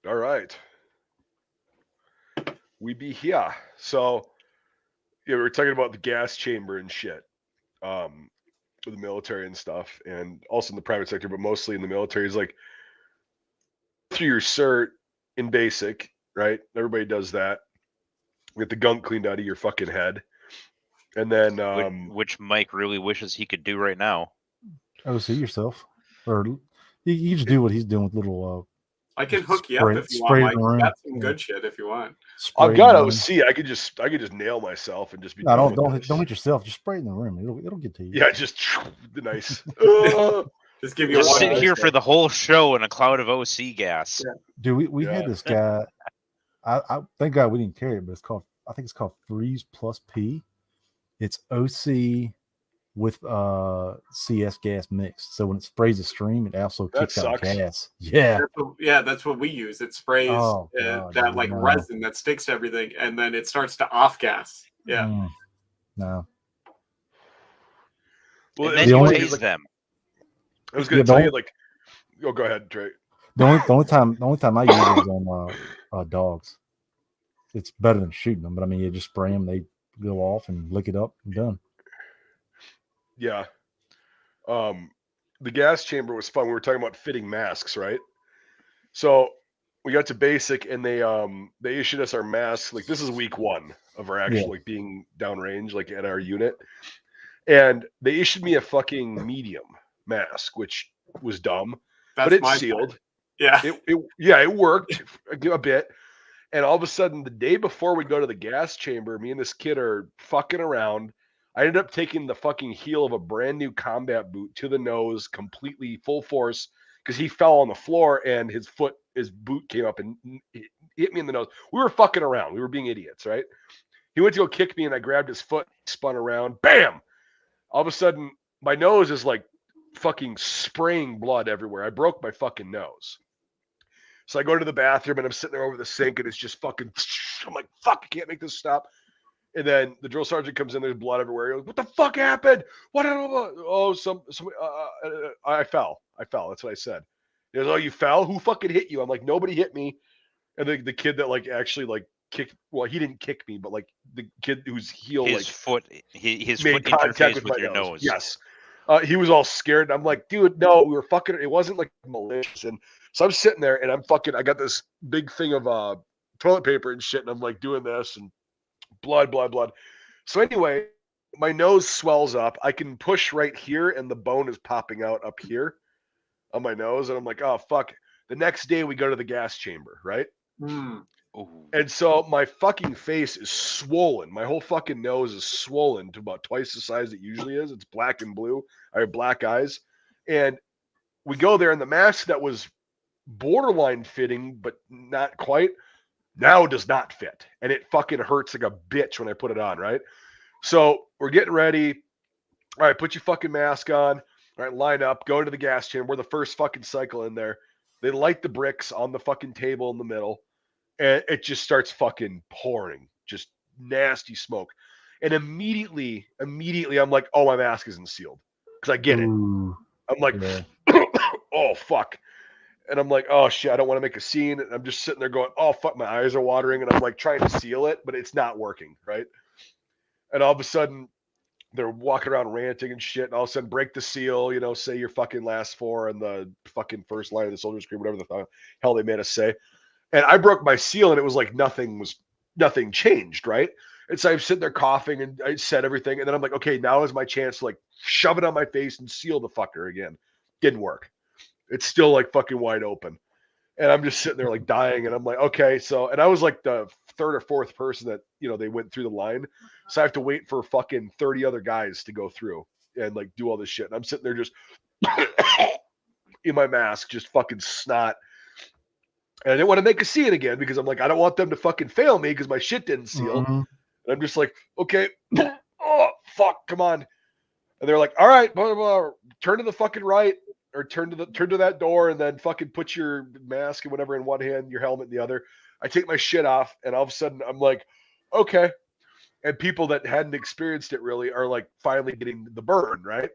All right. We be here. So, yeah, we were talking about the gas chamber and shit. Um, with the military and stuff, and also in the private sector, but mostly in the military, is like through your cert in basic, right? Everybody does that. Get the gunk cleaned out of your fucking head. And then which Mike really wishes he could do right now. OC yourself, or you just do what he's doing with little. I can Just hook you up if you want, spray it Mike. in the room. Got some Yeah. good shit if you want. I've Spray it in got the room. OC. I could just nail myself and just be No, done don't with don't this. hit yourself. Just spray it in the room. It'll get to you. Yeah, just the nice. Just give you Just one sit nice here day. for the whole show in a cloud of OC gas. Yeah. Dude, we had Yeah. this guy. I thank God we didn't carry it, but I think it's called Freeze Plus P. It's OC with CS gas mixed. So when it sprays a stream, it also That kicks out sucks. gas. Yeah. That's what we use. It sprays Oh, God, that dude, like no. resin that sticks to everything, and then it starts to off gas. Yeah. No. Well, And it then was you funny 'cause, tase like, them. I was going to Yeah, tell you, like, oh, go ahead, Trey. The only time I use it is on dogs. It's better than shooting them, but I mean, you just spray them, they go off and lick it up and done. Yeah. The gas chamber was fun. We were talking about fitting masks, right? So we got to basic, and they issued us our masks. Like, this is week one of our actual like being downrange, like at our unit, and they issued me a fucking medium mask, which was dumb, That's but it's my sealed. Yeah. It worked a bit. And all of a sudden, the day before we go to the gas chamber, me and this kid are fucking around. I ended up taking the fucking heel of a brand new combat boot to the nose, completely full force, because he fell on the floor and his boot came up and hit me in the nose. We were fucking around. We were being idiots, right? He went to go kick me and I grabbed his foot, spun around, bam! All of a sudden, my nose is like fucking spraying blood everywhere. I broke my fucking nose. So I go to the bathroom and I'm sitting there over the sink and it's just fucking. I'm like, fuck, I can't make this stop. And then the drill sergeant comes in. There's blood everywhere. He goes, "What the fuck happened? What? Oh, I fell. That's what I said." He goes, "Oh, you fell? Who fucking hit you?" I'm like, "Nobody hit me." And the kid that like actually like kicked. Well, he didn't kick me, but like the kid whose heel His like foot made contact interfaced with with my your nose. nose. Yes. He was all scared. And I'm like, dude, no, we were fucking. It wasn't like malicious. And so I'm sitting there and I'm fucking. I got this big thing of toilet paper and shit, and I'm like doing this and blood. So anyway, my nose swells up. I can push right here, and the bone is popping out up here on my nose. And I'm like, oh fuck. The next day we go to the gas chamber, right? Mm. Ooh. And so my fucking face is swollen. My whole fucking nose is swollen to about twice the size it usually is. It's black and blue. I have black eyes. And we go there, and the mask that was borderline fitting, but not quite, now does not fit. And it fucking hurts like a bitch when I put it on, right? So we're getting ready. All right, put your fucking mask on. All right, line up, go into the gas chamber. We're the first fucking cycle in there. They light the bricks on the fucking table in the middle, and it just starts fucking pouring, just nasty smoke. And immediately, I'm like, oh, my mask isn't sealed because I get it. Ooh, I'm like, yeah. oh fuck. And I'm like, oh shit, I don't want to make a scene. And I'm just sitting there going, oh fuck, my eyes are watering, and I'm like trying to seal it, but it's not working, right? And all of a sudden, they're walking around ranting and shit, and all of a sudden break the seal, say your fucking last four and the fucking first line of the Soldier's Creed, whatever the hell they made us say. And I broke my seal, and it was like nothing changed, right? And so I'm sitting there coughing, and I said everything, and then I'm like, okay, now is my chance to like shove it on my face and seal the fucker again. Didn't work. It's still like fucking wide open. And I'm just sitting there like dying, and I'm like, okay, so, and I was like the third or fourth person that they went through the line, so I have to wait for fucking 30 other guys to go through and like do all this shit, and I'm sitting there just in my mask, just fucking snot, and I didn't want to make a scene again because I'm like, I don't want them to fucking fail me because my shit didn't seal, Mhm. and I'm just like, okay, oh fuck, come on, and they're like, all right, blah, blah, blah, turn to the fucking right. Or turn to that door and then fucking put your mask and whatever in one hand, your helmet in the other. I take my shit off, and all of a sudden I'm like, okay. And people that hadn't experienced it really are like finally getting the burn, right?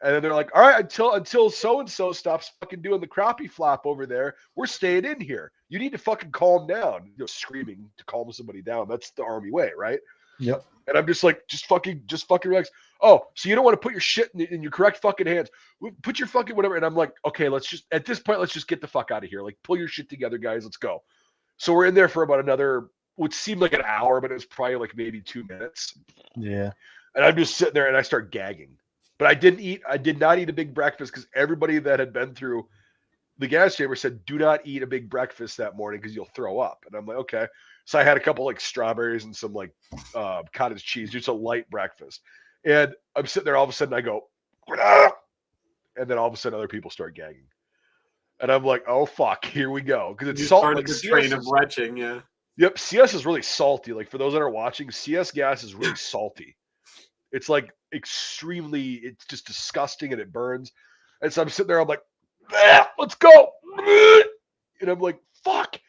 And then they're like, all right, until so-and-so stops fucking doing the crappie flop over there, we're staying in here. You need to fucking calm down. Screaming to calm somebody down. That's the Army way, right? Yep. And I'm just like, just fucking relax. Oh, so you don't want to put your shit in your correct fucking hands. Put your fucking whatever. And I'm like, okay, at this point, let's just get the fuck out of here. Like, pull your shit together, guys. Let's go. So we're in there for about another, what seemed like an hour, but it was probably like maybe 2 minutes. Yeah. And I'm just sitting there and I start gagging. But I did not eat a big breakfast because everybody that had been through the gas chamber said, do not eat a big breakfast that morning because you'll throw up. And I'm like, okay. So I had a couple like strawberries and some like cottage cheese, just a light breakfast. And I'm sitting there, all of a sudden I go, ah! And then all of a sudden other people start gagging. And I'm like, oh fuck, here we go. Because it's salt. Like the train of retching, yeah. Yep, CS is really salty. Like for those that are watching, CS gas is really salty. It's like it's just disgusting and it burns. And so I'm sitting there, I'm like, let's go. And I'm like, fuck.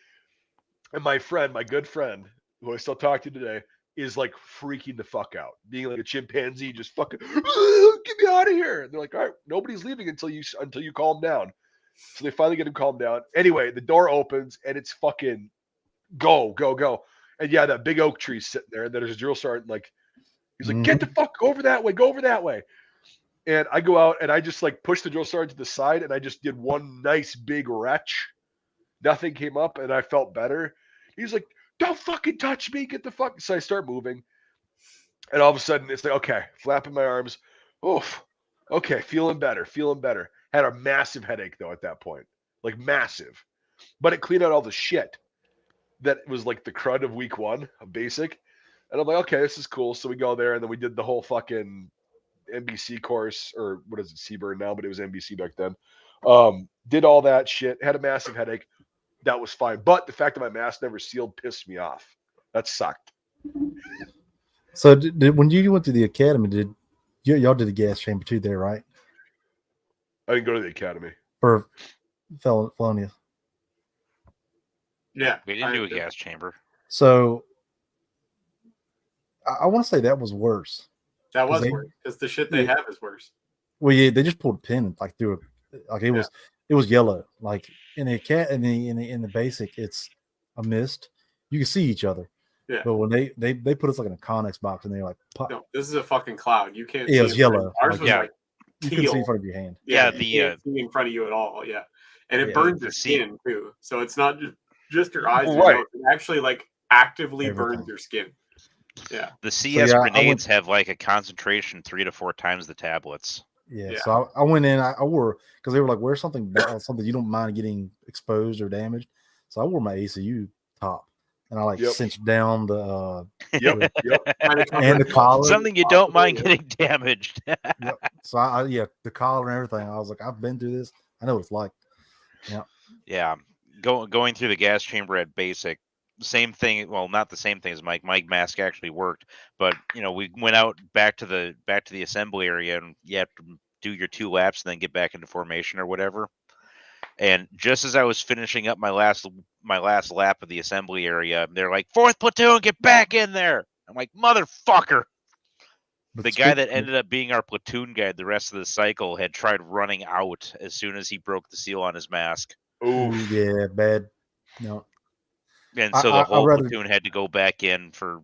And my good friend, who I still talk to today, is like freaking the fuck out, being like a chimpanzee, just fucking get me out of here. And they're like, all right, nobody's leaving until you calm down. So they finally get him calmed down. Anyway, the door opens and it's fucking go. And yeah, that big oak tree's sitting there, and then there's a drill sergeant like, he's like, get the fuck go over that way. And I go out and I just like push the drill sergeant to the side and I just did one nice big retch. Nothing came up and I felt better. He's like, don't fucking touch me. Get the fuck. So I start moving. And all of a sudden it's like, okay, flapping my arms. Oof. Okay, feeling better. Had a massive headache though at that point. Like massive. But it cleaned out all the shit that was like the crud of week 1 of basic. And I'm like, okay, this is cool. So we go there and then we did the whole fucking NBC course, or what is it, Seaburn now, but it was NBC back then. Did all that shit, had a massive headache. That was fine. But the fact that my mask never sealed pissed me off. That sucked. So when you went to the academy, y'all did the gas chamber too there, right? I didn't go to the academy. For felonious. Yeah. We didn't do a gas chamber. So I want to say that was worse. That was worse because the shit they have is worse. Well, yeah, they just pulled a pin like through it. Like it was yellow. Like in the basic, it's a mist. You can see each other. Yeah. But when they put us like in a Connex box and they're like, pop. No, this is a fucking cloud. You can't. Yeah, it was yellow. Ours was like you teal. couldn't see in front of your hand. Yeah, you can't see in front of you at all. Yeah, and it burns your skin too. So it's not just your eyes. Right. It actually like actively Everything. burns your skin. Yeah. The CS grenades have like a concentration 3 to 4 times the tablets. Yeah. So I went in. I wore, because they were like, wear something you don't mind getting exposed or damaged. So I wore my ACU top, and I like cinched down the and the collar. Something you don't mind getting damaged. Yep. So the collar and everything. I was like, I've been through this. I know what it's like. Yeah. Yeah. Going through the gas chamber at basic, same thing. Well, not the same thing as Mike. Mike mask actually worked, but we went out back to the assembly area, and you have to do your 2 laps and then get back into formation or whatever. And just as I was finishing up my last lap of the assembly area, they're like, 4th platoon, get back in there. I'm like, motherfucker. But the guy that ended up being our platoon guy the rest of the cycle had tried running out as soon as he broke the seal on his mask. Oh yeah, bad. No. And so the whole platoon had to go back in for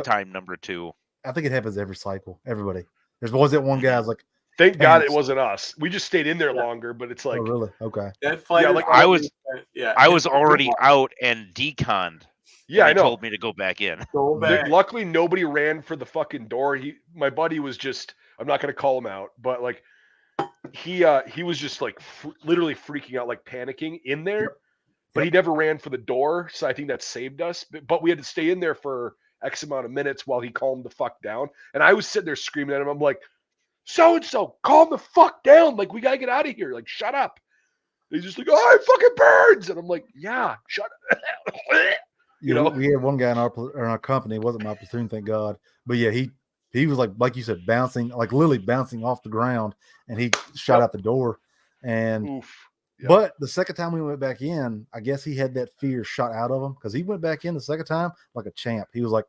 time number 2. I think it happens every cycle. Everybody. There's always that one guy like, thank God it wasn't us. We just stayed in there longer, but it's like, oh really? Okay. I was already out and deconned. Yeah, I know. Told me to go back in. Luckily, nobody ran for the fucking door. My buddy was just, I'm not going to call him out, but like he was just like literally freaking out, like panicking in there. But he never ran for the door, so I think that saved us. But we had to stay in there for X amount of minutes while he calmed the fuck down. And I was sitting there screaming at him. I'm like, so-and-so, calm the fuck down. Like, we got to get out of here. Like, shut up. And he's just like, oh, it fucking burns. And I'm like, yeah, shut up. We had one guy in our company. It wasn't my platoon, thank God. But yeah, he was like you said, bouncing, like literally bouncing off the ground, and he shot out the door. And but the second time we went back in, I guess he had that fear shot out of him, because he went back in the second time like a champ. He was like,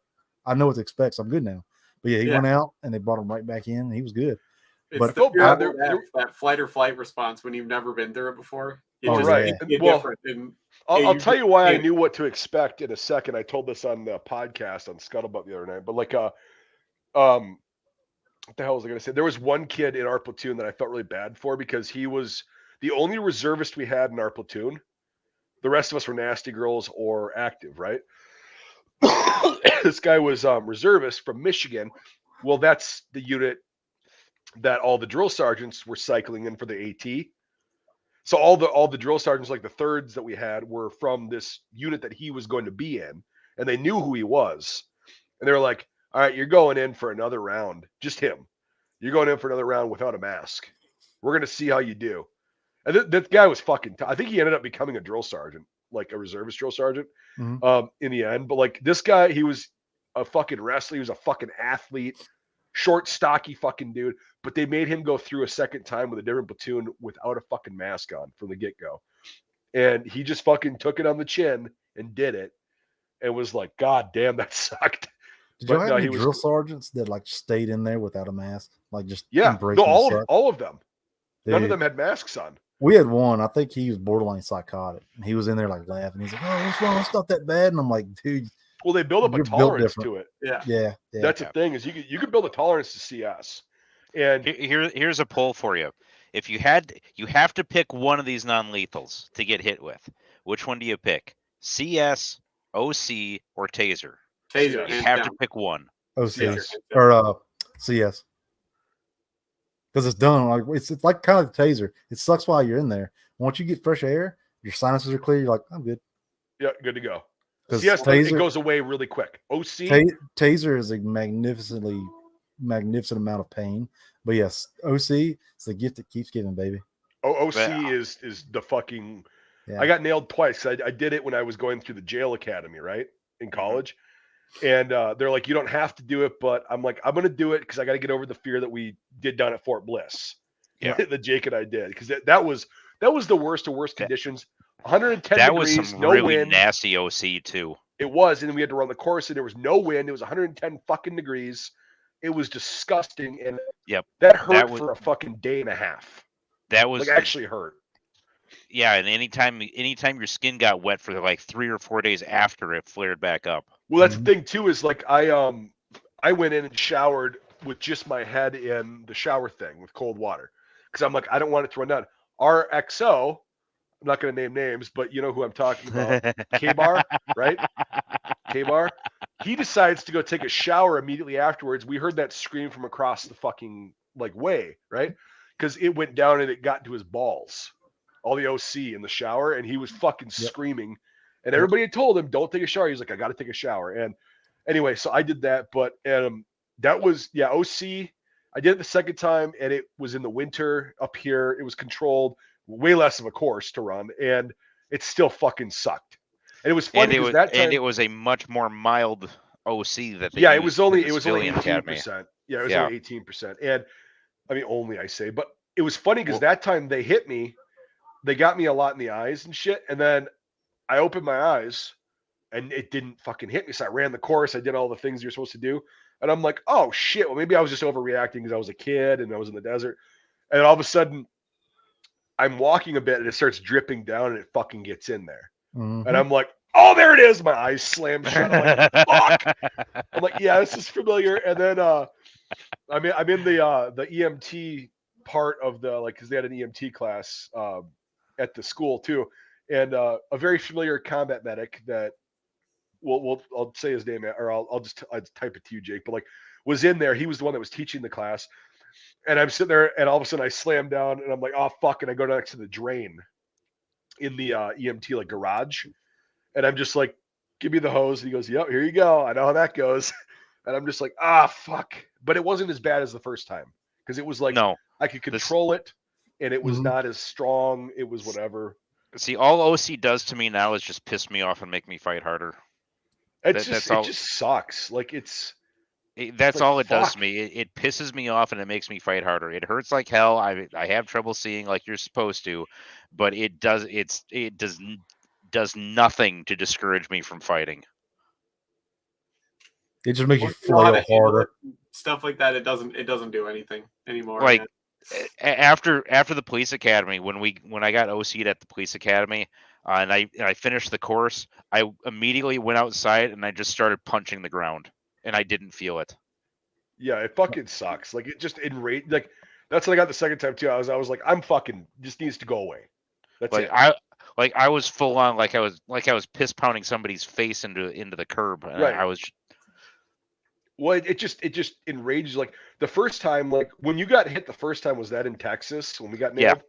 I know what to expect, so I'm good now. But yeah, he went out and they brought him right back in, and he was good. It's But the bad. that flight or flight response when you've never been through it before. You Oh, just right. it's Well, different. And I'll tell you why I can't- knew what to expect in a second. I told this on the podcast on Scuttlebutt the other night, but like what the hell was I gonna say? There was one kid in our platoon that I felt really bad for because he was the only reservist we had in our platoon. The rest of us were nasty girls or active, right? This guy was reservist from Michigan. Well, that's the unit that all the drill sergeants were cycling in for the AT. So all the drill sergeants, like the thirds that we had, were from this unit that he was going to be in, and they knew who he was. And they were like, "All right, you're going in for another round. Just him. You're going in for another round without a mask. We're gonna see how you do." And that guy was fucking. I think he ended up becoming a drill sergeant, like a reservist drill sergeant, in the end. But like this guy, he was a fucking wrestler. He was a fucking athlete, short, stocky fucking dude. But they made him go through a second time with a different platoon without a fucking mask on from the get go, and he just fucking took it on the chin and did it, and was like, "God damn, that sucked." Did But you have no, any he was drill sergeants that like stayed in there without a mask, like just yeah, embracing no, the suck? all of them. None of Dude, them had masks on. we had one. I think he was borderline psychotic, and he was in there like laughing. He's like, "Oh, what's wrong? It's not that bad." And I'm like, "Dude, Well, they build up a you're built tolerance different." to it. yeah. That's the thing is you could build a tolerance to CS. And Here's a poll for you. If you have to pick one of these non-lethals to get hit with. Which one do you pick? CS, OC, or Taser? Taser. You hands have to down. pick one. OC Yes. or CS, because it's done. Like it's like kind of the taser. It sucks while you're in there. Once you get fresh air, your sinuses are clear. You're like, I'm good. yeah, good to go. 'Cause CS, it taser- goes away really quick. OC, Taser is a magnificent amount of pain. But yes, OC is the gift that keeps giving, baby. OC is the fucking. Yeah. I got nailed twice. I did it when I was going through the jail academy, right, in college. And they're like, you don't have to do it, but I'm like, I'm gonna do it because I got to get over the fear that we did down at Fort Bliss. Yeah. That Jake and I did, because that was the worst of worst conditions. 110 That degrees, was some no really wind. nasty OC too. It was, and we had to run the course, and there was no wind. It was 110 fucking degrees. It was disgusting, and Yep. that hurt for a fucking day and a half. That was like actually hurt. Yeah, and anytime your skin got wet for like 3 or 4 days after, it flared back up. Well, that's the thing too. Is like I went in and showered with just my head in the shower thing with cold water because I'm like, I don't want it to run down. Our XO, I'm not going to name names, but you know who I'm talking about, K-Bar, right? K-Bar. He decides to go take a shower immediately afterwards. We heard that scream from across the fucking like way, right? Because it went down and it got to his balls, all the OC in the shower, and he was fucking screaming. And everybody had told him, don't take a shower. He's like, I got to take a shower. And anyway, so I did that. But that was, OC. I did it the second time, and it was in the winter up here. It was controlled, way less of a course to run, and it still fucking sucked. And it was funny because that time. And it was a much more mild OC that they it was only 18%. Yeah, it was only 18%. And I mean, only I say, but it was funny because that time they hit me. They got me a lot in the eyes and shit. And then I opened my eyes and it didn't fucking hit me. So I ran the course. I did all the things you're supposed to do. And I'm like, oh shit. Well, maybe I was just overreacting because I was a kid and I was in the desert. And all of a sudden I'm walking a bit and it starts dripping down and it fucking gets in there. And I'm like, oh, there it is. My eyes slammed shut. I'm like, fuck. I'm like, yeah, this is familiar. And then I'm in the EMT part of the, like, because they had an EMT class at the school too. And a very familiar combat medic that I'll say his name, or I'll type it to you, Jake, but like was in there. He was the one that was teaching the class. And I'm sitting there and all of a sudden I slam down and I'm like, oh fuck. And I go next to the drain in the EMT like garage. And I'm just like, give me the hose. And he goes, yep, here you go. I know how that goes. And I'm just like, fuck. But it wasn't as bad as the first time. Because it was like, I could control it. And it was not as strong. It was whatever. See, all OC does to me now is just piss me off and make me fight harder. It just sucks. Like that's all it does to me. It pisses me off and it makes me fight harder. It hurts like hell. I have trouble seeing like you're supposed to, but it does nothing to discourage me from fighting. It just makes you flail harder. Stuff like that. It doesn't do anything anymore. Like, man. After the police academy, when I got OC'd at the police academy, and I finished the course, I immediately went outside and I just started punching the ground, and I didn't feel it. Yeah, it fucking sucks. Like it just enraged. Like that's what I got the second time too. I was like, I'm fucking just needs to go away. That's Like it. I was full on like I was piss pounding somebody's face into the curb, and Right. I was. Well, it just enrages. Like the first time, like when you got hit the first time, was that in Texas when we got Yeah. nailed?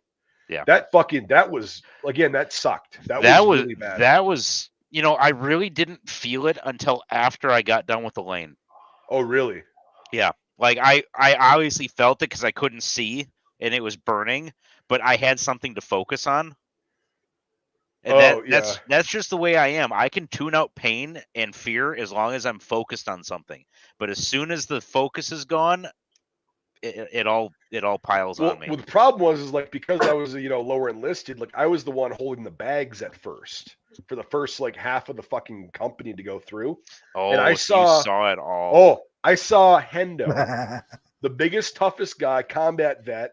Yeah. That was again, that sucked. That was really bad. That was, I really didn't feel it until after I got done with the lane. Oh, really? Yeah. Like I obviously felt it because I couldn't see and it was burning, but I had something to focus on. And that's just the way I am. I can tune out pain and fear as long as I'm focused on something. But as soon as the focus is gone, it all piles on me. Well, the problem was like because I was lower enlisted, like I was the one holding the bags at first for the first like half of the fucking company to go through. Oh, and I so you saw it all. Oh, I saw Hendo, the biggest, toughest guy, combat vet,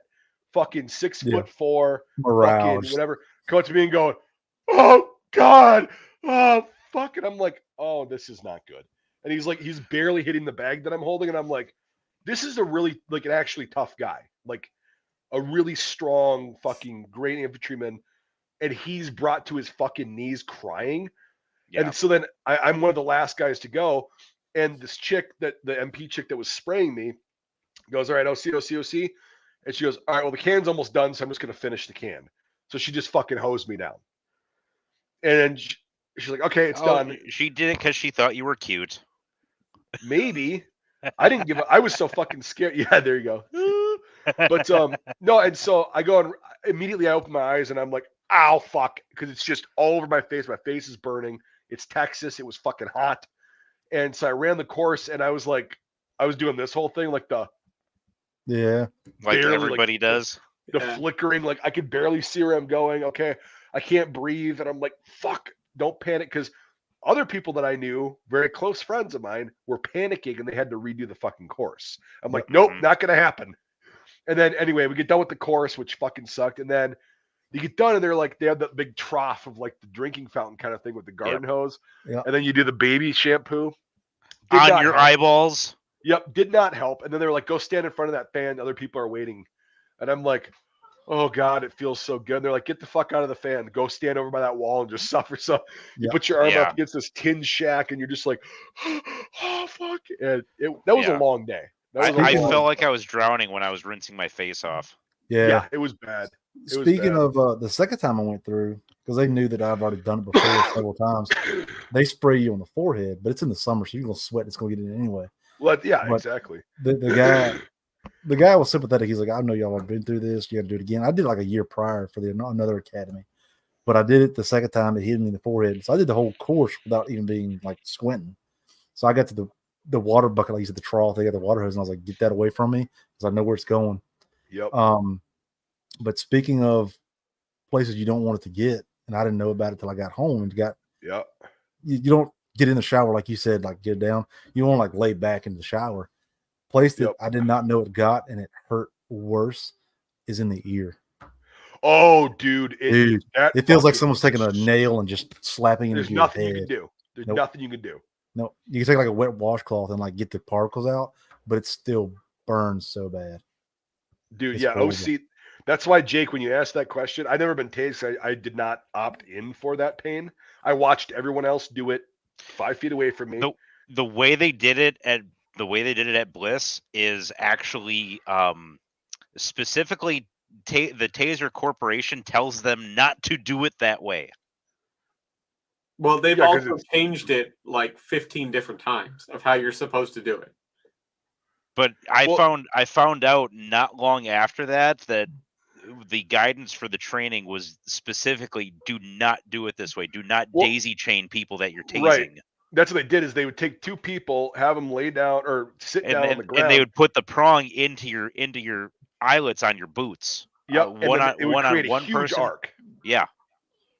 fucking 6'4", fucking whatever, come up to me and going, "Oh God, oh fuck," and I'm like, "Oh, this is not good." And he's barely hitting the bag that I'm holding, and I'm like, this is a really like an actually tough guy, like a really strong fucking great infantryman, and he's brought to his fucking knees crying. Yeah. And so then I'm one of the last guys to go, and this chick the MP chick that was spraying me goes, "All right, OC. And she goes, "All right, well the can's almost done, so I'm just gonna finish the can." So she just fucking hosed me down, and then she's like, "Okay, it's done." She did it because she thought you were cute. Maybe. I didn't give up. I was so fucking scared. Yeah, there you go. But no, and so I go and immediately I open my eyes and I'm like, "Ow, fuck," because it's just all over my face. My face is burning. It's Texas. It was fucking hot. And so I ran the course and I was doing this whole thing like like barely, everybody does. The flickering, like I could barely see where I'm going. Okay, I can't breathe, and I'm like, "Fuck, don't panic," because other people that I knew, very close friends of mine, were panicking and they had to redo the fucking course. I'm like, "Nope, not gonna happen." And then anyway, we get done with the course, which fucking sucked. And then you get done and they're like, they have that big trough of like the drinking fountain kind of thing with the garden hose. Yep. And then you do the baby shampoo. On your eyeballs. Yep, did not help. And then they were like, "Go stand in front of that fan. Other people are waiting." And I'm like, "Oh God, it feels so good." And they're like, "Get the fuck out of the fan. Go stand over by that wall and just suffer." So you put your arm up against this tin shack and you're just like, "Oh fuck." And that was a long day. I felt like I was drowning when I was rinsing my face off. Yeah, it was bad. Speaking of the second time I went through, because they knew that I've already done it before several times, they spray you on the forehead, but it's in the summer, so you're gonna sweat. It's gonna get in anyway. Well, yeah, but exactly. The guy was sympathetic. He's like, "I know y'all have been through this. You got to do it again." I did like a year prior for another academy, but I did it the second time. It hit me in the forehead, so I did the whole course without even being like squinting. So I got to the water bucket. I used the trough. They got the water hose, and I was like, "Get that away from me," because I know where it's going. Yep. But speaking of places you don't want it to get, and I didn't know about it till I got home and you don't get in the shower like you said, like get down. You don't like lay back in the shower. Place that I did not know it got and it hurt worse is in the ear. Oh, dude, it feels like someone's taking a nail and just slapping it into your head. There's nothing you can do. There's nothing you can do. No, you can take like a wet washcloth and like get the particles out, but it still burns so bad. Dude, OC. That's why, Jake, when you asked that question, I've never been tased. I did not opt in for that pain. I watched everyone else do it 5 feet away from me. The way they did it at Bliss is actually specifically the Taser Corporation tells them not to do it that way. Well, they've also changed it like 15 different times of how you're supposed to do it. But I found out not long after that the guidance for the training was specifically do not do it this way. Do not daisy chain people that you're tasing. Right. That's what they did is they would take two people, have them lay down or sit down on the ground. And they would put the prong into your eyelets on your boots. Yep. One on one person. Arc. Yeah.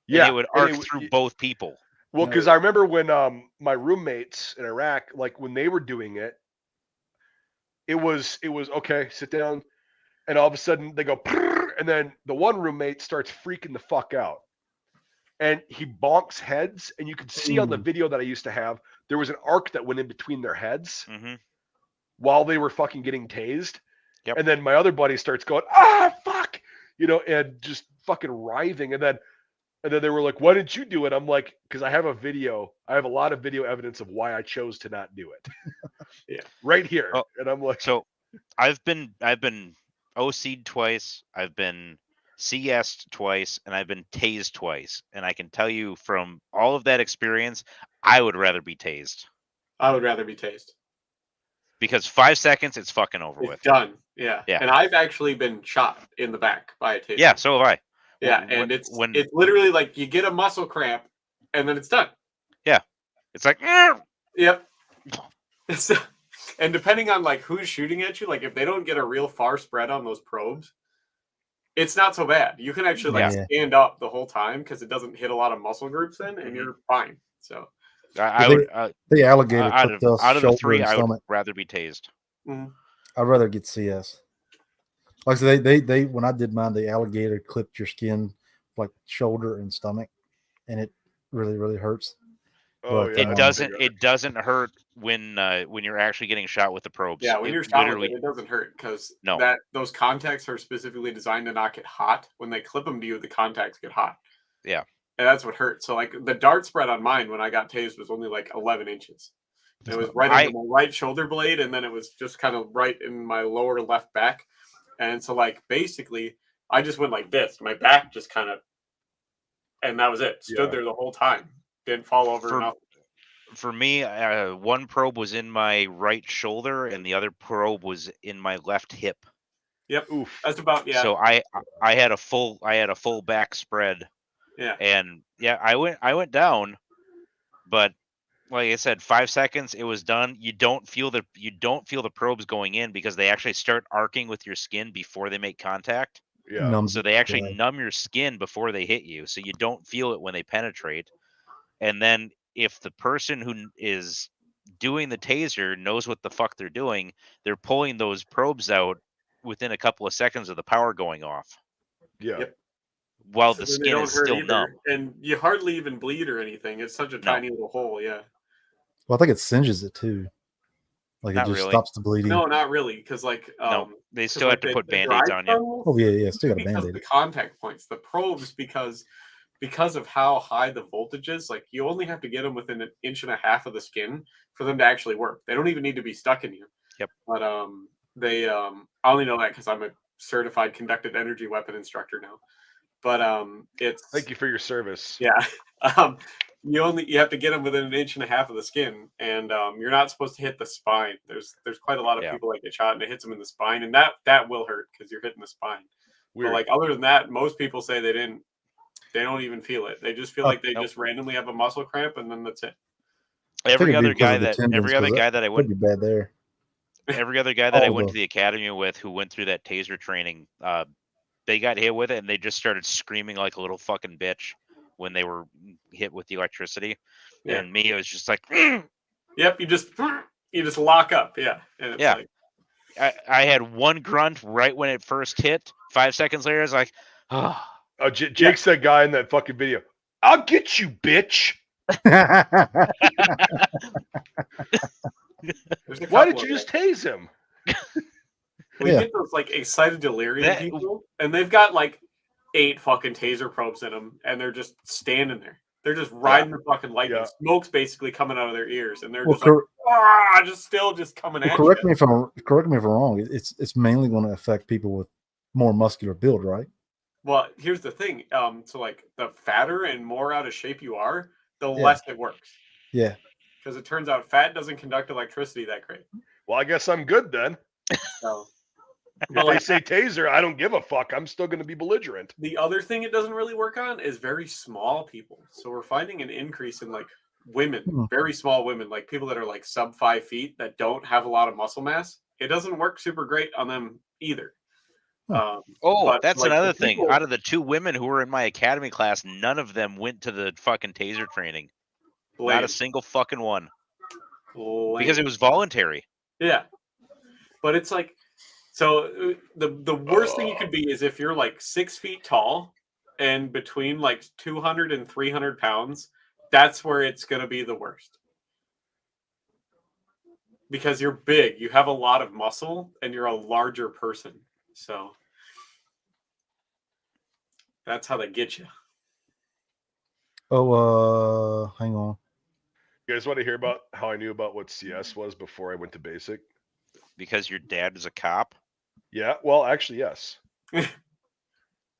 Yeah. And it would arc through both people. Well, because I remember when my roommates in Iraq, like when they were doing it, it was okay, sit down. and all of a sudden they go, and then the one roommate starts freaking the fuck out. And he bonks heads, and you could see on the video that I used to have, there was an arc that went in between their heads while they were fucking getting tased. Yep. And then my other buddy starts going, fuck, and just fucking writhing. And then they were like, why didn't you do it? I'm like, because I have a lot of video evidence of why I chose to not do it. Yeah. Right here. Oh, and I'm like, so I've been OC'd twice, I've been CS'd twice, and I've been tased twice. And I can tell you from all of that experience, I would rather be tased. I would rather be tased. Because 5 seconds, it's fucking over It's with. done. Yeah. Yeah. And I've actually been shot in the back by a taser. Yeah, so have I. Yeah, and it's literally like you get a muscle cramp, and then it's done. Yeah. It's like, Yep. And depending on like who's shooting at you, like if they don't get a real far spread on those probes, it's not so bad. You can actually stand up the whole time because it doesn't hit a lot of muscle groups in, and you're fine. So I would the alligator out clipped us of the shoulder three, and I would stomach. rather be tased. I'd rather get CS. Like I said, they when I did mine, the alligator clipped your skin like shoulder and stomach, and it really, really hurts. oh, But, yeah. It doesn't hurt when you're actually getting shot with the probes. yeah, when you're shot with it doesn't hurt because those contacts are specifically designed to not get hot. When they clip them to you, the contacts get hot. Yeah. And that's what hurts. So like the dart spread on mine when I got tased was only like 11 inches. It was right under my right shoulder blade, and then it was just kind of right in my lower left back. And so like basically I just went like this. My back just kind of, and that was it. Stood there the whole time. Didn't fall over. For me, one probe was in my right shoulder, and the other probe was in my left hip. Yep. Oof. That's about So I had a full back spread. Yeah. And I went down, but like I said, 5 seconds, it was done. You don't feel the probes going in because they actually start arcing with your skin before they make contact. Yeah. So they actually numb your skin before they hit you, so you don't feel it when they penetrate. And then if the person who is doing the taser knows what the fuck they're doing, they're pulling those probes out within a couple of seconds of the power going off. Yeah. Yep. While the skin is still numb. And you hardly even bleed or anything. It's such a tiny little hole, yeah. Well, I think it singes it too. Like not it just really. stops the bleeding. No, not really, because like no, they still have to put band-aids on you. Oh yeah, still got a band-aid. The contact points, the probes, because of how high the voltage is, like you only have to get them within 1.5 inches of the skin for them to actually work. They don't even need to be stuck in you. Yep. But they I only know that because I'm a certified conducted energy weapon instructor now. But it's thank you for your service. Yeah. You have to get them within 1.5 inches of the skin, and you're not supposed to hit the spine. There's quite a lot of people that get shot and it hits them in the spine, and that will hurt because you're hitting the spine. Weird. But like other than that, most people say they don't even feel it. They just feel like they just randomly have a muscle cramp, and then that's it. Every other guy that I went be bad there. Every other guy that I went to the academy with who went through that taser training, they got hit with it and they just started screaming like a little fucking bitch when they were hit with the electricity. Yeah. And me, it was just like, yep, you just lock up, yeah. And it's like, I had one grunt right when it first hit. 5 seconds later, I was like, oh. Jake's that guy in that fucking video. I'll get you, bitch. Why did you just tase him? We get those like excited delirium people, and they've got like 8 fucking taser probes in them, and they're just standing there. They're just riding the fucking lightning. Smoke's basically coming out of their ears, and they're just just coming at correct you. Me if I'm wrong. It's mainly going to affect people with more muscular build, right? Well, here's the thing. So like the fatter and more out of shape you are, the less it works. Yeah. Because it turns out fat doesn't conduct electricity that great. Well, I guess I'm good then. So, if they say taser, I don't give a fuck. I'm still going to be belligerent. The other thing it doesn't really work on is very small people. So we're finding an increase in like women, very small women, like people that are like sub 5 feet that don't have a lot of muscle mass. It doesn't work super great on them either. That's like another thing. Out of the 2 women who were in my academy class, none of them went to the fucking taser training. Not a single fucking one. Because it was voluntary. Yeah. But it's like, So the worst thing you could be is if you're like 6 feet tall and between like 200 and 300 pounds. That's where it's going to be the worst. Because you're big, you have a lot of muscle, and you're a larger person. So that's how they get you. Oh, hang on. You guys want to hear about how I knew about what CS was before I went to basic? Because your dad is a cop? Yeah, well, actually, yes.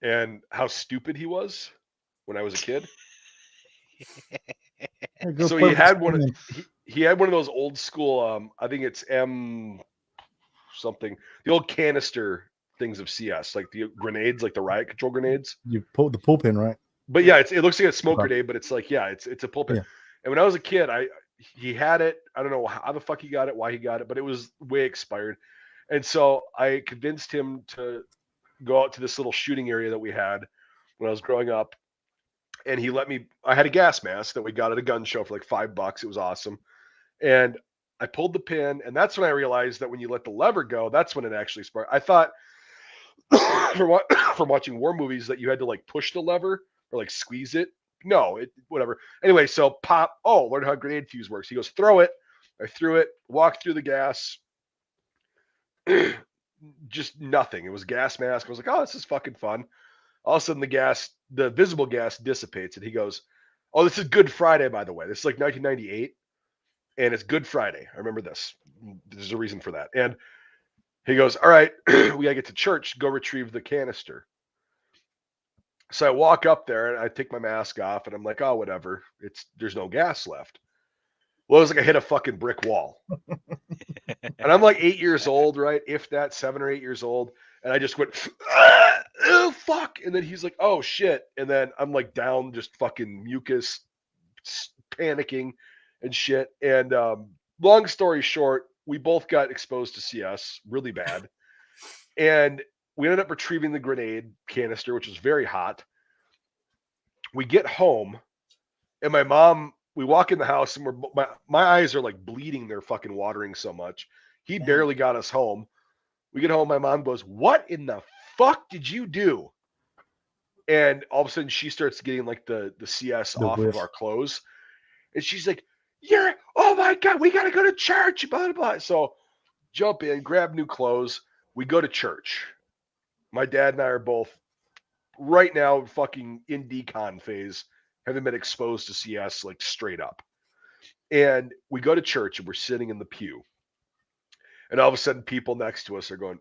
And how stupid he was when I was a kid. Hey, go So play he with the had one. sand. He had one of those old school. I think it's M something. The old canister things of CS, like the grenades, like the riot control grenades. You pulled the pull pin, right? But yeah, it looks like a smoke Right. grenade, but it's like it's a pulpit. Yeah. And when I was a kid, he had it. I don't know how the fuck he got it, why he got it, but it was way expired. And so I convinced him to go out to this little shooting area that we had when I was growing up. And he let me. I had a gas mask that we got at a gun show for like $5. It was awesome. And I pulled the pin, and that's when I realized that when you let the lever go, that's when it actually sparked. I thought from watching war movies that you had to like push the lever or like squeeze it. No, whatever. Anyway, so pop. Oh, learn how grenade fuse works. He goes, throw it. I threw it. Walked through the gas. Just nothing. It was gas mask. I was like, oh, this is fucking fun. All of a sudden, the visible gas dissipates, and he goes, "Oh, this is Good Friday, by the way. This is like 1998, and it's Good Friday. I remember this. There's a reason for that." And he goes, "All right, we gotta get to church. Go retrieve the canister." So I walk up there and I take my mask off, and I'm like, "Oh, whatever. There's no gas left." Well, it was like I hit a fucking brick wall, and I'm like 8 years old, right? If that, 7 or 8 years old. And I just went, oh, fuck. And then he's like, oh, shit. And then I'm like down, just fucking mucus, panicking and shit. And long story short, we both got exposed to CS really bad. And we ended up retrieving the grenade canister, which was very hot. We get home, and my mom, we walk in the house, and my eyes are like bleeding. They're fucking watering so much. He barely got us home. We get home, my mom goes, "What in the fuck did you do?" And all of a sudden she starts getting like the CS off whiff. of our clothes. And she's like, oh my God, we got to go to church, blah, blah, blah. So jump in, grab new clothes. We go to church. My dad and I are both right now fucking in decon phase, having been exposed to CS like straight up. And we go to church and we're sitting in the pew. And all of a sudden people next to us are going,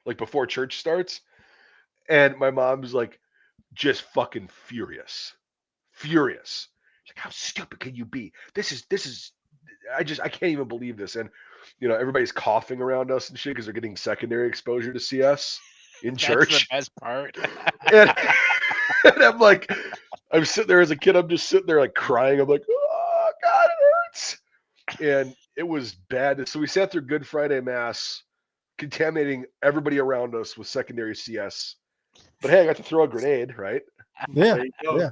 like before church starts. And my mom's like just fucking furious. She's like, how stupid can you be? This is I can't even believe this. And everybody's coughing around us and shit because they're getting secondary exposure to CS in church. That's the best part. and I'm like, I'm sitting there as a kid, I'm just sitting there like crying. I'm like, oh God, it hurts. And it was bad. So we sat through Good Friday Mass, contaminating everybody around us with secondary CS. But hey, I got to throw a grenade, right? Yeah. There you go. Yeah.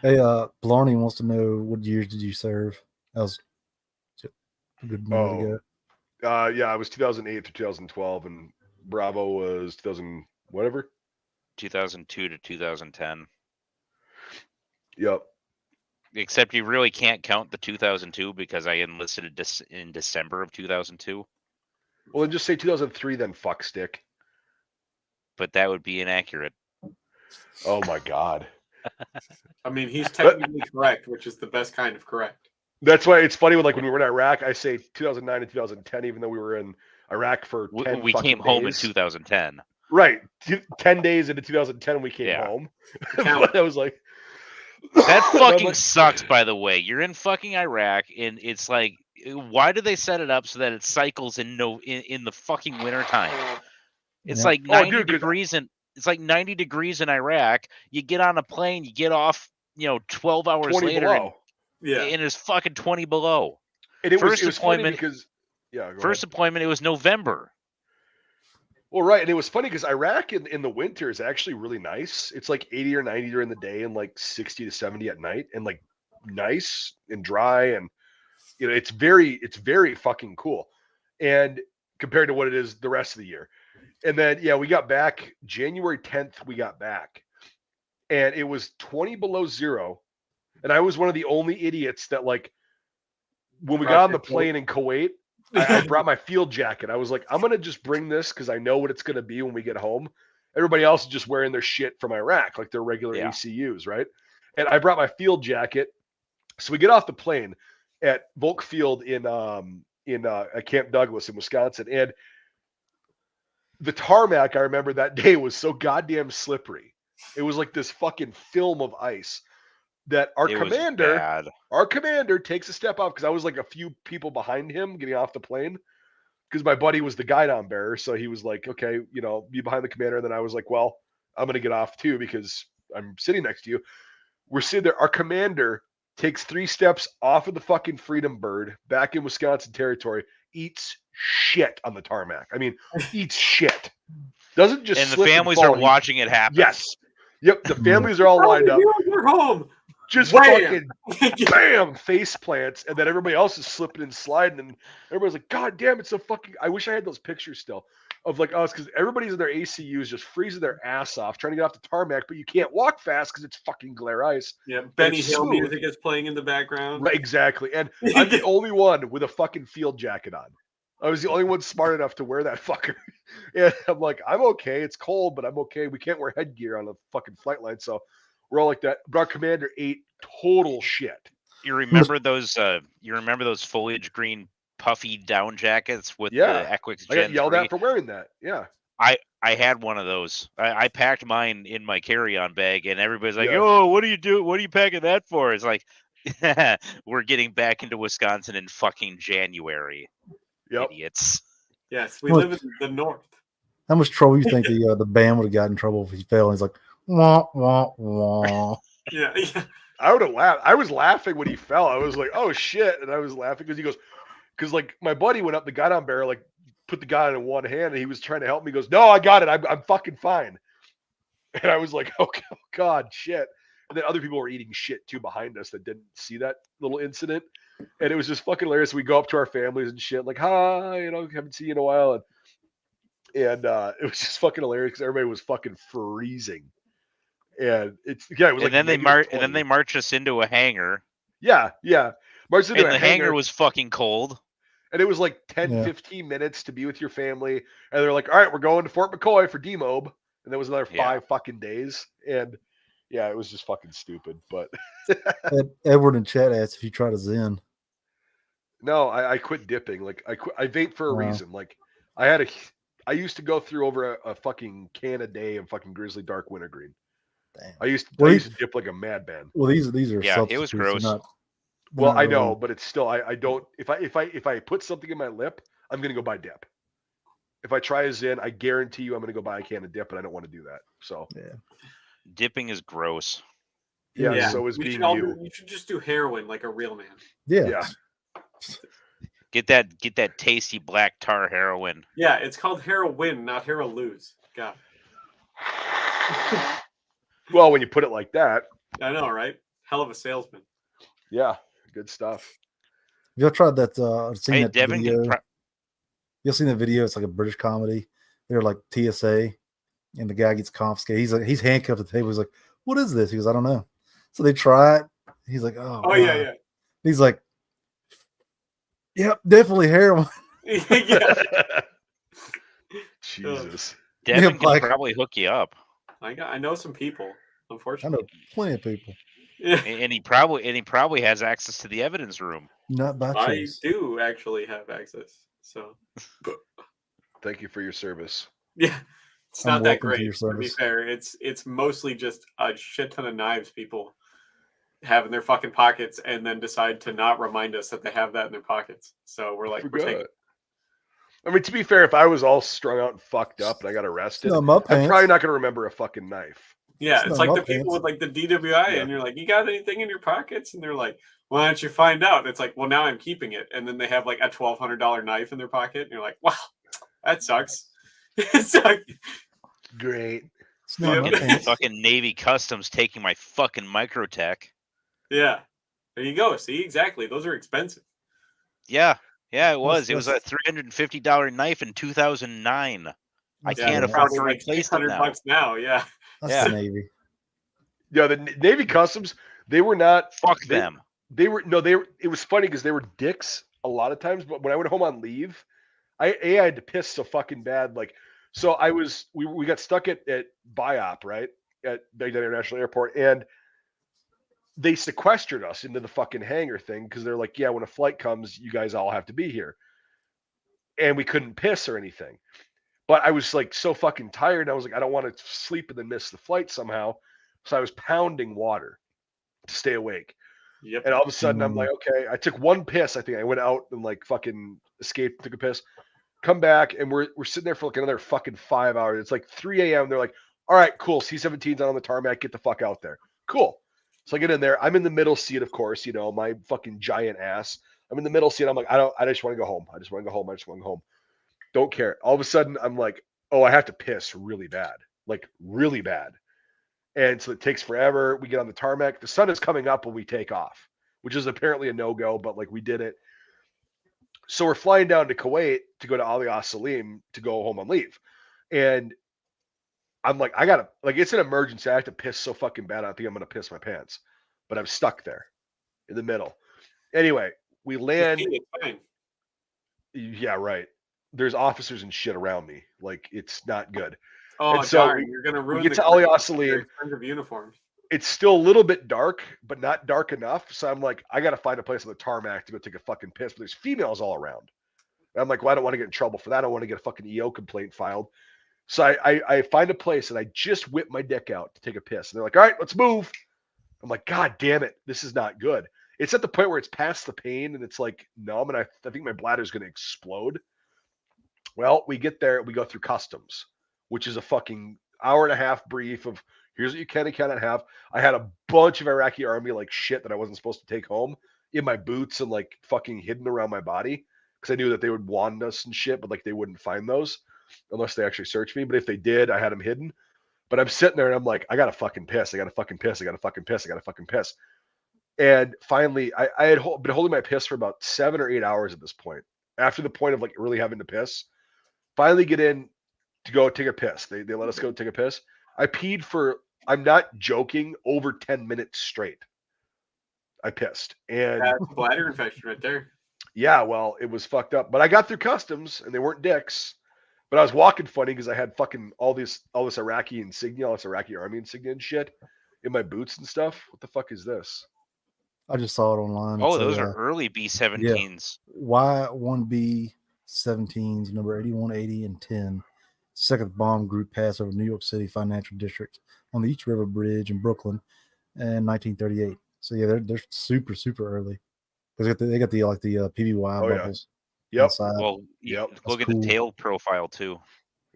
Hey, Blarney wants to know, what years did you serve? That was a good minute ago. Yeah, I was 2008 to 2012, and Bravo was 2000 whatever. 2002 to 2010. Yep. Except you really can't count the 2002 because I enlisted in December of 2002. Well, then just say 2003 then, fuck stick. But that would be inaccurate. Oh my God. I mean, he's technically correct, which is the best kind of correct. That's why it's funny when we were in Iraq, I say 2009 and 2010, even though we were in Iraq for 10 we fucking came home in days. 2010. Right. 10 days into 2010, we came home. But I was like, that fucking sucks, by the way. You're in fucking Iraq, and it's like, why do they set it up so that it cycles in the fucking wintertime? It's like 90 degrees and it's like 90 degrees in Iraq. You get on a plane, you get off, 12 hours later, and it's fucking 20 below. And it was funny because first deployment, it was November. Well, right, and it was funny because Iraq in the winter is actually really nice. It's like 80 or 90 during the day and like 60 to 70 at night, and like nice and dry. And it's very fucking cool, and compared to what it is the rest of the year. And then we got back January 10th. We got back, and it was 20 below zero, and I was one of the only idiots that like when we got on the plane in Kuwait. I brought my field jacket. I was like, I'm gonna just bring this because I know what it's gonna be when we get home. Everybody else is just wearing their shit from Iraq, like their regular ACUs, right? And I brought my field jacket. So we get off the plane at Volk Field in Camp Douglas in Wisconsin, and the tarmac I remember that day was so goddamn slippery. It was like this fucking film of ice that our commander takes a step off because I was like a few people behind him getting off the plane because my buddy was the guidon bearer. So he was like, okay, be behind the commander. And then I was like, well, I'm going to get off too because I'm sitting next to you. We're sitting there. Our commander takes 3 steps off of the fucking Freedom Bird back in Wisconsin territory, eats shit on the tarmac. I mean, eats shit. Doesn't just and the families are watching it happen. Yes. Yep. The families are all lined up. You're home. Just fucking bam, face plants, and then everybody else is slipping and sliding, and everybody's like, God damn, it's so fucking. I wish I had those pictures still of like us because everybody's in their ACUs just freezing their ass off trying to get off the tarmac, but you can't walk fast because it's fucking glare ice. Yeah, Benny Hill music is playing in the background. Right, exactly. And I'm the only one with a fucking field jacket on. I was the only one smart enough to wear that fucker. And I'm like, I'm okay. It's cold, but I'm okay. We can't wear headgear on a fucking flight line, so we're all like that. But our commander ate total shit. You remember those? You remember those foliage green puffy down jackets with the Equix Gen I got yelled 3? at for wearing that. Yeah. I had one of those. I packed mine in my carry-on bag, and everybody's like, "Oh, what do you do? What are you packing that for?" It's like, we're getting back into Wisconsin in fucking January. Yep. Idiots. Yes, we live in the north. How much trouble you think the band would have got in trouble if he fell? And he's like, wah, wah, wah. Yeah. I would have laughed. I was laughing when he fell. I was like, oh shit. And I was laughing because he goes, because like my buddy went up the guidon bearer, like put the guy in one hand and he was trying to help me. He goes, no, I got it. I'm fucking fine. And I was like, oh God, shit. And then other people were eating shit too behind us that didn't see that little incident. And it was just fucking hilarious. We go up to our families and shit, like, hi, haven't seen you in a while. And it was just fucking hilarious because everybody was fucking freezing. And it was and like, then they march us into a hangar. Yeah. Marched into and the hangar was fucking cold. And it was like 10-15 minutes to be with your family. And they're like, all right, we're going to Fort McCoy for demob. And there was another 5 fucking days. And it was just fucking stupid. But Edward in chat asked if you try to Zen. No, I quit dipping. Like I vape for a reason. Like I used to go through over a fucking can a day of fucking Grizzly Dark Wintergreen. Damn. I used to dip like a madman. Well, these are it was gross. Well, I know, but it's still I don't if I put something in my lip, I'm gonna go buy dip. If I try a Zen, I guarantee you I'm gonna go buy a can of dip, and I don't want to do that. So dipping is gross. Yeah. So is being you. You should just do heroin like a real man. Yeah. Get that tasty black tar heroin. Yeah, it's called heroin, not hero lose. God. Well, when you put it like that. I know, right? Hell of a salesman. Yeah, good stuff. Y'all tried that? Seen that Devin video? Y'all seen the video? It's like a British comedy. They're like TSA, and the guy gets confiscated. He's handcuffed at the table. He's like, "What is this?" He goes, "I don't know." So they try it. He's like, "Oh, wow." Yeah." He's like, "Yep, definitely heroin." Jesus. Devin can probably hook you up. I know some people, unfortunately. I know plenty of people. Yeah. And he probably has access to the evidence room. Not by choice. I do actually have access. So thank you for your service. Yeah. It's not that great, to be fair. It's mostly just a shit ton of knives people have in their fucking pockets and then decide to not remind us that they have that in their pockets. So we're like, we're taking. I mean, to be fair, if I was all strung out and fucked up and I got arrested, I'm probably not going to remember a fucking knife. Yeah, it's like the people with like the DWI, and you're like, you got anything in your pockets? And they're like, why don't you find out? And it's like, well, now I'm keeping it. And then they have like a $1,200 knife in their pocket. And you're like, wow, that sucks. It's like, great. Fucking Navy Customs taking my fucking Microtech. Yeah. There you go. See, exactly. Those are expensive. Yeah, it was. That's- It was a $350 knife in 2009. I That's can't good. afford Probably to like replace it $600 now. now. Yeah. That's Yeah. the Navy. Yeah, the Navy Customs, they were not. Fuck they, them. They were no, they were. It was funny because they were dicks a lot of times. But when I went home on leave, I had to piss so fucking bad. Like, so we got stuck at BIOP, right, at Baghdad International Airport, and they sequestered us into the fucking hangar thing because they're like, yeah, when a flight comes, you guys all have to be here, and we couldn't piss or anything. But I was like so fucking tired, and I was like, I don't want to sleep and then miss the flight somehow. So I was pounding water to stay awake. Yep. And all of a sudden, I'm like, okay. I took one piss. I think I went out and like fucking escaped, took a piss, come back, and we're sitting there for like another fucking 5 hours. It's like 3 a.m. They're like, all right, cool. C-17's on the tarmac. Get the fuck out there. Cool. So I get in there. I'm in the middle seat, of course. You know, my fucking giant ass. I'm in the middle seat. I'm like, I just want to go home. I just want to go home. I just want to go home. Don't care. All of a sudden, I'm like, oh, I have to piss really bad, like really bad. And so it takes forever. We get on the tarmac. The sun is coming up when we take off, which is apparently a no-go, but like we did it. So we're flying down to Kuwait to go to Ali Salim to go home on leave. And I'm like, I gotta, like, it's an emergency. I have to piss so fucking bad. I think I'm gonna piss my pants, but I'm stuck there in the middle. Anyway, we land. It's fine. Yeah, right. There's officers and shit around me. Like, it's not good. Oh, And so darn. You're going to ruin get the to Ali career Salim. of uniforms. It's still a little bit dark, but not dark enough. So I'm like, I got to find a place on the tarmac to go take a fucking piss. But there's females all around. And I'm like, well, I don't want to get in trouble for that. I don't want to get a fucking EO complaint filed. So I find a place and I just whip my dick out to take a piss. And they're like, all right, let's move. I'm like, God damn it. This is not good. It's at the point where it's past the pain and it's like numb. And I think my bladder's going to explode. Well, we get there. We go through customs, which is a fucking hour and a half brief of here's what you can and cannot have. I had a bunch of Iraqi army like shit that I wasn't supposed to take home in my boots and like fucking hidden around my body because I knew that they would wand us and shit, but like they wouldn't find those unless they actually searched me. But if they did, I had them hidden. But I'm sitting there and I'm like, I gotta fucking piss. I gotta fucking piss. I gotta fucking piss. I gotta fucking piss. And finally, I had been holding my piss for about 7 or 8 hours at this point. After the point of like really having to piss, finally get in to go take a piss. They let us go take a piss. I peed for, I'm not joking, over 10 minutes straight. I pissed. And That's a bladder infection right there. yeah, well, it was fucked up. But I got through customs and they weren't dicks. But I was walking funny because I had fucking all this Iraqi insignia, all this Iraqi army insignia and shit in my boots and stuff. What the fuck is this? I just saw it online. Oh, It's those a, are early B-17s. Y1B 17s, number 8180 and 10. Second bomb group pass over New York City Financial District on the East River Bridge in Brooklyn in 1938. So yeah, they're super early. They got the like the PBY bubbles. Yep. Inside. Well, Yep. look at cool. the tail profile too.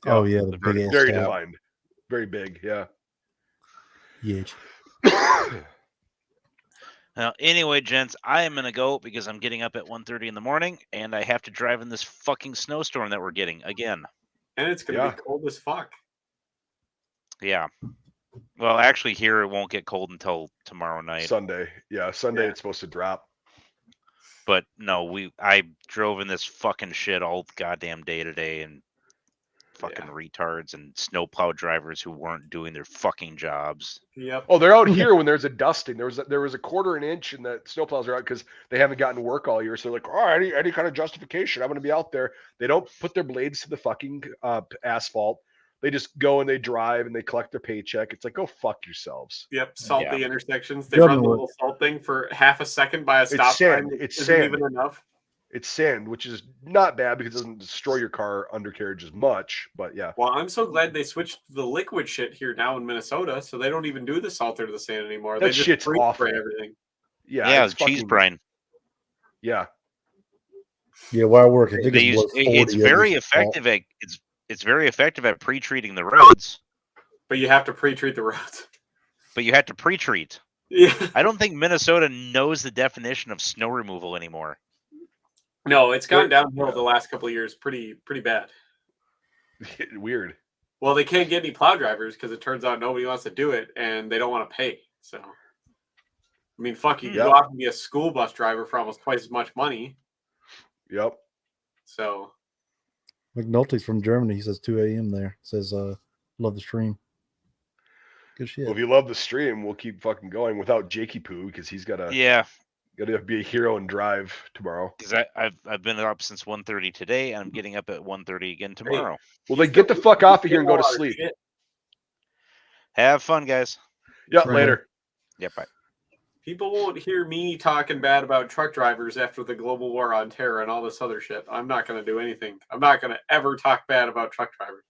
Oh yeah, the very big ass Very tab. defined. Very big. Yeah. EH. Now, anyway, gents, I am gonna go because I'm getting up at 1:30 in the morning, and I have to drive in this fucking snowstorm that we're getting again. And it's going to be cold as fuck. Yeah. Well, actually, here it won't get cold until tomorrow night. Sunday. Yeah, Sunday Yeah. it's supposed to drop. But no, I drove in this fucking shit all goddamn day today, and fucking retards and snowplow drivers who weren't doing their fucking jobs. Yep. Oh, they're out here when there's a dusting. There was a quarter an inch, and the snowplows are out because they haven't gotten to work all year. So they're like, oh, any kind of justification, I'm going to be out there. They don't put their blades to the fucking asphalt. They just go and they drive and they collect their paycheck. It's like, go fuck yourselves. Yep. Salt Yeah. the intersections. They Doesn't run the work. little salt thing for half a second by a It's stop sand. sign. It's Isn't sand. even enough. It's sand, which is not bad because it doesn't destroy your car undercarriage as much. But yeah, Well, I'm so glad they switched to the liquid shit here now in Minnesota, so they don't even do the salt or the sand anymore. That They just shit's freeze awful. spray everything. yeah, the cheese fucking- brine. Yeah, Yeah, where I work, I think They use, it's below 40. it's very effective at it's very effective at pre-treating the roads, But you have to pre-treat the roads. but you have to pre-treat. Yeah. I don't think Minnesota knows the definition of snow removal anymore. No, it's gone They're- downhill the last couple of years pretty bad. weird. Well, they can't get any plow drivers because it turns out nobody wants to do it and they don't want to pay. So, I mean, fuck, you can Yeah. go out and be a school bus driver for almost twice as much money. Yep. So McNulty's from Germany. He says 2 a.m. there. Says, love the stream. Good shit. Well, if you love the stream, we'll keep fucking going without Jakey Poo because he's gotta be a hero and drive tomorrow. Because I've been up since 1:30 today, and I'm getting up at 1:30 again tomorrow. Well, then get the fuck off of here and go to sleep. Have fun, guys. Yeah, later. Yeah, bye. People won't hear me talking bad about truck drivers after the global war on terror and all this other shit. I'm not going to do anything. I'm not going to ever talk bad about truck drivers.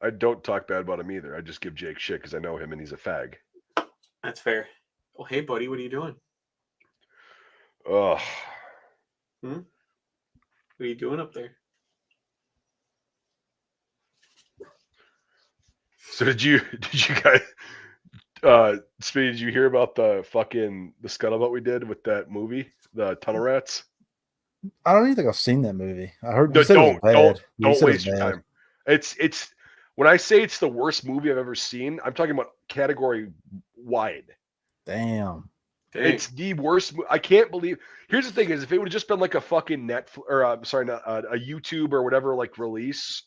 I don't talk bad about him either. I just give Jake shit because I know him and he's a fag. That's fair. Oh, hey, buddy, what are you doing? Ugh. What are you doing up there? So did you guys Speedy, did you hear about the scuttlebutt we did with that movie, the Tunnel Rats? I don't even think I've seen that movie. I heard No, you said it was bad. don't waste your time. It's when I say it's the worst movie I've ever seen, I'm talking about category wide. Damn. It's the worst. I can't believe. Here's the thing: is if it would have just been like a fucking Netflix or a YouTube or whatever like release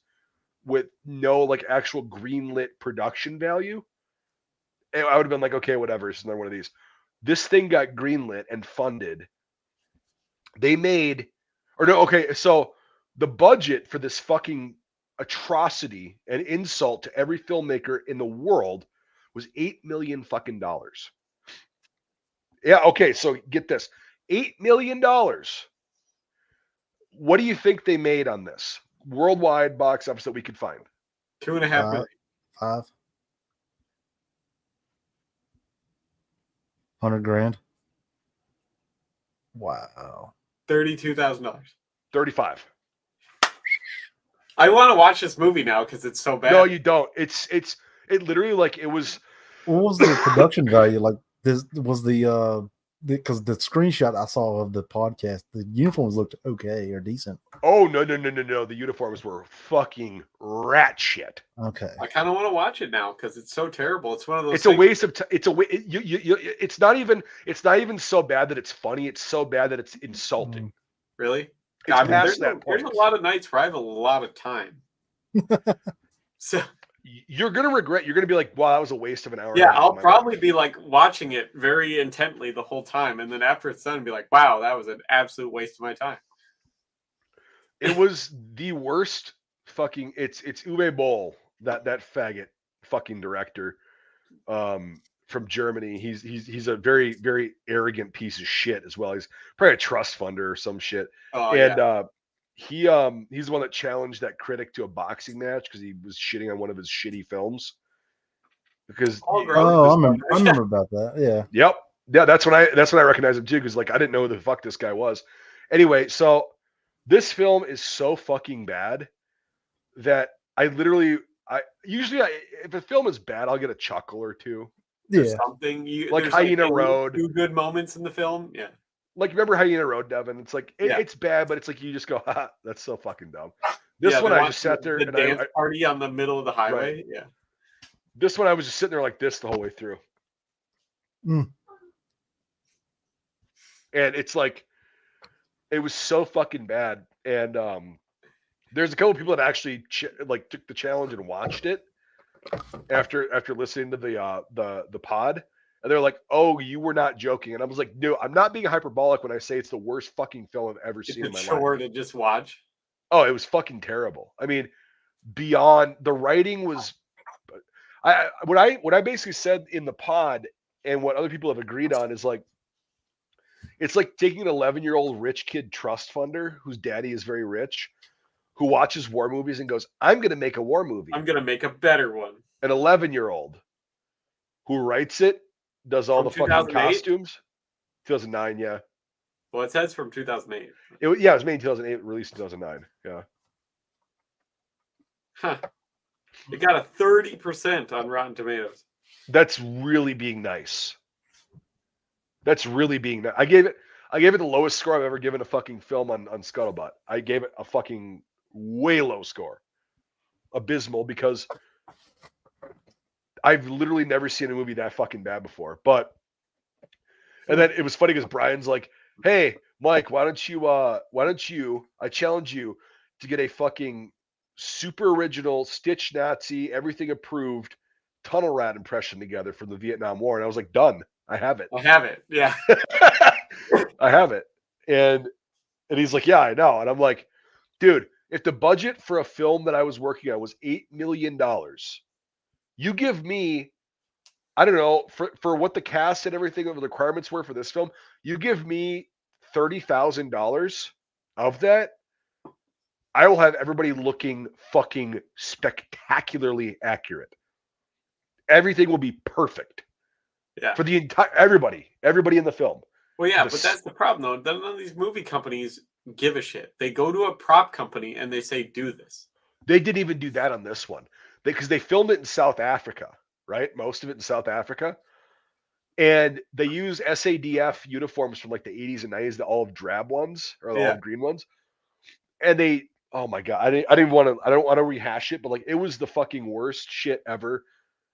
with no like actual greenlit production value, I would have been like, okay, whatever. It's another one of these. This thing got greenlit and funded. They made, or no, okay. So the budget for this fucking atrocity and insult to every filmmaker in the world was $8 million fucking dollars. Yeah, okay, so get this. $8 million. What do you think they made on this? Worldwide box office that we could find. 2.5 million. 500 grand. Wow. $32,000. 35. I want to watch this movie now because it's so bad. No, you don't. It literally like it was. What was the production value? Like this was because the screenshot I saw of the podcast, the uniforms looked okay or decent. Oh no! The uniforms were fucking rat shit. Okay. I kind of want to watch it now because it's so terrible. It's one of those. It's a waste of. It's a. It's not even. It's not even so bad that it's funny. It's so bad that it's insulting. Really? It's past that there's point. a lot of nights where I have a lot of time. So you're gonna regret. You're gonna be like, "Wow, that was a waste of an hour." Yeah, I'll probably be like watching it very intently the whole time, and then after it's done, be like, "Wow, that was an absolute waste of my time." It was the worst fucking. It's Uwe Boll, that faggot fucking director, from Germany. He's a very very arrogant piece of shit as well. He's probably a trust funder or some shit. Oh, and yeah. He's the one that challenged that critic to a boxing match because he was shitting on one of his shitty films. Because I remember about that. Yeah. Yep. Yeah, that's when I recognized him too, because like I didn't know who the fuck this guy was. Anyway, so this film is so fucking bad that usually if a film is bad, I'll get a chuckle or two. Yeah. Something like Hyena Road. 2 good moments in the film. Yeah. Like remember Hyena Road, Devin? It's like it's bad, but it's like you just go, haha, that's so fucking dumb. This one I just sat there and dance party on the middle of the highway. Right. Yeah. This one I was just sitting there like this the whole way through. And it's like it was so fucking bad. And there's a couple of people that actually took the challenge and watched it after listening to the pod. And they're like, "Oh, you were not joking." And I was like, "No, I'm not being hyperbolic when I say it's the worst fucking film I've ever seen in my life." Chore to just watch. Oh, it was fucking terrible. I mean, beyond the writing was. What I basically said in the pod and what other people have agreed on is like, it's like taking an 11-year-old rich kid trust funder whose daddy is very rich, who watches war movies and goes, "I'm going to make a war movie. I'm going to make a better one." An 11-year-old who writes it. Does all the fucking costumes? 2009, yeah. Well, it says from 2008. It was made in 2008, released in 2009. Yeah. Huh. It got a 30% on Rotten Tomatoes. That's really being nice. That's really being nice. I gave it the lowest score I've ever given a fucking film on Scuttlebutt. I gave it a fucking way low score. Abysmal, because I've literally never seen a movie that fucking bad before. And then it was funny because Brian's like, hey, Mike, why don't you, I challenge you to get a fucking super original Stitch Nazi, everything approved tunnel rat impression together from the Vietnam War. And I was like, done. I have it. I have it. Yeah. I have it. And he's like, yeah, I know. And I'm like, dude, if the budget for a film that I was working on was $8 million, you give me, I don't know, for what the cast and everything of the requirements were for this film, you give me $30,000 of that, I will have everybody looking fucking spectacularly accurate. Everything will be perfect. Yeah. For the entire everybody in the film. Well, yeah, but that's the problem, though. None of these movie companies give a shit. They go to a prop company and they say, do this. They didn't even do that on this one. Because they filmed it in South Africa, right? Most of it in South Africa. And they use SADF uniforms from like the 80s and 90s, the olive drab ones or the olive green ones. And they, oh my God, I don't want to rehash it, but like it was the fucking worst shit ever.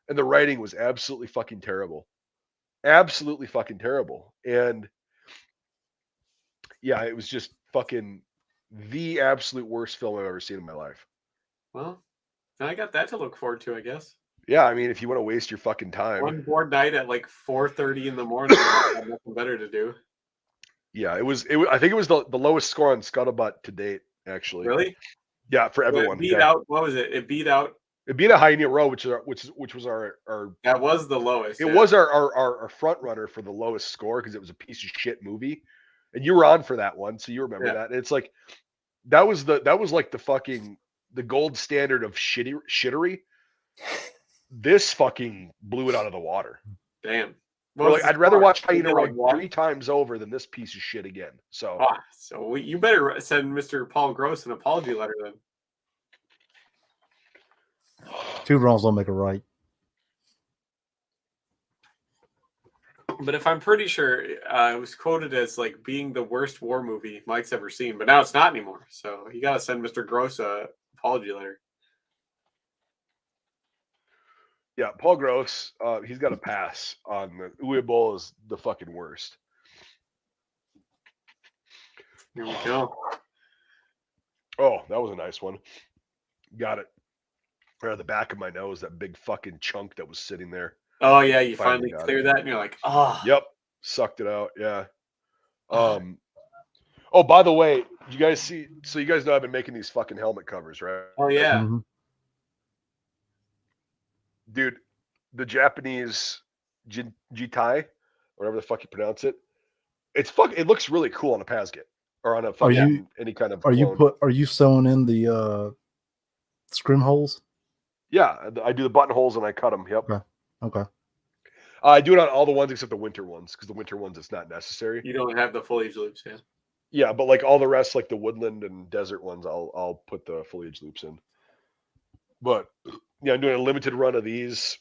And the writing was absolutely fucking terrible. Absolutely fucking terrible. And yeah, it was just fucking the absolute worst film I've ever seen in my life. Well, I got that to look forward to, I guess. Yeah, I mean, if you want to waste your fucking time. One bored night at like 4:30 in the morning, I have nothing better to do. Yeah, it was. I think it was the lowest score on Scuttlebutt to date, actually. Really? Yeah, for everyone. It beat out. What was it? It beat out. It beat a High Near Row, which was our. That was the lowest. It was our front runner for the lowest score because it was a piece of shit movie, and you were on for that one, so you remember that. And it's like that was like the fucking the gold standard of shittery. This fucking blew it out of the water. Damn. Like, I'd rather watch High Near Row 3 times over than this piece of shit again. So, you better send Mr. Paul Gross an apology letter then. 2 wrongs don't make a right. But if I'm pretty sure it was quoted as like being the worst war movie Mike's ever seen, but now it's not anymore. So you gotta send Mr. Gross a apology letter. Yeah, Paul Gross, he's got a pass on the Uwe Boll is the fucking worst. Here we go. Oh, that was a nice one. Got it. Right on the back of my nose, that big fucking chunk that was sitting there. Oh yeah, you finally clear that, and you're like, oh. Yep, sucked it out. Yeah. Oh, by the way, you guys see? So you guys know I've been making these fucking helmet covers, right? Oh yeah. Mm-hmm. Dude, the Japanese Jitai, whatever the fuck you pronounce it, it looks really cool on a Pasget or on a fucking any kind of. Are you sewing in the scrim holes? Yeah, I do the buttonholes and I cut them. Yep. Okay. I do it on all the ones except the winter ones because the winter ones it's not necessary. You don't have the foliage loops, yeah. Yeah, but like all the rest, like the woodland and desert ones, I'll put the foliage loops in. But yeah, I'm doing a limited run of these,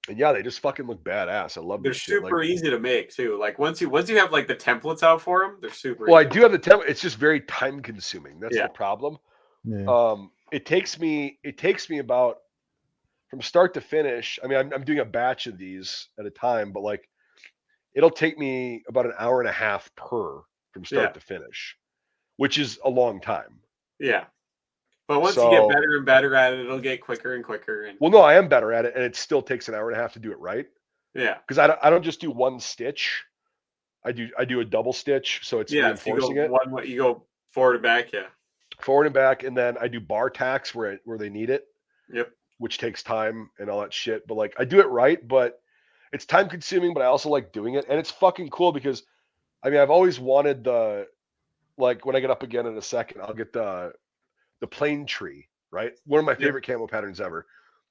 and yeah, they just fucking look badass. I love. They're this shit. super easy to make too. Like once you have like the templates out for them, they're super. Well, easy. I do have the template. It's just very time consuming. That's the problem. Yeah. It takes me about from start to finish. I mean, I'm doing a batch of these at a time, but like it'll take me about an hour and a half per from start to finish, which is a long time. Yeah. But once you get better and better at it, it'll get quicker and quicker. Well, no, I am better at it, and it still takes an hour and a half to do it right. Yeah. Because I don't just do one stitch. I do a double stitch, so it's reinforcing it. You go forward and back, forward and back, and then I do bar tacks where they need it. Yep. Which takes time and all that shit. But like I do it right, but it's time consuming, but I also like doing it. And it's fucking cool because I mean I've always wanted like when I get up again in a second, I'll get the plane tree, right? One of my favorite camo patterns ever.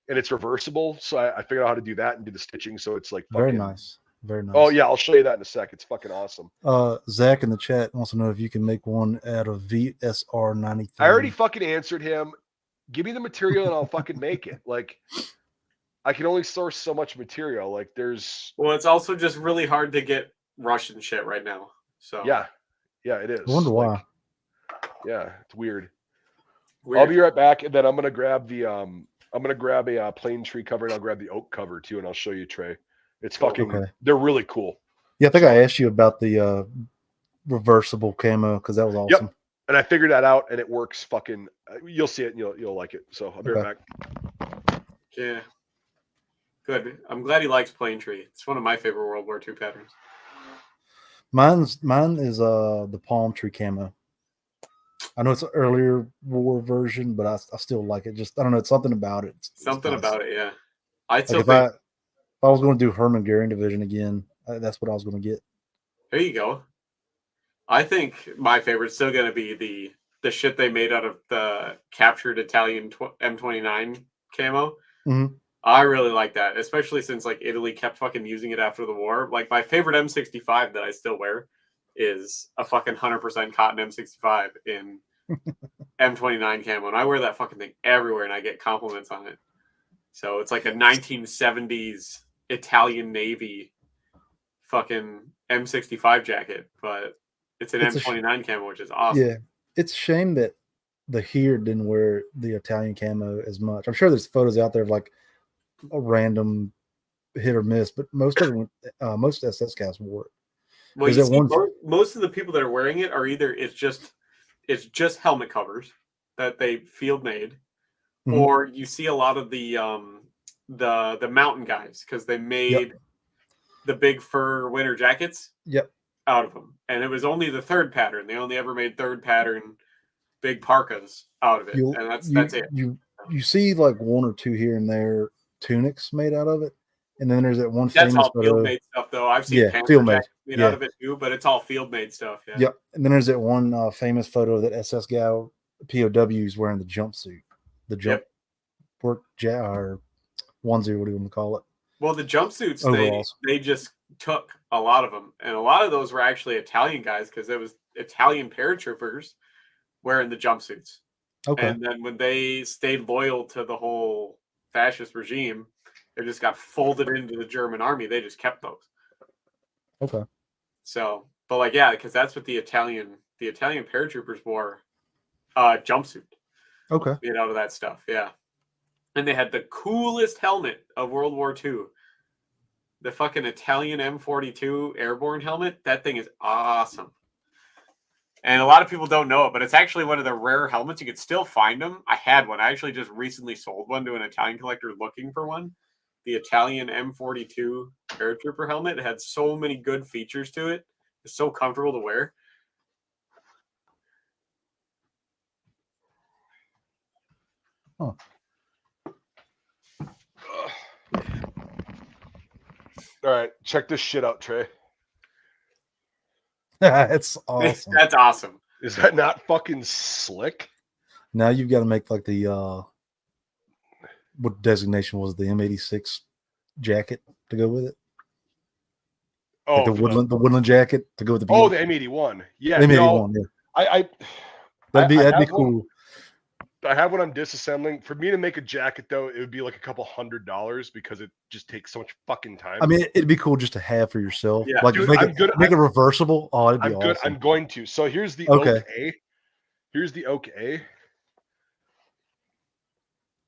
And it's reversible. So I figured out how to do that and do the stitching. So it's like fucking, very nice. Very nice. Oh yeah, I'll show you that in a sec. It's fucking awesome. Zach in the chat wants to know if you can make one out of VSR 93. I already fucking answered him. Give me the material and I'll fucking make it. Like I can only source so much material. Like well, it's also just really hard to get Russian shit right now. So yeah, it is. I wonder why. Like, yeah, it's weird. I'll be right back, and then I'm gonna grab a plane tree cover, and I'll grab the oak cover too, and I'll show you, Trey. It's fucking. Okay. They're really cool. Yeah, I think I asked you about the reversible camo because that was Yep. awesome. And I figured that out, and it works. Fucking, you'll see it, and you'll like it. So I'll be right back. Yeah. Good. I'm glad he likes Plane Tree. It's one of my favorite World War II patterns. Mine is the palm tree camo. I know it's an earlier war version, but I still like it. Just I don't know, it's something about it. Something about it, yeah. I'd like still think. If I was going to do Hermann Goering Division again, that's what I was going to get. There you go. I think my favorite's still going to be the shit they made out of the captured Italian M29 camo. Mm-hmm. I really like that, especially since like Italy kept fucking using it after the war. Like my favorite M65 that I still wear is a fucking 100% cotton M65 in M29 camo, and I wear that fucking thing everywhere, and I get compliments on it. So it's like a 1970s Italian Navy fucking M65 jacket, but it's an M29 camo, which is awesome. Yeah, it's a shame that the here didn't wear the Italian camo as much. I'm sure there's photos out there of like a random hit or miss, but most SS guys wore it. Well, you see, most of the people that are wearing it are either it's just helmet covers that they field made, mm-hmm. or you see a lot of the mountain guys because they made the big fur winter jackets out of them, and it was only the third pattern. They only ever made third pattern big parkas out of it, and that's it. You see like one or two here and there tunics made out of it, and then there's that one. That's all field made stuff, though. I've seen field made out of it too, but it's all field made stuff. Yeah. Yep. And then there's that one famous photo of that SS guy POWs wearing the jumpsuit, the jump work or onesie, what do you want to call it? Well, the jumpsuits they just took a lot of them, and a lot of those were actually Italian guys because it was Italian paratroopers wearing the jumpsuits. Okay. And then when they stayed loyal to the whole fascist regime, they just got folded into the German army. They just kept those. Okay. So, but like, yeah, because that's what the Italian paratroopers wore, jumpsuit. Okay. Made out of that stuff, yeah. And they had the coolest helmet of World War II. The fucking Italian M42 airborne helmet. That thing is awesome. And a lot of people don't know it, but it's actually one of the rare helmets. You could still find them. I had one. I actually just recently sold one to an Italian collector looking for one. The Italian M42 paratrooper helmet. It had so many good features to it. It's so comfortable to wear. Huh. All right, check this shit out, Trey. It's awesome. That's awesome. Is that not fucking slick? Now you've got to make like the what designation was the M86 jacket to go with it? Oh, like the woodland jacket to go with the. Oh, the M81. Yeah, M81. Yeah. That'd be cool. I have what I'm disassembling. For me to make a jacket, though, it would be like $200 because it just takes so much fucking time. I mean, it'd be cool just to have for yourself. Yeah, like dude, make it reversible. Oh, it'd be I'm awesome. good. I'm going to. So here's the Oak A. Here's the Oak A.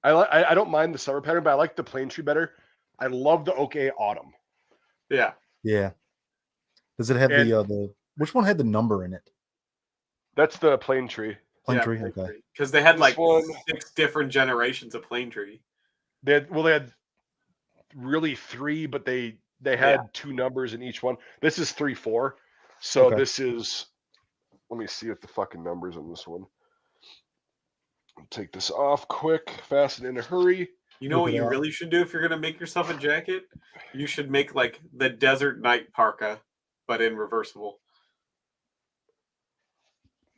I don't mind the summer pattern, but I like the Plane Tree better. I love the Oak A Autumn. Yeah. Yeah. Does it have the which one had the number in it? That's the Plane Tree. Plane Tree, okay. Because they had like 6 different generations of Plane Tree. They had really 3, but they had 2 numbers in each one. This is 3-4. So this is, let me see if the fucking numbers on this one. I'll take this off quick, fast, and in a hurry. You know what you really should do if you're gonna make yourself a jacket? You should make like the Desert Night parka, but in reversible.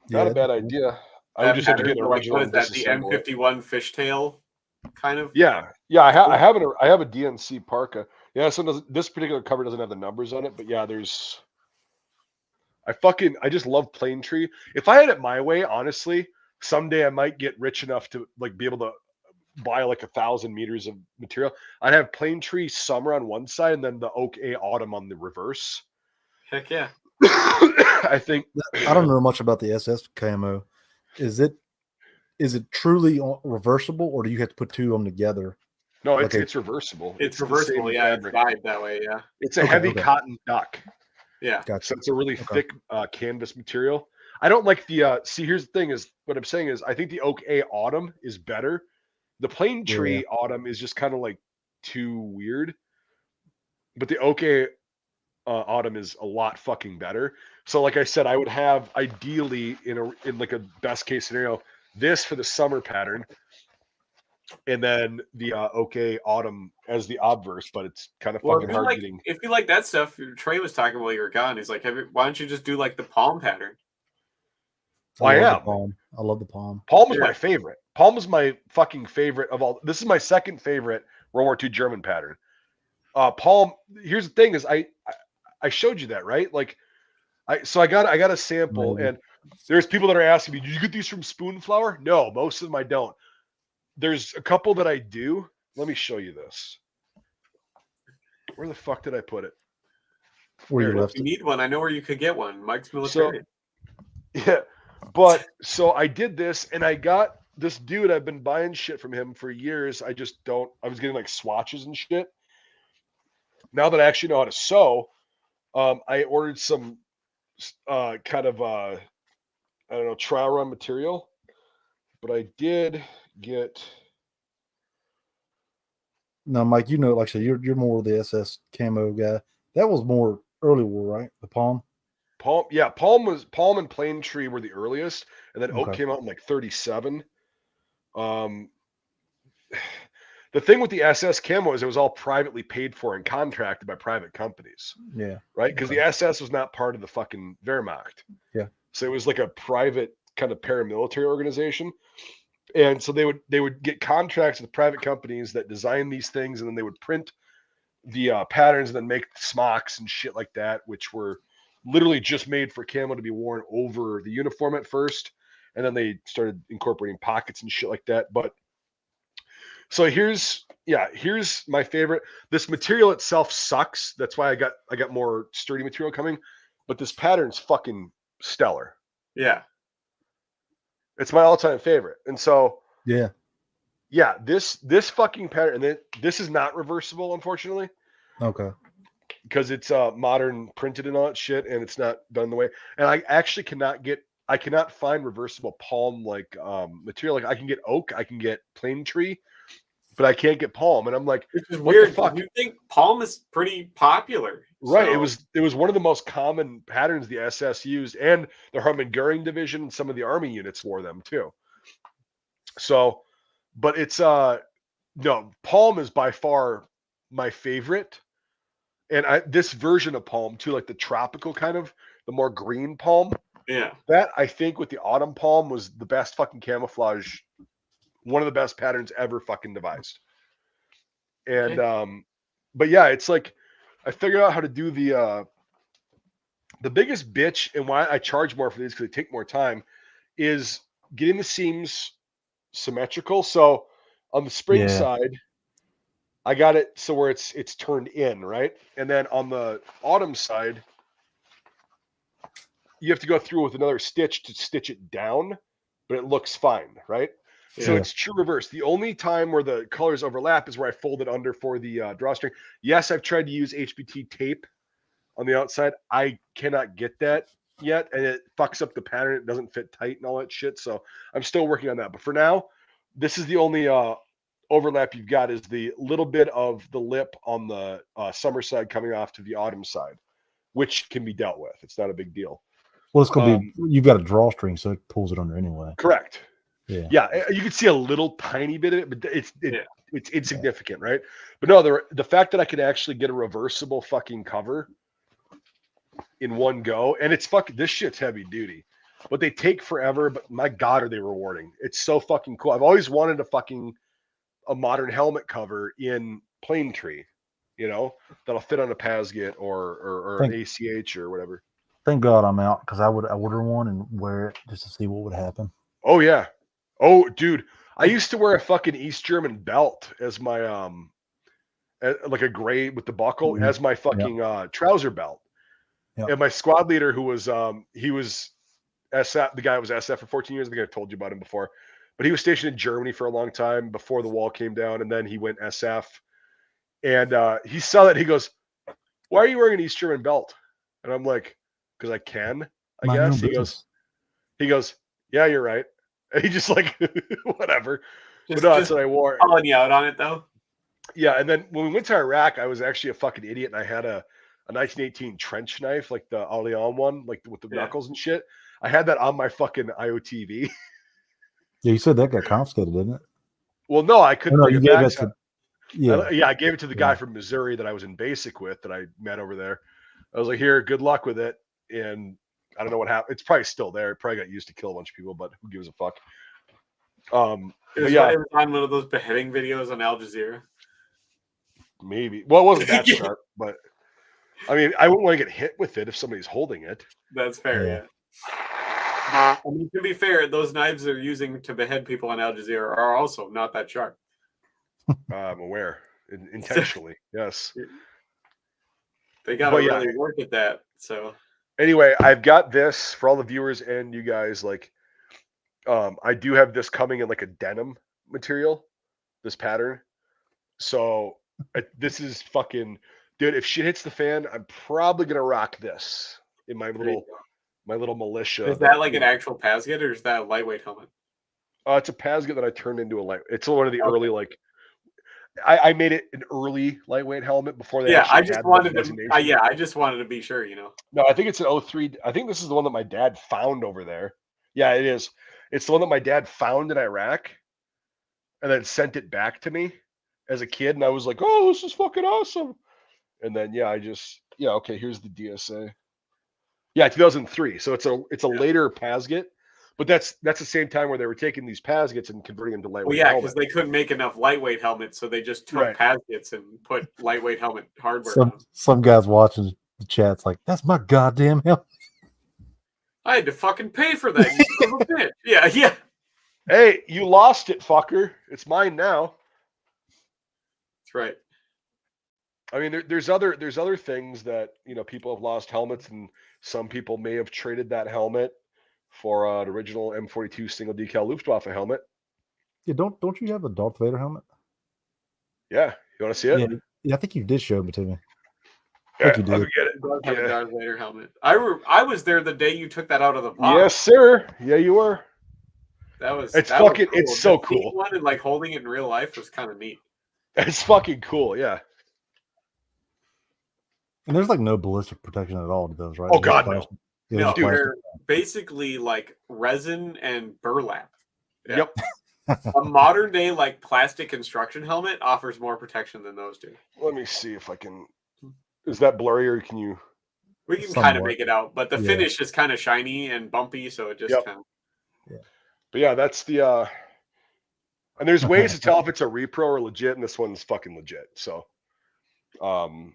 Not a bad idea. I would just have to get an original. What is that? The M51 fishtail kind of? Yeah. I have a DNC parka. Yeah, so this particular cover doesn't have the numbers on it, but yeah, I just love Plane Tree. If I had it my way, honestly, someday I might get rich enough to like be able to buy like 1,000 meters of material. I'd have Plane Tree summer on one side and then the Oak A autumn on the reverse. Heck yeah. I think I don't know much about the SS camo. Is it truly reversible, or do you have to put 2 of them together? No, it's reversible. It's reversible, yeah. It's dyed that way, yeah. It's a heavy cotton duck. Yeah. Gotcha. So it's a really Okay. thick canvas material. I don't like the see. Here's the thing: is what I'm saying is I think the Oak A Autumn is better. The Plain Tree Autumn is just kind of like too weird. But the Oak A Autumn is a lot fucking better. So like I said, I would have ideally in like a best case scenario this for the summer pattern, and then the OK Autumn as the obverse. But it's kind of Well, fucking hard getting. if you like that stuff, Trey was talking while you were gone. He's like, why don't you just do like the palm pattern? I love am. the palm. I love the palm. Palm is Yeah. my favorite. Palm is my fucking favorite of all. This is my second favorite World War II German pattern. Palm. Here's the thing: is I showed you that, right? Like I got a sample, Maybe. and there's people that are asking me, "Did you get these from Spoonflower?" No, most of them I don't. There's a couple that I do. Let me show you this. Where the fuck did I put it? Where There you it left You it. need one. I know where you could get one. Mike's So military. yeah, but so I did this, and I got this dude. I've been buying shit from him for years. I just don't. I was getting like swatches and shit. Now that I actually know how to sew, I ordered some kind of I don't know, trial run material, but I did get. No, Mike, you know, like I said, you're more the SS camo guy. That was more early war, right? The palm. Palm and Plain Tree were the earliest, and then Oak Okay. came out in like 37. Um, the thing with the SS camo is it was all privately paid for and contracted by private companies, Yeah. right? Because Okay. the SS was not part of the fucking Wehrmacht. Yeah. So it was like a private kind of paramilitary organization. And so they would get contracts with private companies that design these things, and then they would print the patterns and then make smocks and shit like that, which were literally just made for camo to be worn over the uniform at first, and then they started incorporating pockets and shit like that. But so here's my favorite. This material itself sucks. That's why I got more sturdy material coming, but this pattern's fucking stellar. Yeah. It's my all-time favorite. And so Yeah. yeah, this fucking pattern, and this is not reversible, unfortunately, Okay. because it's modern printed and all that shit, and it's not done the way. And I actually I cannot find reversible palm like material. Like I can get oak, I can get plain tree, but I can't get palm. And I'm like, Which is what the weird. fuck? You think palm is pretty popular. Right. So, It was one of the most common patterns the SS used, and the Hermann Goering division and some of the army units wore them too. So, but it's no, palm is by far my favorite. And this version of palm too, like the tropical kind of the more green palm, yeah. that I think with the autumn palm was the best fucking camouflage, one of the best patterns ever fucking devised. And Okay. but yeah, it's like I figured out how to do the biggest bitch and why I charge more for these because they take more time is getting the seams symmetrical. So on the spring Yeah. side, I got it so where it's turned in, right? And then on the autumn side, you have to go through with another stitch to stitch it down, but it looks fine, right? So Yeah. it's true reverse. The only time where the colors overlap is where I fold it under for the drawstring. Yes, I've tried to use HBT tape on the outside. I cannot get that yet, and it fucks up the pattern. It doesn't fit tight and all that shit. So I'm still working on that. But for now, this is the only overlap you've got is the little bit of the lip on the summer side coming off to the autumn side, which can be dealt with. It's not a big deal. Well, it's gonna be. You've got a drawstring, so it pulls it under anyway. Correct. Yeah. Yeah, you can see a little tiny bit of it, but it's Yeah. insignificant, right? But no, the fact that I could actually get a reversible fucking cover in one go, and it's fucking this shit's heavy duty, but they take forever. But my god, are they rewarding? It's so fucking cool. I've always wanted a modern helmet cover in plain tree, you know, that'll fit on a Pasget or an ACH or whatever. Thank God I'm out because I would order one and wear it just to see what would happen. Oh yeah. Oh dude, I used to wear a fucking East German belt as my like a gray with the buckle as my fucking trouser belt. Yep. And my squad leader, who was he was SF, the guy was SF for 14 years. I think I've told you about him before, but he was stationed in Germany for a long time before the wall came down, and then he went SF. And he saw that. He goes, "Why are you wearing an East German belt?" And I'm like, because I can, I Mind your guess. own business. He goes, yeah, you're right. And he just like, whatever. Just, But no, that's what I wore. calling you out on it though. Yeah, and then when we went to Iraq, I was actually a fucking idiot, and I had a 1918 trench knife, like the Allian one, like with the knuckles and shit. I had that on my fucking IOTV. Yeah, you said that got confiscated, didn't it? Well, no, I couldn't No, bring you it gave back. it to. Yeah. I gave it to the guy Yeah. from Missouri that I was in basic with that I met over there. I was like, here, good luck with it. And I don't know what happened. It's probably still there. It probably got used to kill a bunch of people, but who gives a fuck? It was, yeah, it was on one of those beheading videos on Al Jazeera. maybe. Well, it wasn't that sharp, but I mean, I wouldn't want to get hit with it if somebody's holding it. That's fair, Yeah. I mean, to be fair, those knives they're using to behead people on Al Jazeera are also not that sharp. I'm aware. Intentionally, yes. They got to But yeah. really work at that. So Anyway, I've got this for all the viewers and you guys. Like, I do have this coming in like a denim material, this pattern. So this is fucking, dude. If shit hits the fan, I'm probably gonna rock this in my little militia. is that like an actual Pasget or is that a lightweight helmet? It's a Pasget that I turned into a light. It's one of the early like. I made it an early lightweight helmet before they actually I just had wanted the to. designation. I just wanted to be sure, you know. No, I think it's an 03. I think this is the one that my dad found over there. Yeah, it is. It's the one that my dad found in Iraq and then sent it back to me as a kid. And I was like, oh, this is fucking awesome. And then, okay, here's the DSA. Yeah, 2003. So it's a later Pasget, but that's the same time where they were taking these Pasgets and converting them to lightweight Well, yeah, helmets. because they couldn't make enough lightweight helmets, so they just took Pasgets and put lightweight helmet hardware on them. Some guys watching the chat's like, that's my goddamn helmet. I had to fucking pay for that. You son of a bitch. Yeah. Hey, you lost it, fucker. It's mine now. That's right. I mean, there's other things that people have lost helmets, and some people may have traded that helmet for an original M42 single decal Luftwaffe helmet. Yeah, don't you have a Darth Vader helmet? Yeah, you want to see it? Yeah, I think you did show it to me. Yeah, you did. let me get it. It does have a Darth Vader helmet. I was there the day you took that out of the box. Yes, sir. Yeah, you were. It's cool. It's so the cool. one and like holding it in real life was kind of neat. It's fucking cool. Yeah. And there's like no ballistic protection at all to those, right? Oh God, no. No, they're basically like resin and burlap. Yeah. Yep. A modern day like plastic construction helmet offers more protection than those do. Let me see if I can. Is that blurry or can you? We can kind of make it out, but the finish is kind of shiny and bumpy, so it just kind of. Yeah. But yeah, that's the. And there's ways to tell if it's a repro or legit, and this one's fucking legit. So, I'll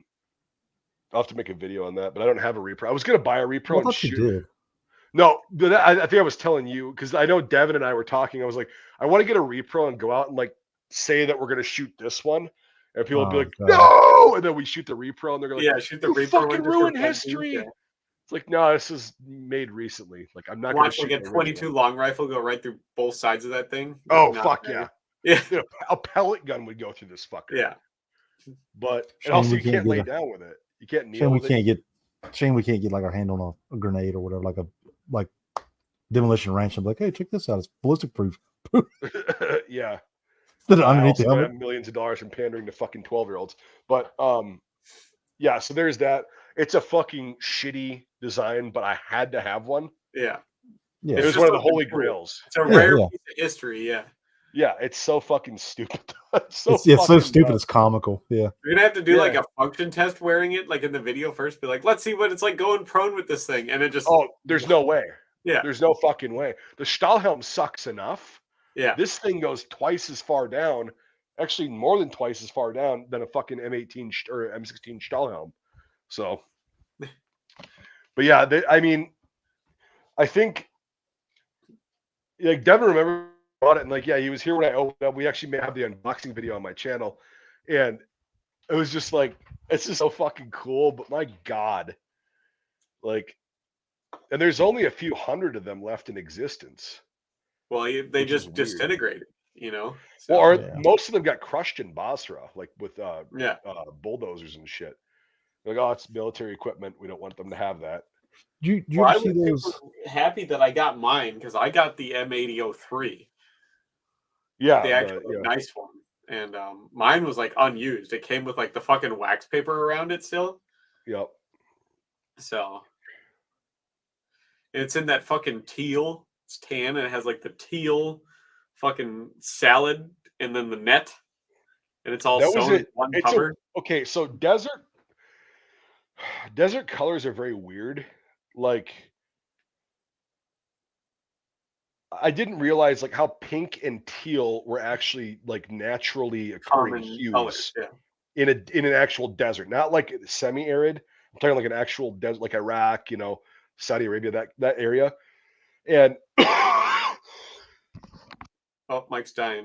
have to make a video on that, but I don't have a repro. I was gonna buy a repro and shoot. You did. No, I think I was telling you because I know Devin and I were talking. I was like, I want to get a repro and go out and like say that we're gonna shoot this one, and people will be like, no, and then we shoot the repro, and they're like, yeah, shoot the repro. Fucking ruin history. Yeah. It's like, no, this is made recently. Like, I'm not going to shoot like a 22 long rifle go right through both sides of that thing. Oh fuck yeah! Yeah, dude, a pellet gun would go through this fucker. Yeah, but and also you can't lay down with it. You can't kneel. We can't get like our hand on a grenade or whatever, like demolition range. I'm like, hey, check this out. It's ballistic proof. Yeah. Underneath the helmet. Millions of dollars from pandering to fucking 12-year-olds. But yeah, so there's that. It's a fucking shitty design, but I had to have one. Yeah. It was one of the holy grails. It's a rare piece of history, yeah. Yeah, it's so fucking stupid. It's so stupid, it's comical. Yeah. You're gonna have to do like a function test wearing it, like in the video first. Be like, let's see what it's like going prone with this thing, and it just there's no way. Yeah, there's no fucking way. The Stahlhelm sucks enough. Yeah, this thing goes twice as far down, actually more than twice as far down than a fucking M18 or M16 Stahlhelm. So, but yeah, I mean, I think like Devin remember bought it and like he was here when I opened up. We actually may have the unboxing video on my channel, and it was just like it's just so fucking cool. But my God, like, and there's only a few hundred of them left in existence. Well, they just disintegrated, you know. So, well, most of them got crushed in Basra, like with bulldozers and shit. Like, oh, it's military equipment. We don't want them to have that. Do you Well, ever I see was those? super happy that I got mine because I got the M8003, Yeah, the actual nice one, and mine was like unused. It came with like the fucking wax paper around it still. Yep. So it's in that fucking teal. It's tan and it has like the teal fucking salad and then the net, and it's all That was sewn in it. one It's cover. okay. So desert colors are very weird. Like, I didn't realize like how pink and teal were actually like naturally occurring Common colors, hues yeah. in an actual desert, not like semi-arid. I'm talking like an actual desert, like Iraq, Saudi Arabia, that area. And Oh, Mike's dying.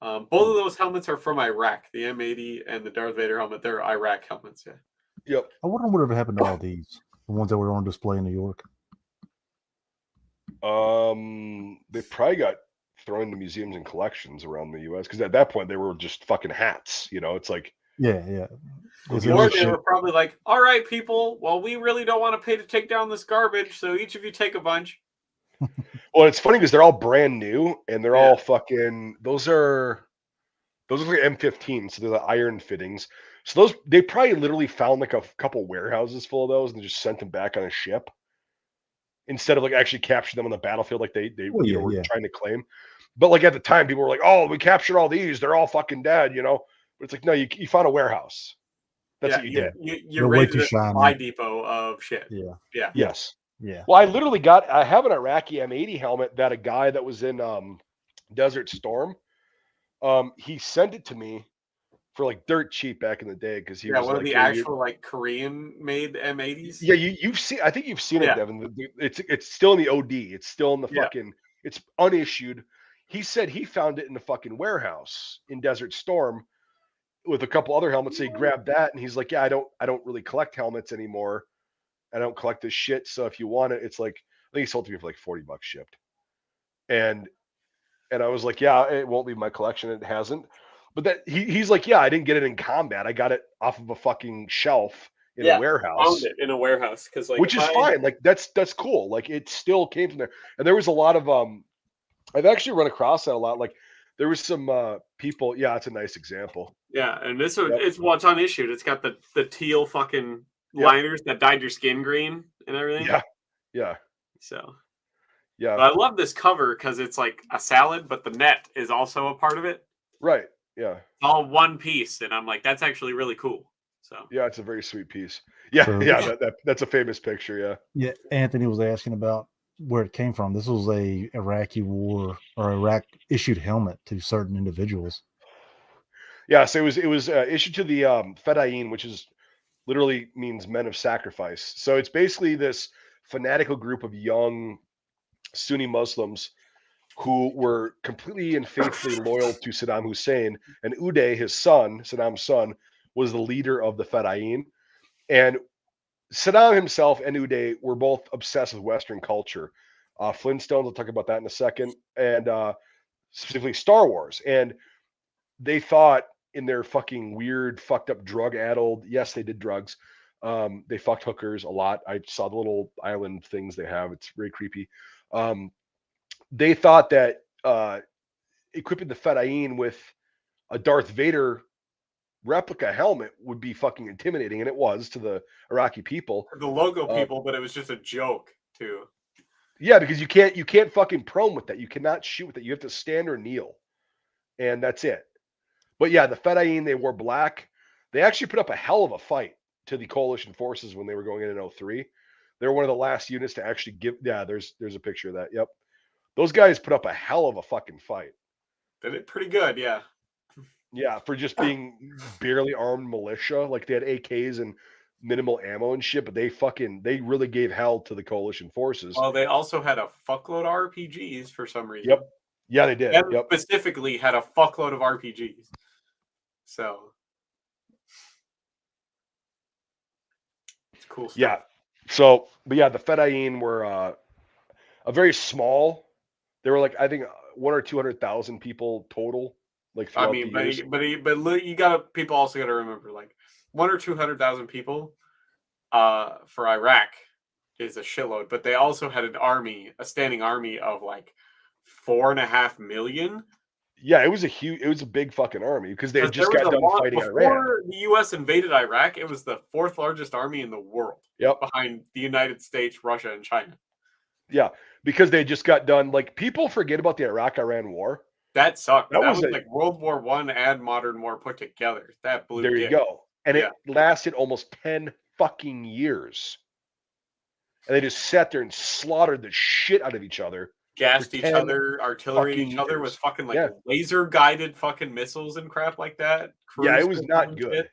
Both of those helmets are from Iraq. The M80 and the Darth Vader helmet, they're Iraq helmets, yeah. yep. I wonder whatever happened to all these, the ones that were on display in New York. They probably got thrown into museums and collections around the U.S. because at that point they were just fucking hats. It's like, Yeah. Who It gives Or a was they shit? were probably like, all right, people, well, we really don't want to pay to take down this garbage, so each of you take a bunch. well, it's funny because they're all brand new and they're Yeah. all fucking. Those are like M15, so they're the iron fittings. So they probably literally found like a couple warehouses full of those and just sent them back on a ship instead of like actually capturing them on the battlefield like they Well, were yeah. trying to claim. But like at the time, people were like, "Oh, we captured all these; they're all fucking dead," But it's like, no, you found a warehouse. That's Yeah, what you did. you They're way raided too a supply shiny. depot of shit. Yeah. Yeah. Yes. Yeah. Well, I have an Iraqi M80 helmet that a guy that was in Desert Storm, he sent it to me for like dirt cheap back in the day because he Yeah, was one of like, the "Hey, actual like Korean made M80s. yeah, you've seen. I think you've seen it, Yeah. Devin. It's still in the OD. It's still in the Yeah. fucking. It's unissued. He said he found it in the fucking warehouse in Desert Storm with a couple other helmets. So he grabbed that and he's like, "Yeah, I don't really collect helmets anymore. I don't collect this shit. So if you want it, it's like I think he sold it to me for like $40 shipped." And I was like, "Yeah, it won't leave my collection. It hasn't." But he's like, "Yeah, I didn't get it in combat. I got it off of a fucking shelf in a Found warehouse." it in a warehouse because like Which is fine. Like that's cool. Like it still came from there. And there was a lot of I've actually run across that a lot. Like there was some people, yeah, it's a nice example. Yeah, and this one Yep. it's what's unissued. It's got the teal fucking Yep. liners that dyed your skin green and everything. Yeah. Yeah. So Yeah. but I love this cover because it's like a salad, but the net is also a part of it. Right. Yeah. It's all one piece, and I'm like, that's actually really cool. So Yeah, it's a very sweet piece. Yeah, So- yeah, that's a famous picture, yeah. Yeah. Anthony was asking about where it came from. This was a Iraqi war or Iraq issued helmet to certain individuals. Yeah, so it was issued to the Fedayeen, which is literally means men of sacrifice. So it's basically this fanatical group of young Sunni Muslims who were completely and faithfully loyal to Saddam Hussein. And Uday, his son, Saddam's son, was the leader of the Fedayeen. And Saddam himself and Uday were both obsessed with Western culture. Flintstones, we'll talk about that in a second, and specifically Star Wars. And they thought in their fucking weird, fucked up, drug addled, yes, they did drugs. They fucked hookers a lot. I saw the little island things they have. It's very creepy. They thought that equipping the Fedayeen with a Darth Vader replica helmet would be fucking intimidating, and it was to the Iraqi people. the logo people, but it was just a joke too. Yeah, because you can't fucking prone with that. You cannot shoot with it. You have to stand or kneel, and that's it. But yeah, the Fedayeen, they wore black. They actually put up a hell of a fight to the coalition forces when they were going in 03. They were one of the last units to actually give. Yeah, there's a picture of that. Yep, those guys put up a hell of a fucking fight. Did it pretty good, yeah. Yeah, for just being barely armed militia. Like they had AKs and minimal ammo and shit, but they really gave hell to the coalition forces. Well, they also had a fuckload of RPGs for some reason. Yep. Yeah, they did. And Yep. specifically had a fuckload of RPGs. So it's cool stuff. Yeah. So, but yeah, the Fedayeen were a very small. They were like I think 1 or 200,000 people total. Like I throughout mean, the years. but you gotta people also gotta remember like or 200,000 people for Iraq is a shitload, but they also had a standing army of like 4.5 million. Yeah, it was a big fucking army because they had just got done fighting Iran. Before the U.S. invaded Iraq, it was the 4th largest army in the world. Yep. Behind the United States, Russia, and China. Yeah, because they just got done. Like, people forget about the Iraq-Iran war. That sucked. That was a, like World War I and modern war put together. That blew. There you go. And it lasted almost 10 fucking years. And they just sat there and slaughtered the shit out of each other. Gassed each other, artillery each other with fucking like laser guided fucking missiles and crap like that. Yeah, it was not good. Shit.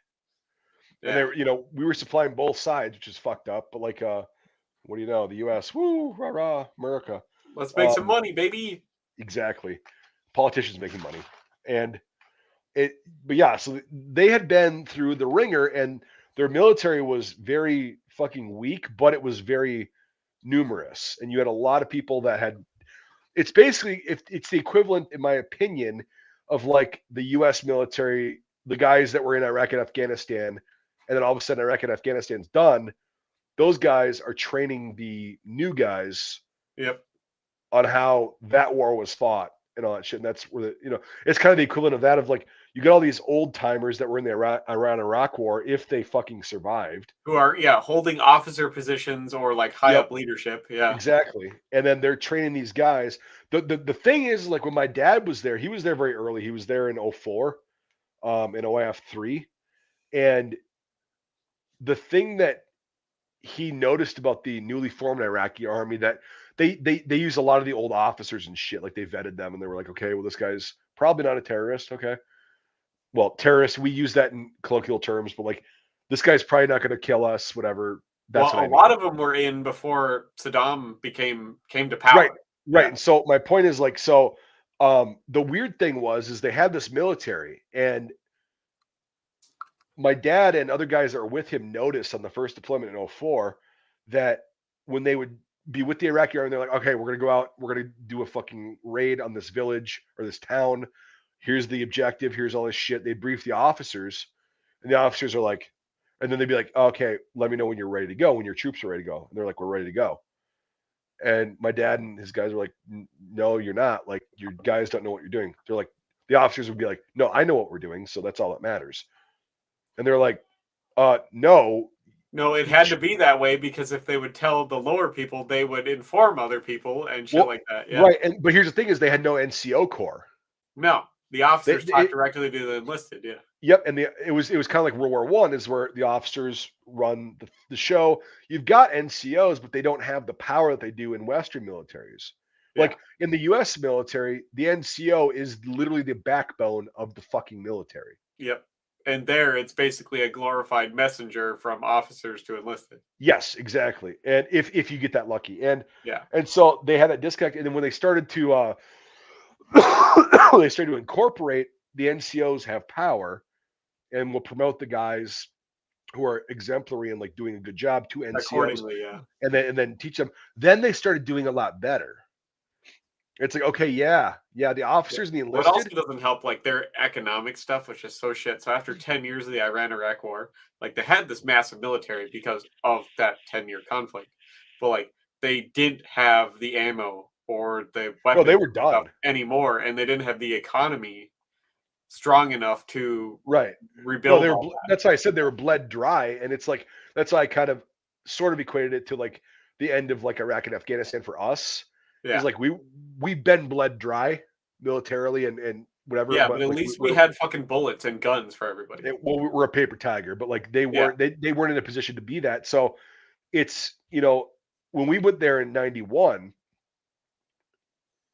And they were, we were supplying both sides, which is fucked up. But like, what do you know? The U.S. Woo, rah rah, America. Let's make some money, baby. Exactly. Politicians making money, but yeah, so they had been through the ringer, and their military was very fucking weak, but it was very numerous, and you had a lot of people that had. It's basically, if it's the equivalent, in my opinion, of like the U.S. military, the guys that were in Iraq and Afghanistan, and then all of a sudden Iraq and Afghanistan's done. Those guys are training the new guys. Yep. On how that war was fought and all that shit. And that's where it's kind of the equivalent of that, of like, you get all these old timers that were in the Iran-Iraq war, if they fucking survived, who are holding officer positions or like high up leadership. Yeah, exactly. And then they're training these guys. The thing is, like, when my dad was there, he was there very early. He was there in 2004, in OIF 3. And the thing that he noticed about the newly formed Iraqi army, that they use a lot of the old officers and shit. Like, they vetted them and they were like, okay, well, this guy's probably not a terrorist. Okay. Well, terrorist, we use that in colloquial terms, but like, this guy's probably not going to kill us, whatever. That's a lot of them were in before Saddam came to power. Right. Yeah. And so my point is, like, so the weird thing is they had this military, and my dad and other guys that were with him noticed on the first deployment in 2004 that when they would be with the Iraqi army, they're like, okay, we're going to go out, we're going to do a fucking raid on this village or this town. Here's the objective. Here's all this shit. They brief the officers, and the officers are like, and then they'd be like, okay, let me know when you're ready to go, when your troops are ready to go. And they're like, we're ready to go. And my dad and his guys were like, no, you're not. Like, your guys don't know what you're doing. They're like, the officers would be like, no, I know what we're doing. So that's all that matters. And they're like, no. No, it had to be that way, because if they would tell the lower people, they would inform other people and shit like that. Yeah. Right. But here's the thing: is they had no NCO corps. No, the officers talked directly to the enlisted. Yeah. Yep. And it was kind of like World War I, is where the officers run the show. You've got NCOs, but they don't have the power that they do in Western militaries. Yeah. Like, in the U.S. military, the NCO is literally the backbone of the fucking military. Yep. And there, it's basically a glorified messenger from officers to enlisted. Yes, exactly. And if you get that lucky, and so they had that disconnect. And then when they started to incorporate, the NCOs have power and will promote the guys who are exemplary and like doing a good job to NCOs, and then teach them. Then they started doing a lot better. It's like, okay, the officers and the enlisted. What also doesn't help, like, their economic stuff, which is so shit. So after 10 years of the Iran-Iraq war, like, they had this massive military because of that 10-year conflict. But, like, they didn't have the ammo or the weapons they were done anymore, and they didn't have the economy strong enough to No, rebuild all that. That's why I said they were bled dry, and it's like, that's why I kind of sort of equated it to like the end of like Iraq and Afghanistan for us. Yeah. It's like we've been bled dry militarily and whatever. Yeah, but at least we had fucking bullets and guns for everybody. We're a paper tiger, but like they weren't they weren't in a position to be that. So it's, when we went there in 91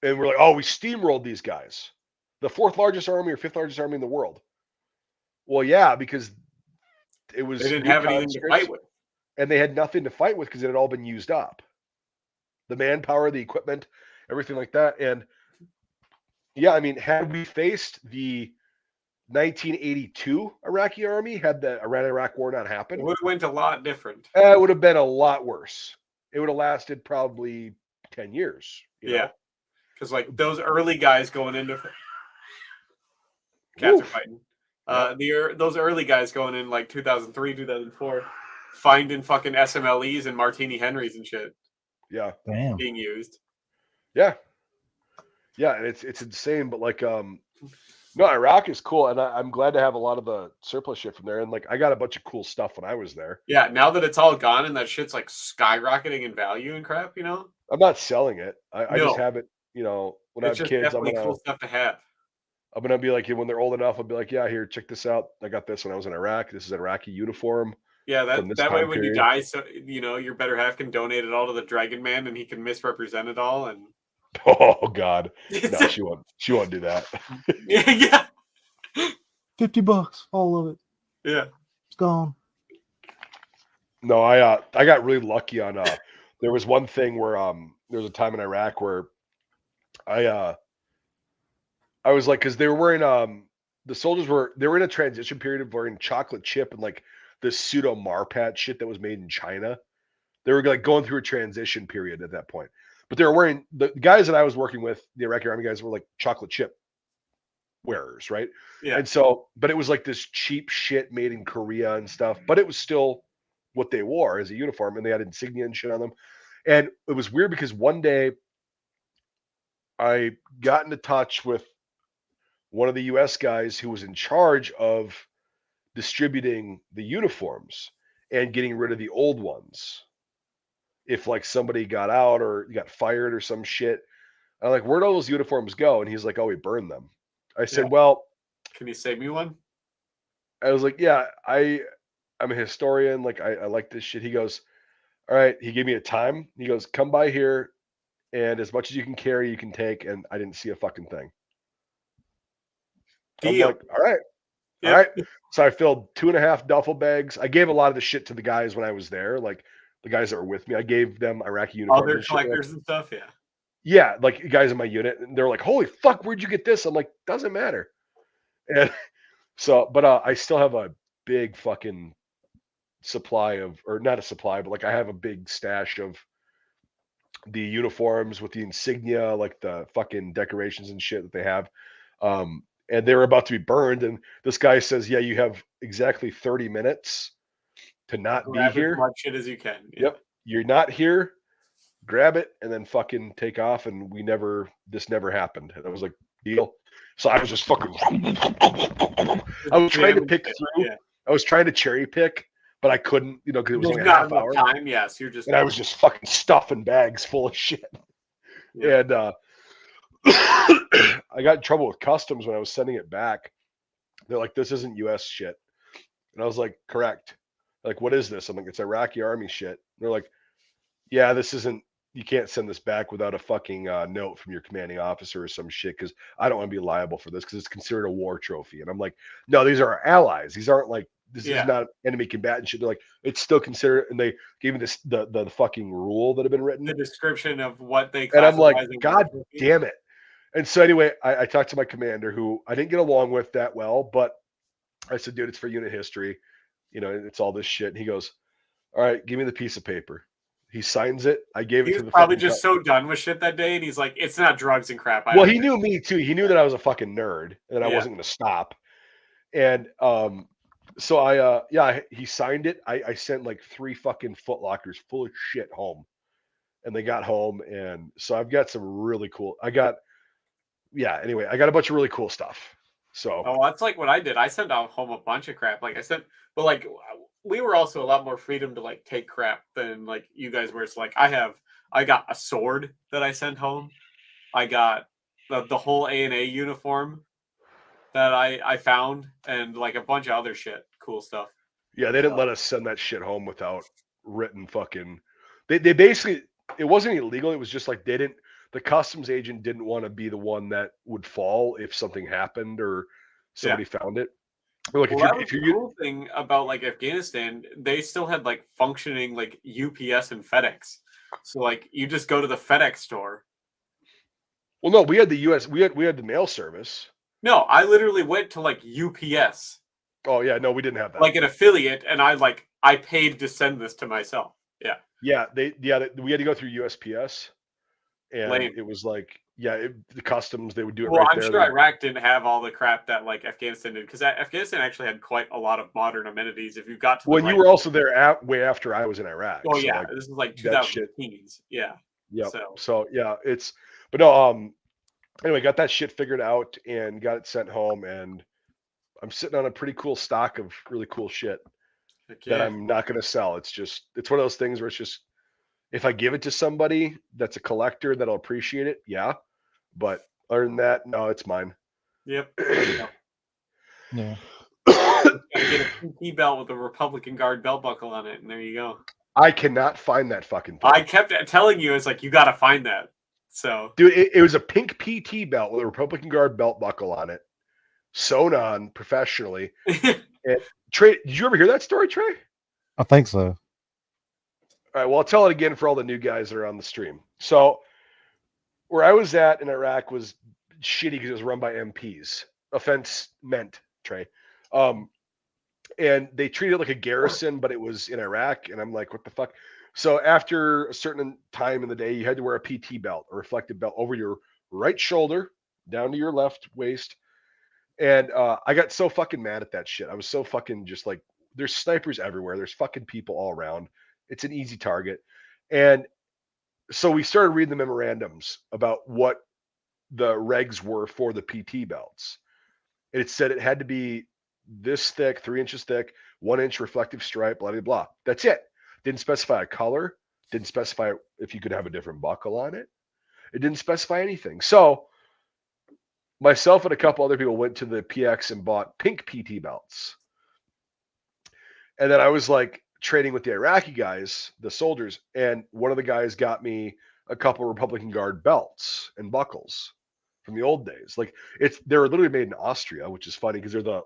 and we're like, oh, we steamrolled these guys. The 4th largest army or 5th largest army in the world. Well, yeah, because it was, they didn't have anything to fight with. And they had nothing to fight with because it had all been used up. The manpower, the equipment, everything like that. And yeah, I mean, had we faced the 1982 Iraqi army, had the Iran-Iraq war not happened, it would have went a lot different. It would have been a lot worse. It would have lasted probably 10 years. Yeah. Because like those early guys going into cats are fighting. Those early guys going in like 2003, 2004, finding fucking SMLEs and Martini Henrys and shit Yeah. Damn. being used. Yeah. Yeah, and it's insane, but like no, Iraq is cool, and I'm glad to have a lot of the surplus shit from there. And like I got a bunch of cool stuff when I was there. Yeah, now that it's all gone and that shit's like skyrocketing in value and crap, you know? I'm not selling it. I just No. have it, you know, when I It's have just kids, definitely cool stuff to have. I'm gonna be like, when they're old enough, I'll be like, yeah, here, check this out. I got this when I was in Iraq. This is an Iraqi uniform Yeah, from this that way time when you period. die, so you know, your better half can donate it all to the Dragon Man and he can misrepresent it all and Oh God, no, she won't. She won't do that. yeah. $50, all of it. Yeah. It's gone. No, I got really lucky on there was one thing where there was a time in Iraq where I was like, because they were wearing the soldiers they were in a transition period of wearing chocolate chip and like this pseudo Marpat shit that was made in China. They were like going through a transition period at that point. But they were wearing the guys that I was working with, the Iraqi army guys were like chocolate chip wearers, right? Yeah. And so, but it was like this cheap shit made in Korea and stuff, but it was still what they wore as a uniform, and they had insignia and shit on them. And it was weird because one day I got into touch with one of the US guys who was in charge of distributing the uniforms and getting rid of the old ones. If like somebody got out or got fired or some shit. I'm like, where'd all those uniforms go? And he's like, oh, we burned them. I said, Yeah. well, Can you save me one? I was like, yeah, I'm a historian. Like, I like this shit. He goes, all right. He gave me a time. He goes, come by here, and as much as you can carry, you can take. And I didn't see a fucking thing. I'm Deal. like, all right. Yep. All right. So I filled 2.5 duffel bags. I gave a lot of the shit to the guys when I was there, like the guys that were with me. I gave them Iraqi uniforms Other and shit. Like, collectors and stuff, yeah. yeah, like guys in my unit, and they're like, holy fuck, where'd you get this? I'm like, doesn't matter. And so, but I still have a big fucking supply of, or not a supply, but like I have a big stash of the uniforms with the insignia, like the fucking decorations and shit that they have. And they were about to be burned. And this guy says, yeah, you have exactly 30 minutes to not be Grab here. as much shit as you can. Yeah. Yep. You're not here. Grab it and then fucking take off. And this never happened. And I was like, deal. So I was just fucking, I was trying to pick through. Yeah. I was trying to cherry pick, but I couldn't, because it was There's only a not half enough hour. time. Yes, you're just. And I was just fucking stuffing bags full of shit. Yeah. And I got in trouble with customs when I was sending it back. They're like, this isn't US shit. And I was like, correct. Like, what is this? I'm like, it's Iraqi army shit. And they're like, yeah, this isn't, you can't send this back without a fucking note from your commanding officer or some shit, because I don't want to be liable for this because it's considered a war trophy. And I'm like, no, these are our allies. These aren't like, this is not enemy combatant shit. They're like, it's still considered, and they gave me this the fucking rule that had been written. The description of what they and I'm like, classify as a God war trophy. damn it. And so anyway, I talked to my commander, who I didn't get along with that well, but I said, dude, it's for unit history. It's all this shit. And he goes, all right, give me the piece of paper. He signs it. I gave it to the. He was probably just so done with shit that day, and he's like, "It's not drugs and crap." Well, he knew me too. He knew that I was a fucking nerd and I wasn't going to stop. And so he signed it. I sent like 3 fucking Foot Lockers full of shit home, and they got home. And so I've got some really cool. Anyway, I got a bunch of really cool stuff. So that's like what I did. I sent out home a bunch of crap. Like I said, but like we were also a lot more freedom to like take crap than like you guys were. It's like I got a sword that I sent home. I got the whole A&A uniform that I found, and like a bunch of other shit, cool stuff. Yeah, they didn't let us send that shit home without written fucking. They basically, it wasn't illegal. It was just like the customs agent didn't want to be the one that would fall if something happened or somebody found it. Like, well, that was the cool thing about like Afghanistan. They still had like functioning like UPS and FedEx. So like you just go to the FedEx store. Well, no, we had the US. We had the mail service. No, I literally went to like UPS. Oh yeah, no, we didn't have that. Like an affiliate, and I paid to send this to myself. Yeah. Yeah, we had to go through USPS, and it was like the customs, they would do it Well, right I'm there. sure Iraq didn't have all the crap that like Afghanistan did, because Afghanistan actually had quite a lot of modern amenities. If you got to the When right you were also there way after I was in Iraq. Oh so yeah, like this is like that shit. 2010s. Yeah. Yep. So So yeah, but no, anyway, got that shit figured out and got it sent home, and I'm sitting on a pretty cool stock of really cool shit heck that yeah. I'm not going to sell. It's one of those things where it's just, if I give it to somebody that's a collector that'll appreciate it, yeah. But other than that, no, it's mine. Yep. Yeah. Gotta get a PT belt with a Republican Guard belt buckle on it, and there you go. I cannot find that fucking thing. I kept telling you, it's like, you gotta find that. So Dude, it was a pink PT belt with a Republican Guard belt buckle on it, sewn on professionally. And Trey, did you ever hear that story, Trey? I think so. All right, well, I'll tell it again for all the new guys that are on the stream. So, where I was at in Iraq was shitty because it was run by MPs. Offense meant, Trey. And they treated it like a garrison, but it was in Iraq. And I'm like, what the fuck? So, after a certain time in the day, you had to wear a PT belt, a reflective belt, over your right shoulder, down to your left waist. And I got so fucking mad at that shit. I was so fucking just like, there's snipers everywhere. There's fucking people all around. It's an easy target. And so we started reading the memorandums about what the regs were for the PT belts. And it said it had to be this thick, 3 inches thick, 1 inch reflective stripe, blah, blah, blah. That's it. Didn't specify a color. Didn't specify if you could have a different buckle on it. It didn't specify anything. So myself and a couple other people went to the PX and bought pink PT belts. And then I was like trading with the Iraqi guys, the soldiers, and one of the guys got me a couple Republican Guard belts and buckles from the old days. Like they were literally made in Austria, which is funny because they're the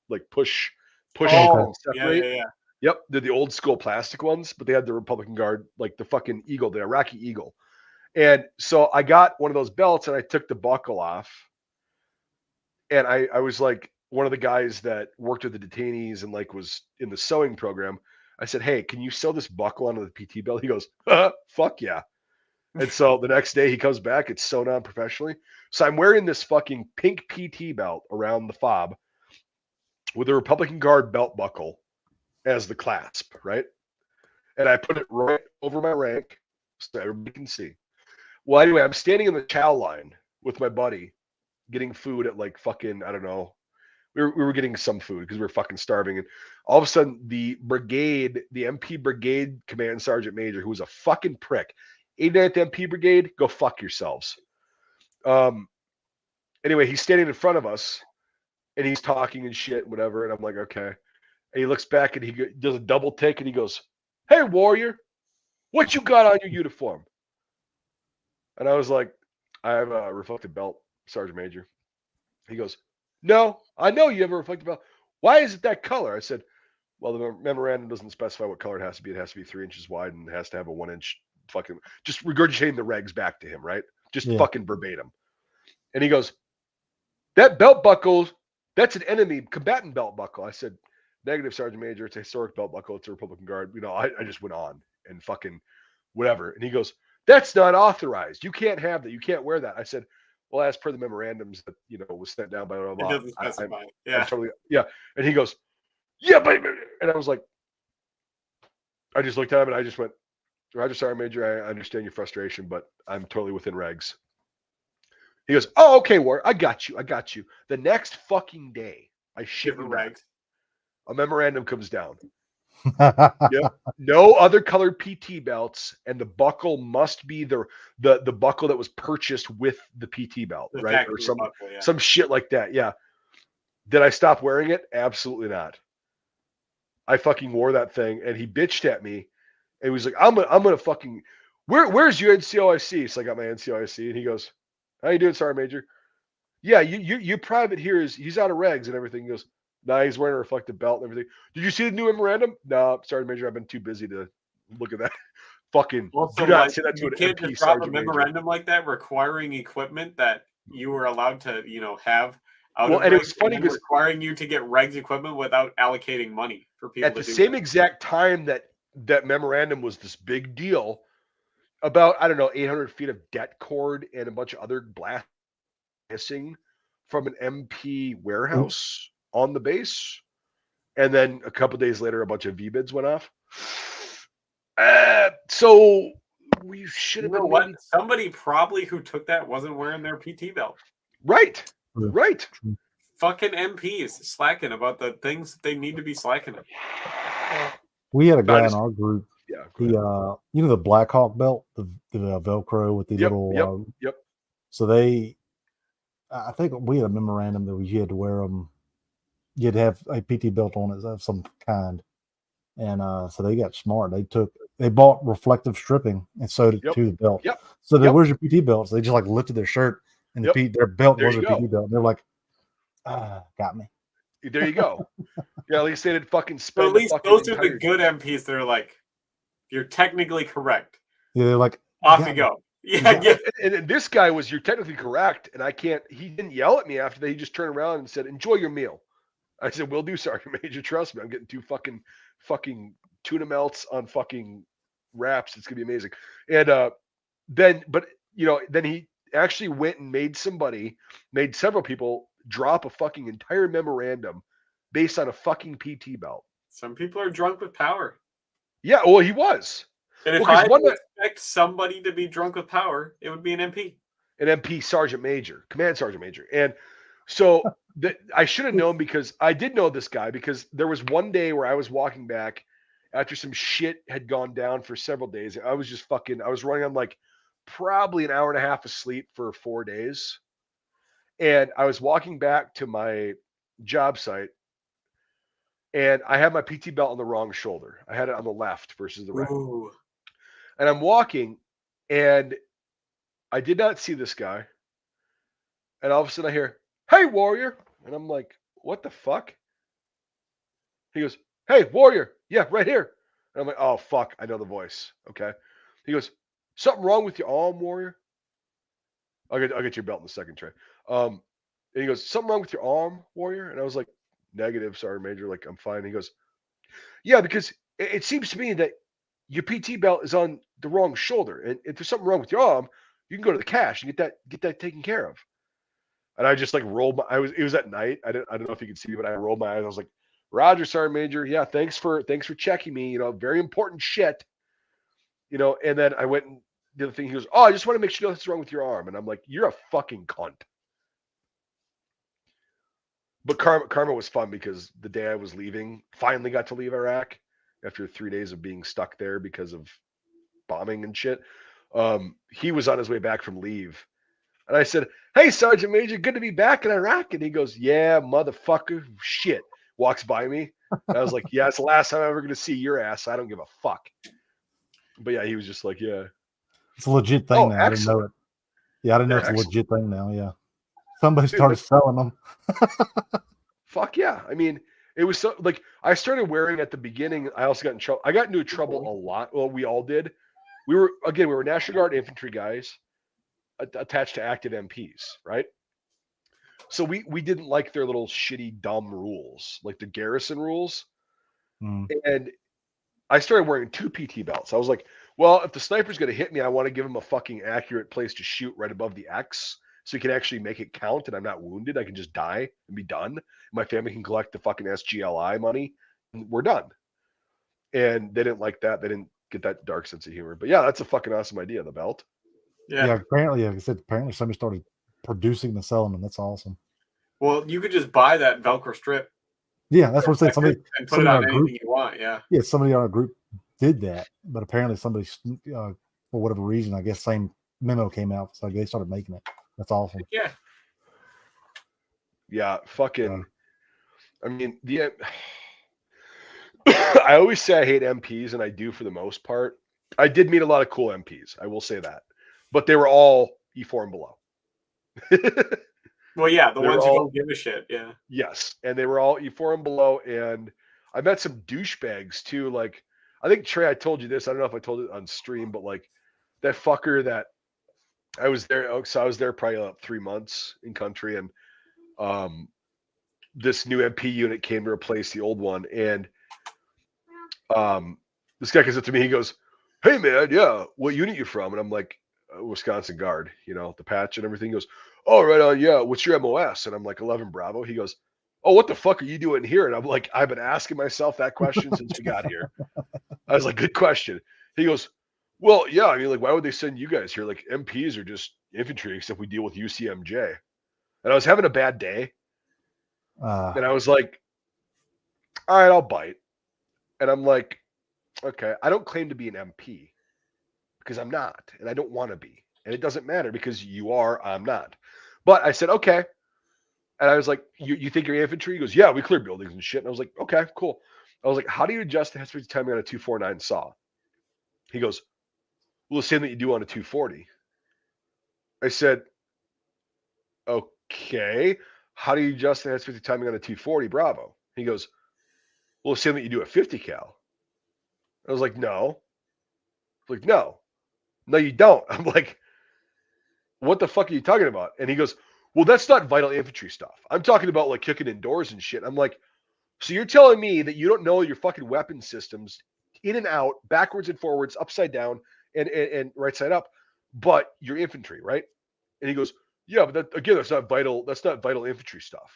like push and separate. yeah. Yep, they're the old school plastic ones, but they had the Republican Guard, like the fucking eagle, the Iraqi eagle. And so I got one of those belts and I took the buckle off. And I was like, one of the guys that worked with the detainees and like was in the sewing program. I said, hey, can you sew this buckle onto the PT belt? He goes, fuck yeah. And so the next day he comes back, it's sewn on professionally. So I'm wearing this fucking pink PT belt around the fob with a Republican Guard belt buckle as the clasp, right? And I put it right over my rank so everybody can see. Well, anyway, I'm standing in the chow line with my buddy getting food at like fucking, I don't know. We were getting some food because we were fucking starving. And all of a sudden the MP brigade command sergeant major, who was a fucking prick, 89th MP brigade, go fuck yourselves. Anyway, he's standing in front of us and he's talking and shit, whatever. And I'm like, okay. And he looks back and he does a double take and he goes, hey, warrior, what you got on your uniform? And I was like, I have a reflective belt, Sergeant Major. He goes, no, I know you have a reflective belt. Why is it that color? I said, well, the memorandum doesn't specify what color it has to be. It has to be 3 inches wide and it has to have a 1 inch fucking, just regurgitating the regs back to him, right? Just fucking verbatim. And he goes, that belt buckle, that's an enemy combatant belt buckle. I said, negative, Sergeant Major. It's a historic belt buckle. It's a Republican Guard. You know, I just went on and fucking whatever. And he goes, that's not authorized. You can't have that. You can't wear that. I said, well, as per the memorandums that, you know, was sent down by blah, blah, blah. It doesn't specify. I'm totally, yeah. And he goes, yeah, but, and I was like, I just looked at him and I just went, Roger, Sergeant Major, I understand your frustration, but I'm totally within regs. He goes, oh, okay, War, I got you. The next fucking day, I shit you not, a memorandum comes down. Yep. No other colored PT belts, and the buckle must be the buckle that was purchased with the PT belt, right? Or some shit like that. Yeah. Did I stop wearing it? Absolutely not. I fucking wore that thing, and he bitched at me, and he was like, "I'm gonna fucking where's your NCOIC?" So I got my NCOIC, and he goes, "How you doing, Sergeant Major?" Yeah, your private here he's out of regs and everything. He goes, nah, he's wearing a reflective belt and everything. Did you see the new memorandum? No, Sergeant Major, I've been too busy to look at that. Fucking also, do not say that to an MP MP drop a Sergeant memorandum Major. like that requiring equipment that you were allowed to, you know, have out well, of and regs, it was funny because requiring you to get regs equipment without allocating money for people at the same exact time that memorandum was this big deal, about, I don't know, 800 feet of det cord and a bunch of other blast missing from an MP warehouse on the base. And then a couple days later, a bunch of VBIDs went off. So we should You have know been what? maybe Somebody probably who took that wasn't wearing their PT belt. right. Yeah. Right. Fucking MPs slacking about the things that they need to be slacking at. We had a But I guy just- in our group. Yeah. He, you know, the Black Hawk belt, the Velcro with the little. Yep. So I think we had a memorandum that you had to wear them. You had to have a PT belt on it of some kind, and so they got smart. They bought reflective stripping and sewed it to the belt. Yep. So they, where's your PT belt? So they just like lifted their shirt and their belt There was you their go. PT belt. And they're like, got me. There you go. Yeah, at least they didn't fucking But spend at least the those are the entire good MPs that are like, you're technically correct. Yeah, they're like, Off got you me. go. Yeah. And this guy was, you're technically correct, and he didn't yell at me after that. He just turned around and said, "Enjoy your meal." I said, "Will do, Sergeant Major. Trust me, I'm getting 2 fucking tuna melts on fucking wraps. It's gonna be amazing." And then he actually went and made several people drop a fucking entire memorandum based on a fucking PT belt. Some people are drunk with power. Yeah, well, he was. And if Well, 'cause I one would night- expect somebody to be drunk with power, it would be an MP. An MP Sergeant Major, Command Sergeant Major. And so I should have known, because I did know this guy, because there was one day where I was walking back after some shit had gone down for several days. I was just I was running on like probably an hour and a half of sleep for 4 days. And I was walking back to my job site, and I had my PT belt on the wrong shoulder. I had it on the left versus the right. Ooh. And I'm walking, and I did not see this guy. And all of a sudden I hear, "Hey, warrior." And I'm like, "What the fuck?" He goes, "Hey, warrior." "Yeah, right here." And I'm like, "Oh, fuck. I know the voice." Okay. He goes, "Something wrong with your arm, warrior?" I'll get your belt in a second, Trey. And he goes, "Something wrong with your arm, warrior?" And I was like, "Negative, Sergeant Major. Like, I'm fine." He goes, "Yeah, because it seems to me that your PT belt is on the wrong shoulder. And if there's something wrong with your arm, you can go to the cache and get that taken care of." And I just like rolled my. It was at night. I don't know if you can see me, but I rolled my eyes. I was like, "Roger, Sergeant Major. Yeah, thanks for checking me. Very important shit." And then I went and did the thing. He goes, "Oh, I just want to make sure nothing's wrong with your arm." And I'm like, "You're a fucking cunt." But karma was fun, because the day I was leaving, finally got to leave Iraq after 3 days of being stuck there because of bombing and shit. He was on his way back from leave. And I said, "Hey, Sergeant Major, good to be back in Iraq." And he goes, "Yeah, motherfucker, shit." Walks by me. And I was like, "Yeah, it's the last time I'm ever going to see your ass. I don't give a fuck." But yeah, he was just like, "Yeah." It's a legit thing Oh, now. I didn't know excellent. it. Yeah, I didn't know Yeah, it's a excellent. legit thing now. Yeah. Somebody Dude, started selling them. Fuck yeah. I mean, it was so like, I started wearing at the beginning. I also got in trouble. I got into trouble a lot. Well, we all did. We were National Guard infantry guys attached to active MPs, right? So we didn't like their little shitty dumb rules, like the garrison rules. And I started wearing 2 PT belts. I was like, well, if the sniper's going to hit me, I want to give him a fucking accurate place to shoot right above the X, so he can actually make it count and I'm not wounded. I can just die and be done. My family can collect the fucking SGLI money and we're done. And they didn't like that. They didn't get that dark sense of humor. But yeah, that's a fucking awesome idea, the belt. Yeah. Apparently, like I said, apparently somebody started producing and selling them. That's awesome. Well, you could just buy that Velcro strip. Yeah, that's what I'm saying. Somebody and put it on anything group, you want. Yeah. Yeah, somebody on our group did that, but apparently somebody, for whatever reason, I guess same memo came out, so they started making it. That's awesome. Yeah. Yeah, fucking. I mean, I always say I hate MPs, and I do for the most part. I did meet a lot of cool MPs, I will say that, but they were all E4 and below. Well, yeah, the ones who don't give a shit. Yeah. Yes, and they were all E4 and below, and I met some douchebags too. Like, I think Trey, I told you this. I don't know if I told it on stream, but like that fucker that I was there. So I was there probably about 3 months in country, and this new MP unit came to replace the old one, and this guy comes up to me. He goes, hey man, yeah, what unit you from? And I'm like, Wisconsin Guard, the patch and everything. He goes, oh, right on, yeah. What's your MOS? And I'm like, 11 Bravo. He goes, oh, what the fuck are you doing here? And I'm like, I've been asking myself that question since we got here. I was like, good question. He goes, well, yeah, I mean, like, why would they send you guys here? Like, MPs are just infantry, except we deal with UCMJ. And I was having a bad day. And I was like, all right, I'll bite. And I'm like, okay, I don't claim to be an MP because I'm not, and I don't want to be. And it doesn't matter because you are, I'm not. But I said, okay. And I was like, you think you're infantry? He goes, yeah, we clear buildings and shit. And I was like, okay, cool. I was like, how do you adjust the headspace timing on a 249 saw? He goes, well, the same that you do on a 240. I said, okay. How do you adjust the headspace timing on a 240 Bravo? He goes, well, the same that you do at 50 cal. I was like, no. Like, no, you don't. I'm like, what the fuck are you talking about? And he goes, well, that's not vital infantry stuff. I'm talking about like kicking indoors and shit. I'm like, so you're telling me that you don't know your fucking weapon systems in and out, backwards and forwards, upside down, and right side up, but you're infantry, right? And he goes, yeah, but that's not vital. That's not vital infantry stuff.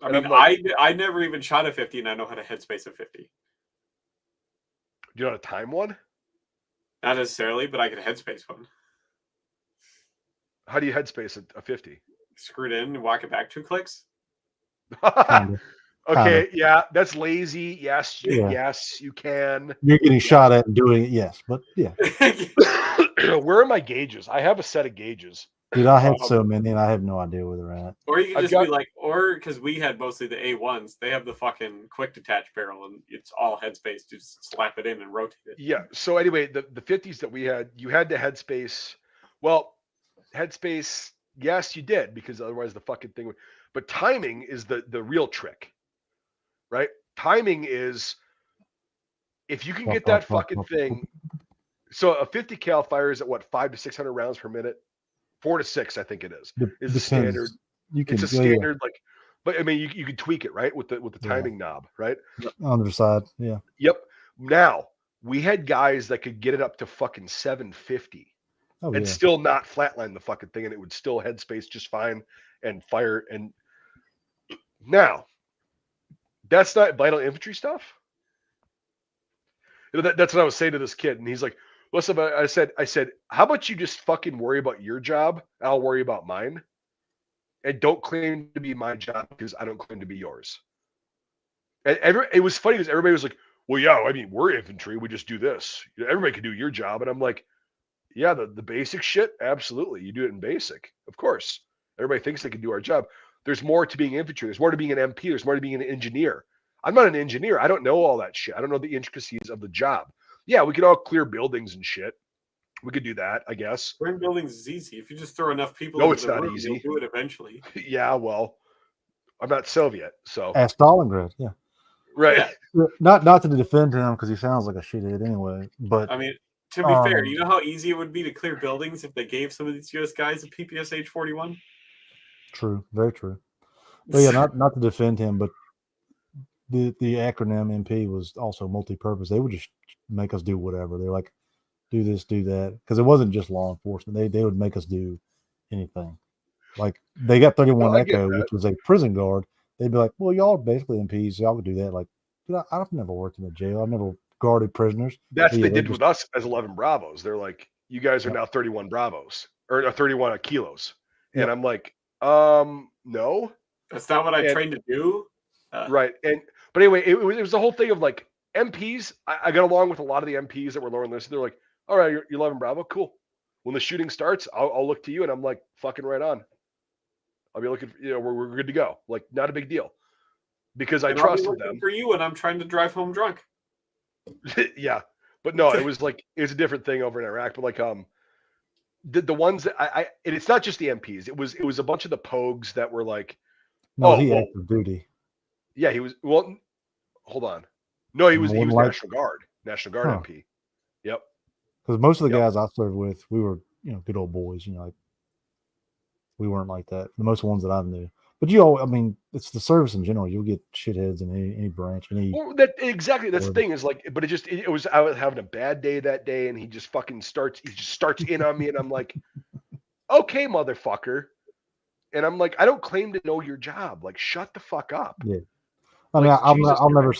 I mean, like, I never even shot a 50, and I know how to headspace a 50. Do you know how to time one? Not necessarily, but I can headspace one. How do you headspace a 50? Screw it in and walk it back 2 clicks. Okay, yeah, that's lazy. Yes, yes, you can. You're getting shot at and doing it, yes, but yeah. Where are my gauges? I have a set of gauges. Dude, I have so many, and I have no idea where they're at. Or you can just be like, or because we had mostly the A1s, they have the fucking quick detach barrel, and it's all headspace. Just slap it in and rotate it. Yeah. So anyway, the 50s that we had, you had to headspace. Well, headspace, yes, you did, because otherwise the fucking thing would. But timing is the real trick, right? Timing is if you can get that fucking thing. So a 50 cal fires at what, 500 to 600 rounds per minute. 4 to 6, I think it is the standard. It's a standard, like, but I mean, you can tweak it, right, with the timing knob, right? On the side, yeah. Yep. Now we had guys that could get it up to fucking 750 and still not flatline the fucking thing, and it would still headspace just fine and fire. And now that's not vital infantry stuff. That's what I was saying to this kid, and he's like, listen, I said, how about you just fucking worry about your job? I'll worry about mine. And don't claim to be my job because I don't claim to be yours. And it was funny because everybody was like, well, yeah, I mean, we're infantry. We just do this. Everybody can do your job. And I'm like, yeah, the basic shit, absolutely. You do it in basic. Of course. Everybody thinks they can do our job. There's more to being infantry. There's more to being an MP. There's more to being an engineer. I'm not an engineer. I don't know all that shit. I don't know the intricacies of the job. Yeah, we could all clear buildings and shit. We could do that, I guess. Clearing buildings is easy. If you just throw enough people no, into it's the not room, easy. you'll do it eventually. Yeah, well, I'm not Soviet, so. At Stalingrad, yeah. Right. Yeah. Not to defend him because he sounds like a shithead anyway, but. I mean, to be fair, you know how easy it would be to clear buildings if they gave some of these US guys a PPS H-41? True, very true. But yeah, not to defend him, but the acronym MP was also multi-purpose. They would just make us do whatever. They're like, do this, do that, because it wasn't just law enforcement. They would make us do anything. Like they got 31 Echo, which was a prison guard. They'd be like, well, y'all are basically MPs. Y'all could do that. Like, I've never worked in a jail. I've never guarded prisoners. That's what they did with us as 11 Bravos. They're like, you guys are now 31 Bravos or 31 kilos. And I'm like, no. That's not what I trained to do. Right. But anyway, it was the whole thing of like MPs. I got along with a lot of the MPs that were lower enlisted. They're like, all right, you're 11 Bravo. Cool. When the shooting starts, I'll look to you. And I'm like, fucking right on. I'll be looking, we're good to go. Like, not a big deal. Because I trusted them. For you when I'm trying to drive home drunk. Yeah. But no, it was a different thing over in Iraq. But like, the ones that and it's not just the MPs. It was a bunch of the pogues that were like, he active duty. Yeah, he was. Well, hold on. No, he was National Guard MP. Yep. Because most of the guys I served with, we were good old boys. Like we weren't like that. The most ones that I knew. But you all, I mean, it's the service in general. You'll get shitheads in any branch, any. Well, that's the Or- thing is like, but it was I was having a bad day that day, and he just starts in on me, and I'm like, okay, motherfucker, and I'm like, I don't claim to know your job, like, shut the fuck up. Yeah. I mean, Like, I'll Jesus never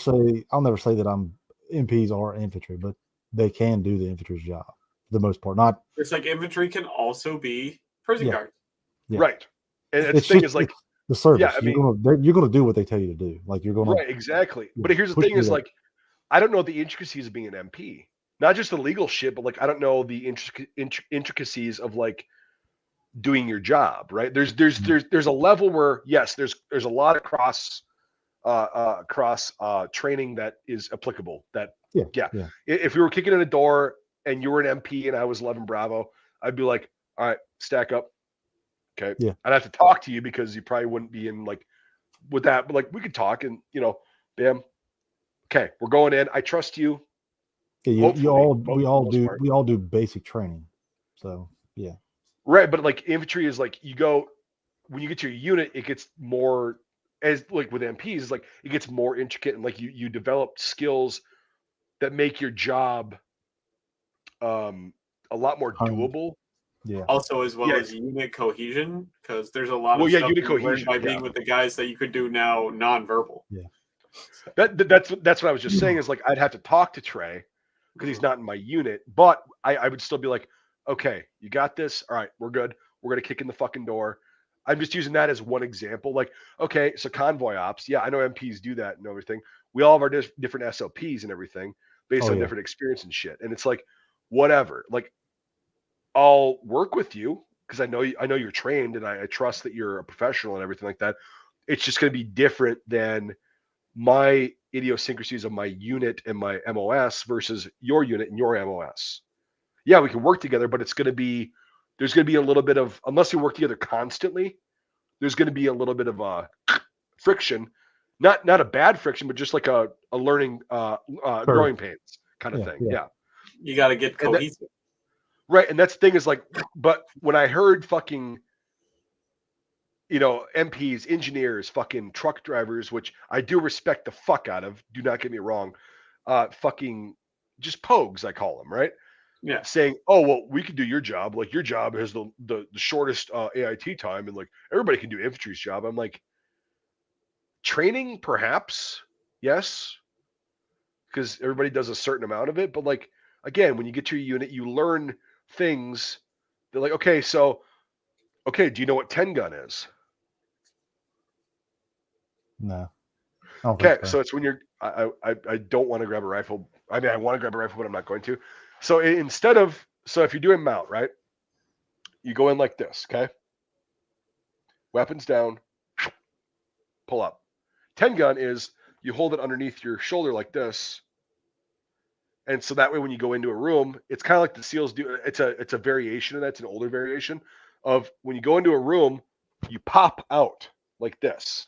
Christ. say that I'm MPs or infantry, but they can do the infantry's job for the most part. Not It's like infantry can also be prison Yeah. guards. Yeah. Right, and the it's thing just is like, it's the service. yeah, I mean, you're gonna do what they tell you to do. Like you're gonna right, exactly. yeah, But here's the push thing me is there. like, I don't know the intricacies of being an MP, not just the legal shit, but like, I don't know the intricacies of like doing your job, right? There's a level where yes, there's a lot of cross training that is applicable. That Yeah. yeah, Yeah. if you were kicking in a door and you were an MP and I was 11 Bravo, I'd be like, all right, stack up. Okay, Yeah. I'd have to talk to you because you probably wouldn't be in like with that, but like we could talk and bam. Okay, we're going in. I trust you. Yeah, Hopefully, for we the all most do part. we all do basic training. So yeah. Right, but like infantry is like you go when you get to your unit, it gets more as like with MPs, it's like it gets more intricate and like you develop skills that make your job a lot more Honed. doable. Yeah. Also, as well Yeah, as unit cohesion, because there's a lot well, of yeah, stuff unit that you learn cohesion. by Yeah, being with the guys that you could do now non-verbal. Yeah. that's what I was just saying is like I'd have to talk to Trey because he's not in my unit, but I would still be like, okay, you got this. All right, we're good. We're gonna kick in the fucking door. I'm just using that as one example. Like, okay, so convoy ops, yeah, I know MPs do that and everything. We all have our different SOPs and everything based Oh, on yeah. different experience and shit. And it's like, whatever. Like, I'll work with you because I know you're trained and I trust that you're a professional and everything like that. It's just going to be different than my idiosyncrasies of my unit and my MOS versus your unit and your MOS. Yeah, we can work together, but there's going to be a little bit of, unless we work together constantly, there's going to be a little bit of friction, not a bad friction, but just like a learning, growing pains kind of Yeah, thing. yeah. Yeah. You got to get And that- cohesive. Right. And that's the thing is like, but when I heard fucking, MPs, engineers, fucking truck drivers, which I do respect the fuck out of, do not get me wrong, fucking just pogues, I call them, right? Yeah. Saying, oh, well, we can do your job. Like your job has the shortest AIT time and like everybody can do infantry's job. I'm like, training, perhaps, yes, because everybody does a certain amount of it. But like, again, when you get to your unit, you learn things. They're like, okay, do you know what 10 gun is? No. I don't Okay, think so it's when you're. I don't want to grab a rifle. I mean, I want to grab a rifle, but I'm not going to. So if you're doing mount, right? You go in like this, okay? Weapons down, pull up. 10 gun is you hold it underneath your shoulder like this. And so that way when you go into a room, it's kind of like the SEALs do. It's a variation of that. It's an older variation of when you go into a room, you pop out like this.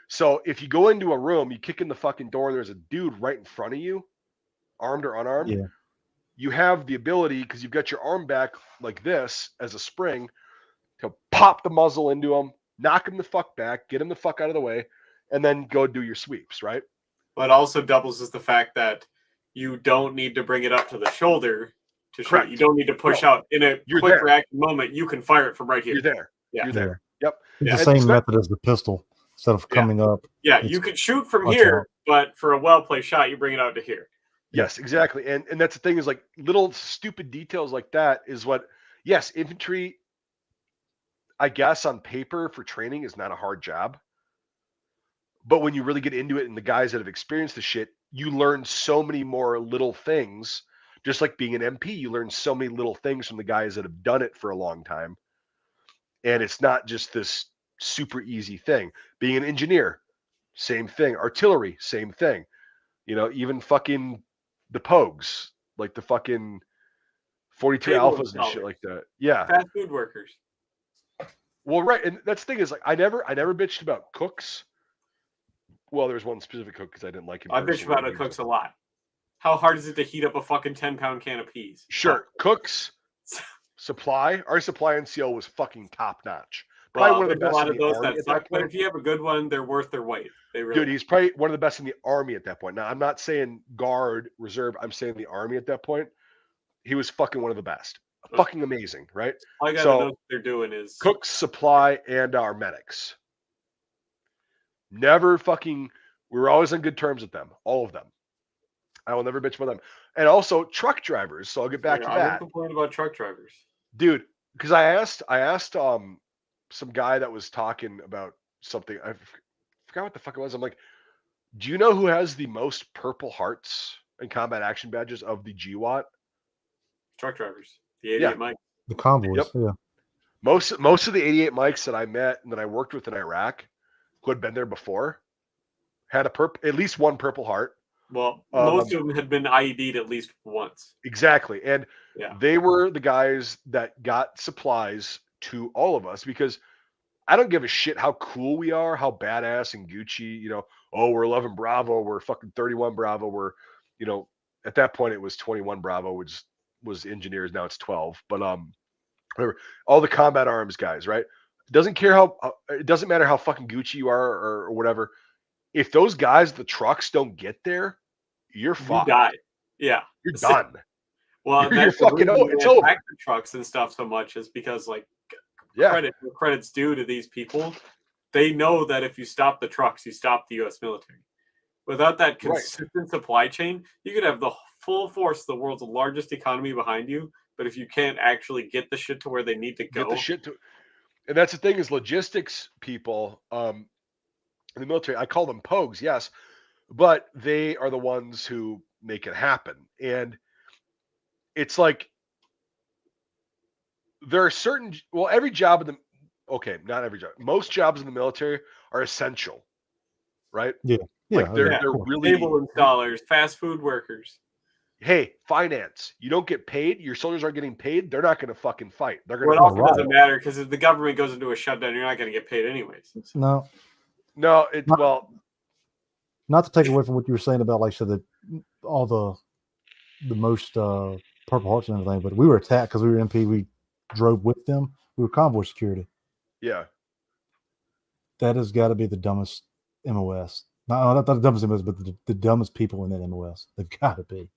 So if you go into a room, you kick in the fucking door, and there's a dude right in front of you, armed or unarmed. Yeah. You have the ability, because you've got your arm back like this as a spring, to pop the muzzle into him, knock him the fuck back, get him the fuck out of the way, and then go do your sweeps, right? But also doubles is the fact that you don't need to bring it up to the shoulder to shoot. Correct. You don't need to push No. out in a You're quick there. reaction moment. You can fire it from right here. You're there. Yeah. You're there. Yep. It's Yeah, the and same it's not- method as the pistol. Instead of coming up. Yeah, It's you could shoot from punch here, out. but for a well-placed shot, you bring it out to here. Yes, exactly. And that's the thing is like little stupid details like that is what, yes, infantry, I guess on paper for training is not a hard job. But when you really get into it and the guys that have experienced the shit, you learn so many more little things. Just like being an MP, you learn so many little things from the guys that have done it for a long time. And it's not just this super easy thing. Being an engineer, same thing. Artillery, same thing. Even fucking the pogues, like the fucking 42 Payload alphas and shit installers. like that. Yeah. Fast food workers. Well, right. And that's the thing is like I never bitched about cooks. Well, there's one specific cook because I didn't like him. I bitch about the cooks a lot. How hard is it to heat up a fucking 10-pound can of peas? Sure. Cooks, supply. Our supply NCL was fucking top notch. Probably one of the there's best a lot in of the those Army that at suck, that but point. if you have a good one, they're worth their weight. They really Dude, he's probably one of the best in the Army at that point. Now, I'm not saying guard, reserve. I'm saying the Army at that point. He was fucking one of the best. Fucking amazing, right? all you gotta So know what they're doing is cooks, supply, and our medics. Never fucking. We were always on good terms with them, all of them. I will never bitch about them. And also truck drivers. So I'll get back to I won't that, complain about truck drivers. dude. Because I asked some guy that was talking about something. I forgot what the fuck it was. I'm like, do you know who has the most Purple Hearts and combat action badges of the GWAT? Truck drivers. The 88 Yeah. Mike. The convoys. Yep. Yeah. Most of the 88 Mikes that I met and that I worked with in Iraq, who had been there before, had at least one Purple Heart. Well, most of them had been IED'd at least once. Exactly. And Yeah. they were the guys that got supplies to all of us because I don't give a shit how cool we are, how badass and Gucci, oh, we're 11 Bravo, we're fucking 31 Bravo, we're, at that point it was 21 Bravo, which was engineers, now it's 12. But whatever, all the combat arms guys, right? It doesn't matter how fucking Gucci you are or whatever. If those guys, the trucks don't get there, you're fucked. You die. Yeah. You're done. Well, You're that's the fucking reason it's they over. attack the trucks and stuff so much is because Yeah. credit's due to these people. They know that if you stop the trucks, you stop the U.S. military. Without that consistent supply chain, you could have the full force of the world's largest economy behind you, but if you can't actually get the shit to where they need to go, and that's the thing is logistics people in the military. I call them pogues, yes, but they are the ones who make it happen. And it's like there are every job in the not every job. Most jobs in the military are essential, right? Yeah. Like they're really cable installers, fast food workers. Hey, finance. You don't get paid. Your soldiers aren't getting paid. They're not going to fucking fight. They're going to. Well, it also doesn't matter because if the government goes into a shutdown, you're not going to get paid anyways. No. Not to take away from what you were saying about all the most Purple Hearts and everything, but we were attacked because we were MP. We drove with them. We were convoy security. Yeah. That has got to be the dumbest MOS. No, not the dumbest MOS, but the dumbest people in that MOS. They've got to be.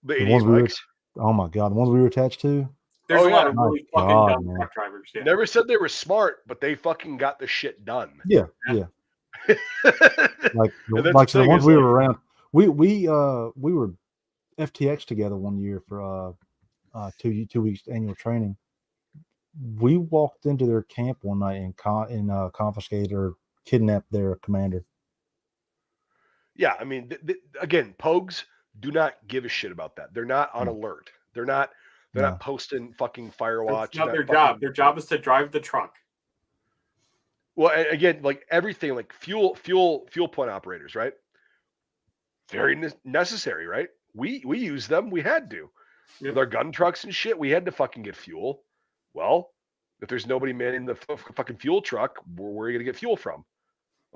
The ones oh my God, the ones we were attached to. There's a lot of really fucking dumb truck drivers. Yeah. Never said they were smart, but they fucking got the shit done. Yeah. like the ones we were around. We were FTX together one year for 2 weeks annual training. We walked into their camp one night and confiscated or kidnapped their commander. Yeah, I mean, again, pogues do not give a shit about that. They're not on alert. They're not posting fucking Firewatch. It's not their job. Their job is to drive the truck. Well, again, like everything, like fuel point operators, right? Very necessary, right? We use them. We had to. With our gun trucks and shit, we had to fucking get fuel. Well, if there's nobody manning the fucking fuel truck, where are you gonna get fuel from?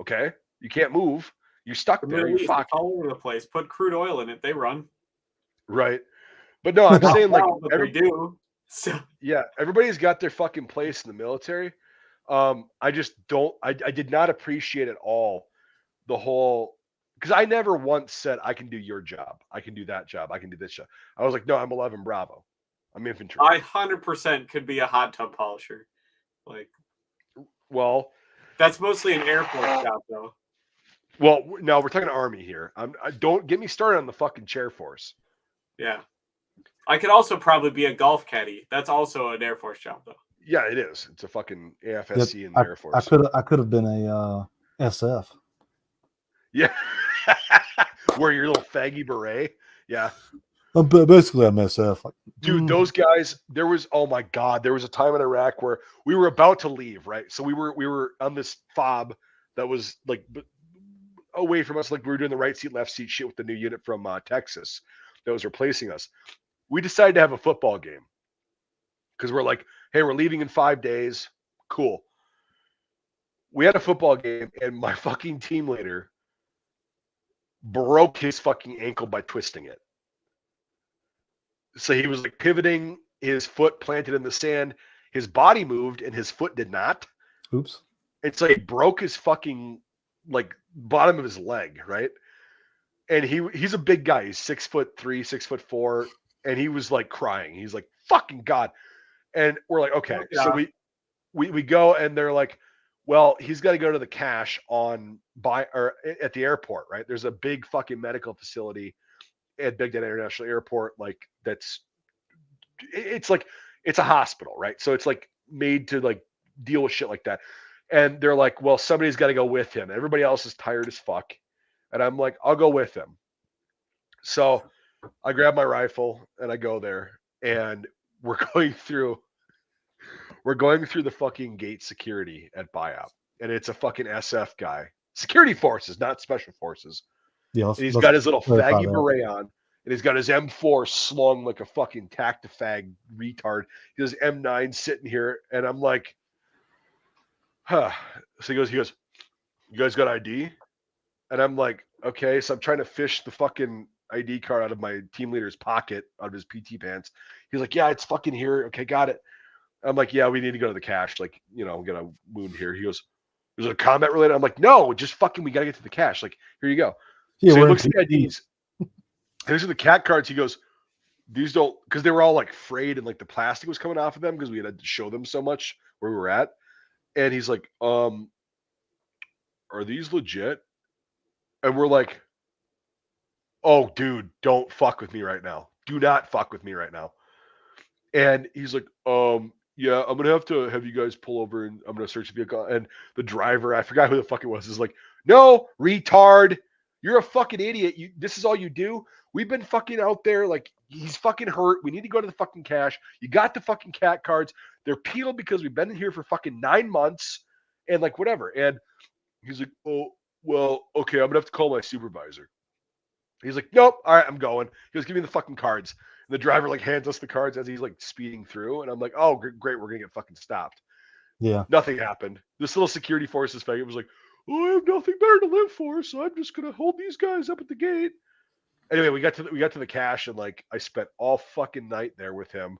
Okay, you can't move. You're stuck there. You're fucked. All over the place. Put crude oil in it. They run. Right. But no, I'm saying like they do. So. Yeah, everybody's got their fucking place in the military. I just don't. I did not appreciate at all the whole, because I never once said I can do your job. I can do that job. I can do this job. I was like, no, I'm 11 Bravo. I'm infantry. I 100% could be a hot tub polisher. Well, that's mostly an Air Force job, though. Well, no, we're talking Army here. Don't get me started on the fucking chair force. Yeah. I could also probably be a golf caddy. That's also an Air Force job, though. Yeah, it is. It's a fucking AFSC in the Air Force. I could have been a SF. Yeah. Wear your little faggy beret. Yeah. Basically, I'm SF. Dude, those guys, oh my God, there was a time in Iraq where we were about to leave, right? So we were on this fob that was like away from us, like we were doing the right seat, left seat shit with the new unit from Texas that was replacing us. We decided to have a football game because we're like, hey, we're leaving in 5 days. Cool. We had a football game, and my fucking team leader broke his fucking ankle by twisting it. So he was like pivoting, his foot planted in the sand, his body moved, and his foot did not. Oops. It's like broke his fucking like bottom of his leg, right? And he's a big guy. He's 6'3", 6'4", and he was like crying. He's like, "Fucking God!" And we're like, "Okay." Yeah. So we go, and they're like, "Well, he's got to go to the cache at the airport, right? There's a big fucking medical facility at Big Data International Airport, like it's like it's a hospital, right? So it's like made to like deal with shit like that." And they're like, "Well, somebody's got to go with him. Everybody else is tired as fuck." And I'm like, "I'll go with him." So I grab my rifle and I go there, and we're going through the fucking gate security at BIOP, and it's a fucking SF guy, security forces, not special forces. Yeah, And he's let's got his little clarify faggy that. beret on, and he's got his M4 slung like a fucking tactifag retard. He has M9 sitting here, and I'm like, huh. So he goes, "You guys got ID?" And I'm like, "Okay." So I'm trying to fish the fucking ID card out of my team leader's pocket, out of his PT pants. He's like, "Yeah, it's fucking here. Okay, got it." I'm like, "Yeah, we need to go to the cache. Like, I'm gonna wound here." He goes, "Is it a combat related?" I'm like, "No, just fucking, we gotta get to the cache. Like, here you go." Yeah, So he we're in looks at the PT. IDs. These are the cat cards. He goes, "These don't," because they were all like frayed and like the plastic was coming off of them because we had to show them so much where we were at. And he's like, "Are these legit?" And we're like, "Oh, dude, don't fuck with me right now. Do not fuck with me right now." And he's like, "Yeah, I'm gonna have to have you guys pull over and I'm gonna search the vehicle." And the driver, I forgot who the fuck it was, is like, "No, retard, you're a fucking idiot. This is all you do. We've been fucking out there, like he's fucking hurt. We need to go to the fucking cache. You got the fucking cat cards. They're peeled because we've been in here for fucking 9 months and like whatever." And he's like, "Oh, well, okay, I'm gonna have to call my supervisor." He's like, "Nope, all right, I'm going." He goes, "Give me the fucking cards." And the driver like hands us the cards as he's like speeding through, and I'm like, "Oh, great, we're gonna get fucking stopped." Yeah. Nothing happened. This little security forces faggot was like, "Oh, I have nothing better to live for, so I'm just gonna hold these guys up at the gate." Anyway, we got to the cache, and like I spent all fucking night there with him,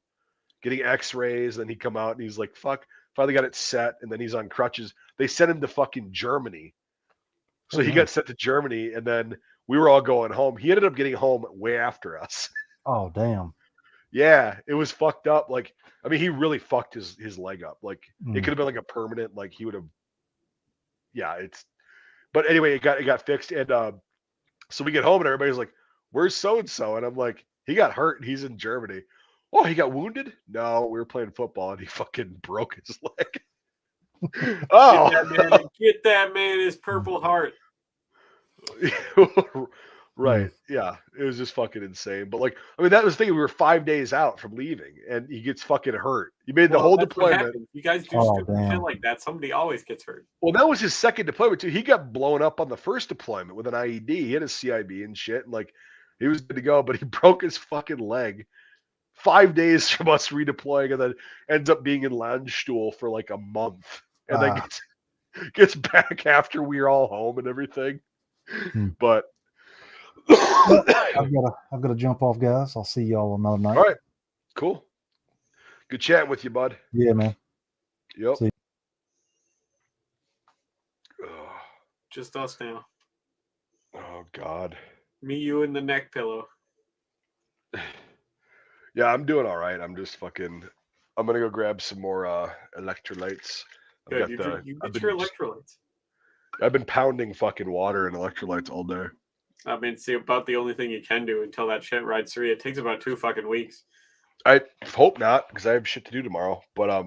getting X-rays. And then he come out and he's like, "Fuck." Finally got it set, and then he's on crutches. They sent him to fucking Germany. So Oh, he nice. got sent to Germany, and then we were all going home. He ended up getting home way after us. Oh, damn. Yeah, it was fucked up. Like, I mean, he really fucked his leg up. Like, it Mm. could have been like a permanent. Like, he would have. Yeah, it's. But anyway, it got fixed, and so we get home, and everybody's like, "Where's so and so?" And I'm like, "He got hurt, and he's in Germany." "Oh, he got wounded?" "No, we were playing football, and he fucking broke his leg." Oh, Get that man his Purple Heart. right. Yeah. It was just fucking insane. But like, I mean, that was the thing. We were 5 days out from leaving, and he gets fucking hurt. He made the whole That's what deployment. happens. You guys do Oh, stupid shit damn. like that. Somebody always gets hurt. Well, that was his second deployment too. He got blown up on the first deployment with an IED. He had a CIB and shit, and like he was good to go, but he broke his fucking leg 5 days from us redeploying, and then ends up being in Landstuhl for like a month, and then gets back after we're all home and everything. But I've got to jump off, guys. I'll see y'all another night. all right, cool. Good chatting with you, bud. Yeah, man. Yep. See. Just us now. Oh God. Me, you, and the neck pillow. Yeah, I'm doing all right. I'm just fucking. I'm gonna go grab some more electrolytes. Good. You get your electrolytes. I've been pounding fucking water and electrolytes all day. I mean, see, about the only thing you can do until that shit rides through. It takes about 2 fucking weeks. I hope not, because I have shit to do tomorrow. But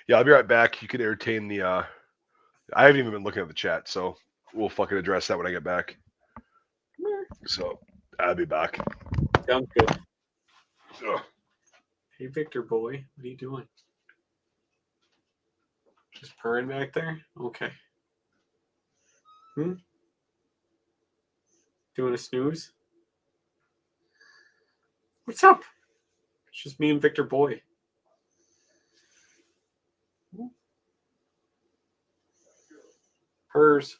yeah, I'll be right back. You can entertain the. I haven't even been looking at the chat, so we'll fucking address that when I get back. So I'll be back. Sounds good. Ugh. Hey, Victor boy, what are you doing? Just purring back there? Okay. Doing a snooze? What's up? It's just me and Victor boy. Purrs.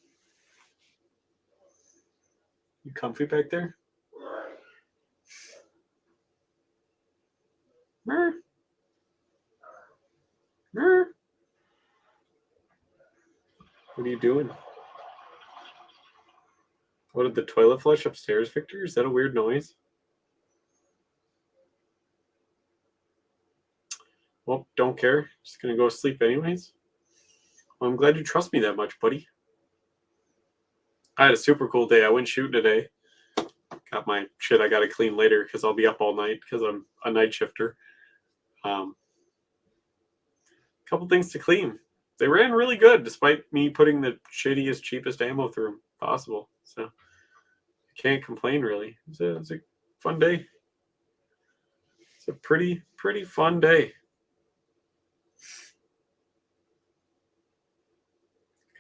You comfy back there? Mer. Mer. What are you doing? What did the toilet flush upstairs, Victor? Is that a weird noise? Well, don't care. Just gonna go to sleep anyways. Well, I'm glad you trust me that much, buddy. I had a super cool day. I went shooting today. Got my shit I gotta clean later because I'll be up all night because I'm a night shifter. Couple things to clean. They ran really good despite me putting the shittiest, cheapest ammo through them possible. So I can't complain really. It's a fun day. It's a pretty fun day.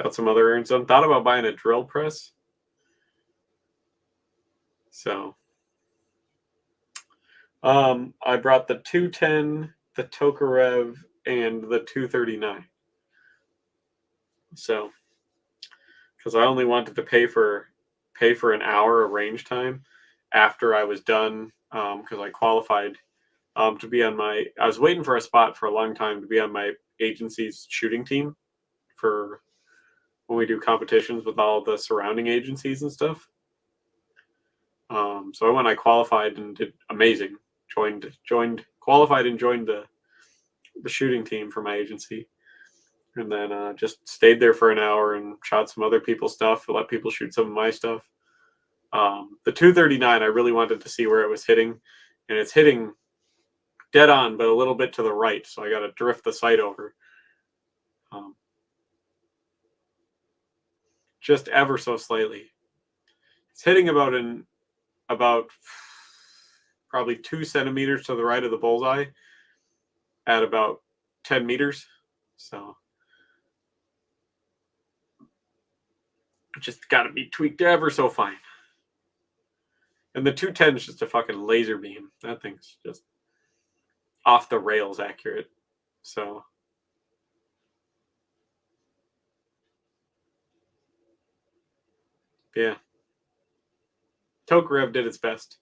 Got some other errands done. Thought about buying a drill press. So I brought the 210, the Tokarev, and the 239. So because I only wanted to pay for an hour of range time after I was done, because I qualified to be on my. I was waiting for a spot for a long time to be on my agency's shooting team for when we do competitions with all the surrounding agencies and stuff. So when I qualified and did amazing, qualified and joined the shooting team for my agency. And then just stayed there for an hour and shot some other people's stuff, let people shoot some of my stuff. The 239, I really wanted to see where it was hitting, and it's hitting dead on, but a little bit to the right, so I got to drift the sight over. Just ever so slightly. It's hitting about probably 2 centimeters to the right of the bullseye at about 10 meters. So just got to be tweaked ever so fine. And the 210 is just a fucking laser beam. That thing's just off the rails accurate. So yeah. Tokarev did its best.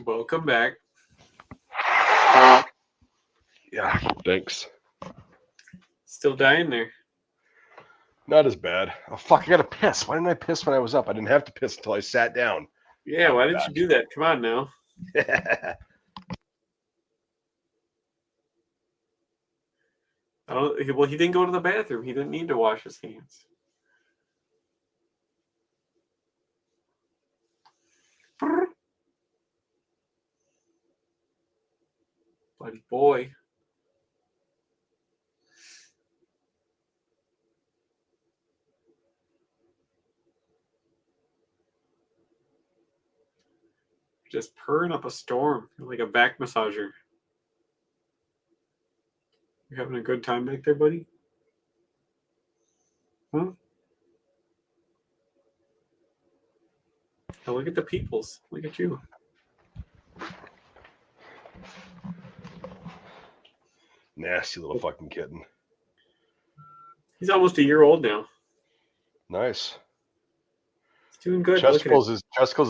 Welcome back. Yeah, thanks. Still dying there. Not as bad. Oh fuck! I gotta piss. Why didn't I piss when I was up? I didn't have to piss until I sat down. Yeah, why didn't you do that? Come on now. Well, he didn't go to the bathroom. He didn't need to wash his hands. Buddy boy. Just purring up a storm. You're like a back massager. You having a good time back there, buddy? Huh? Now look at the peoples. Look at you. Nasty little fucking kitten. He's almost a year old now. Nice. He's doing good. Chesticles is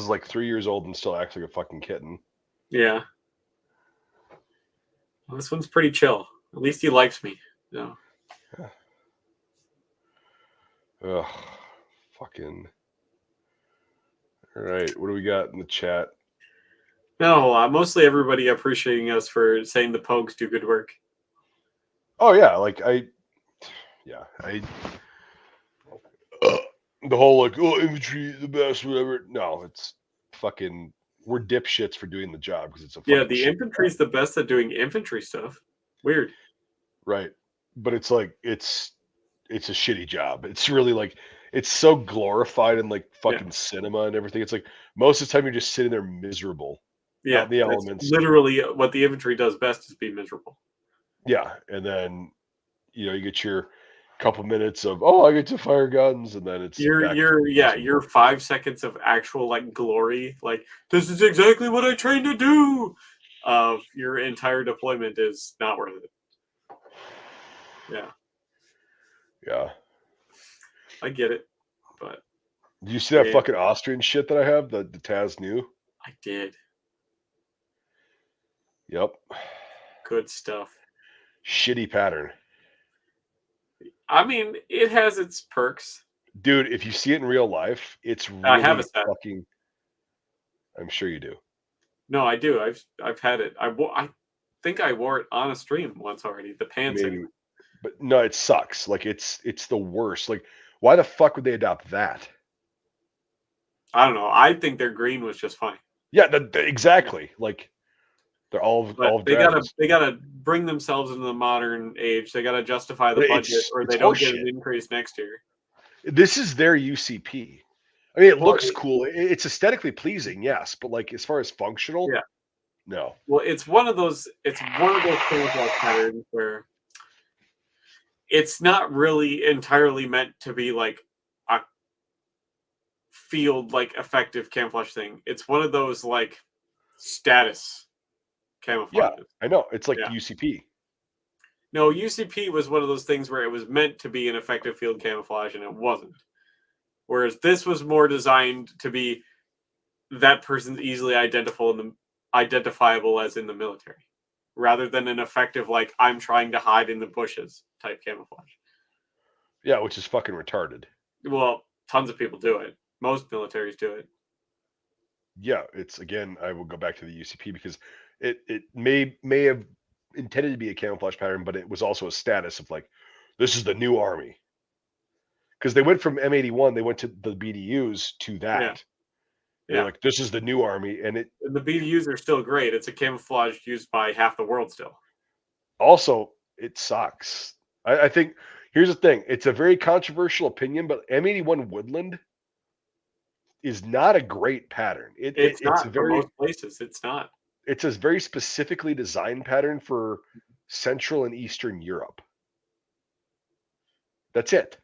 like 3 years old and still acts like a fucking kitten. Yeah. Well, this one's pretty chill. At least he likes me. No. Yeah. Ugh. Fucking. All right. What do we got in the chat? No, mostly everybody appreciating us for saying the Pogues do good work. Oh yeah, the whole like, oh, infantry the best, whatever. No, it's fucking. We're dipshits for doing the job because it's a yeah. The infantry's the best at doing infantry stuff. Weird, right? But it's like it's a shitty job. It's really like it's so glorified in like fucking cinema and everything. It's like most of the time you're just sitting there miserable. Yeah, the elements. Literally, what the infantry does best is be miserable. Yeah, and then you get your couple minutes of I get to fire guns, and then it's back to your 5 seconds of actual like glory, like this is exactly what I trained to do. Of your entire deployment is not worth it. Yeah, yeah. I get it, but Do you see that Yeah. fucking Austrian shit that I have? The Taz new. I did. Yep. Good stuff. Shitty pattern, I mean, it has its perks. dude. If you see it in real life, it's I have really a set. fucking. I'm sure you do. No, I do. I've had it. I think I wore it on a stream once already. The pants. Maybe, but no, it sucks. Like it's the worst. Like, why the fuck would they adopt that? I don't know. I think their green was just fine. Yeah, exactly. Like they're all They dragons. gotta bring themselves into the modern age. They gotta justify the But budget, or it's they don't get horseshit. an increase next year. This is their UCP. I mean, it Well, looks cool. It's aesthetically pleasing, yes, but like as far as functional, Yeah. no. Well, it's one of those camouflage patterns where it's not really entirely meant to be like a field like effective camouflage thing. It's one of those like status camouflages. Yeah, I know. It's like Yeah. UCP. No, UCP was one of those things where it was meant to be an effective field camouflage and it wasn't. Whereas this was more designed to be that person's easily identifiable as in the military, rather than an effective like I'm trying to hide in the bushes type camouflage. Yeah, which is fucking retarded. Well, tons of people do it. Most militaries do it. Yeah, it's again. I will go back to the UCP because it may have intended to be a camouflage pattern, but it was also a status of like this is the new army. Because they went from M81, they went to the BDUs to that. Yeah. They're like, this is the new army, and it The BDUs are still great. It's a camouflage used by half the world still. also it sucks. I think here's the thing: it's a very controversial opinion, but M81 Woodland is not a great pattern. It's not a for very most places. It's not. it's a very specifically designed pattern for Central and Eastern Europe. That's it.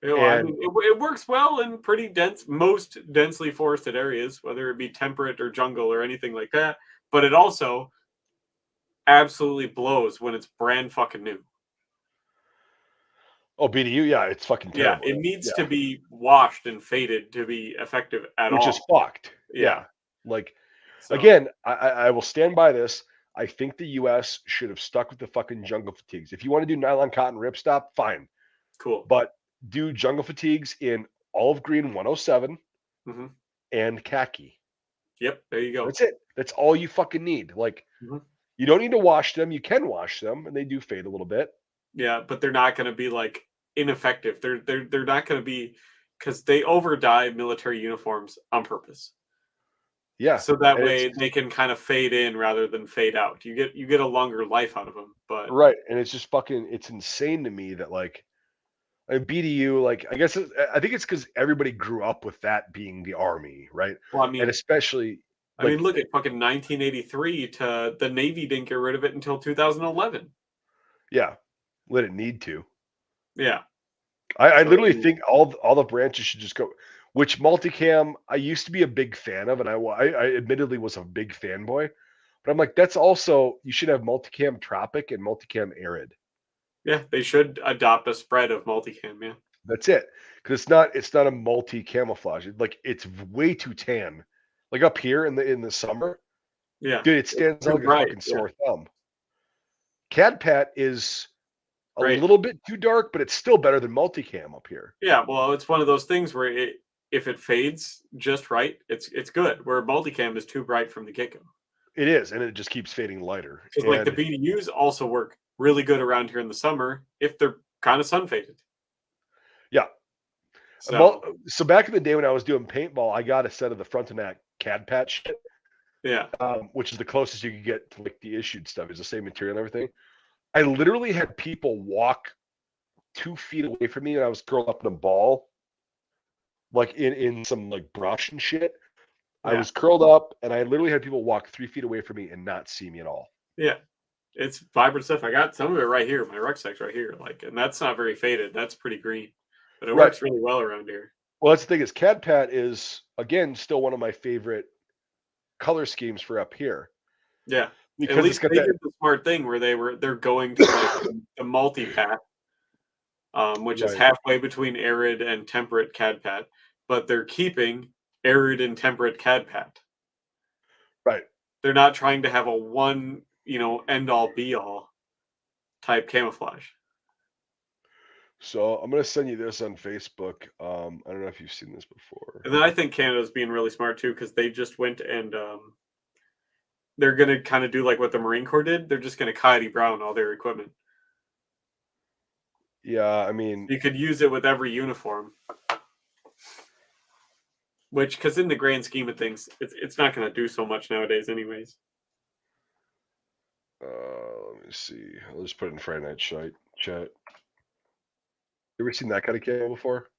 You know, I And mean, it works well in pretty most densely forested areas, whether it be temperate or jungle or anything like that. But it also absolutely blows when it's brand fucking new. BDU, yeah, it's fucking Yeah, terrible. it needs to be washed and faded to be effective at Which all. is fucked. Yeah. Like So, again, I will stand by this. I think the US should have stuck with the fucking jungle fatigues. If you want to do nylon cotton ripstop, fine. cool. But do jungle fatigues in olive green 107 hmm and khaki. Yep, there you go. That's it. That's all you fucking need. Like Mhm. you don't need to wash them. You can wash them, and they do fade a little bit. Yeah, but they're not going to be like ineffective. They're not going to be because they over dye military uniforms on purpose. Yeah. So that and way it's- they can kind of fade in rather than fade out. You get a longer life out of them. But right. And it's just fucking. It's insane to me that like BDU. Like I guess I think it's because everybody grew up with that being the army, right? well, I mean, And especially. I mean, look at fucking 1983 to the Navy didn't get rid of it until 2011. Yeah, let it need to. Yeah, I So, literally think all the branches should just go. Which multicam I used to be a big fan of, and I admittedly was a big fanboy, but I'm like that's also you should have multicam tropic and multicam arid. yeah, they should adopt a spread of multicam. Yeah, That's it, because it's not a multi camouflage. Like it's way too tan. Like up here in the summer, yeah, dude, it stands out like bright, a fucking sore thumb. CADPAT is a Right. little bit too dark, but it's still better than multicam up here. Yeah, well, it's one of those things where if it fades just right, it's good. Where multicam is too bright from the get go. It is, and it just keeps fading lighter. Because like the BDUs also work really good around here in the summer if they're kind of sun faded. Yeah. So back in the day when I was doing paintball, I got a set of the Frontenac CADPAT shit. Yeah. Which is the closest you could get to like the issued stuff. It's the same material and everything. I literally had people walk 2 feet away from me, and I was curled up in a ball, like in some like brush and shit. I was curled up, and I literally had people walk 3 feet away from me and not see me at all. Yeah. It's vibrant stuff. I got some of it right here. My rucksack's right here. Like, and that's not very faded. That's pretty green, but it Right. works really well around here. Well, that's the thing is Cadpat is again still one of my favorite color schemes for up here. Yeah. Because At it's least got they that. did the smart thing where they're going to like the multi-pat, which is Right. halfway between arid and temperate Cadpat, but they're keeping arid and temperate Cadpat. Right. They're not trying to have a one, end all be all type camouflage. So I'm gonna send you this on Facebook. I don't know if you've seen this before. And then I think Canada's being really smart too because they just went and they're going to kind of do like what the Marine Corps did. They're just going to Coyote Brown all their equipment. Yeah, I mean, You could use it with every uniform. Which, because in the grand scheme of things, it's not going to do so much nowadays, anyways. let me see. I'll just put it in Friday Night Shite chat. You ever seen that kind of camo before?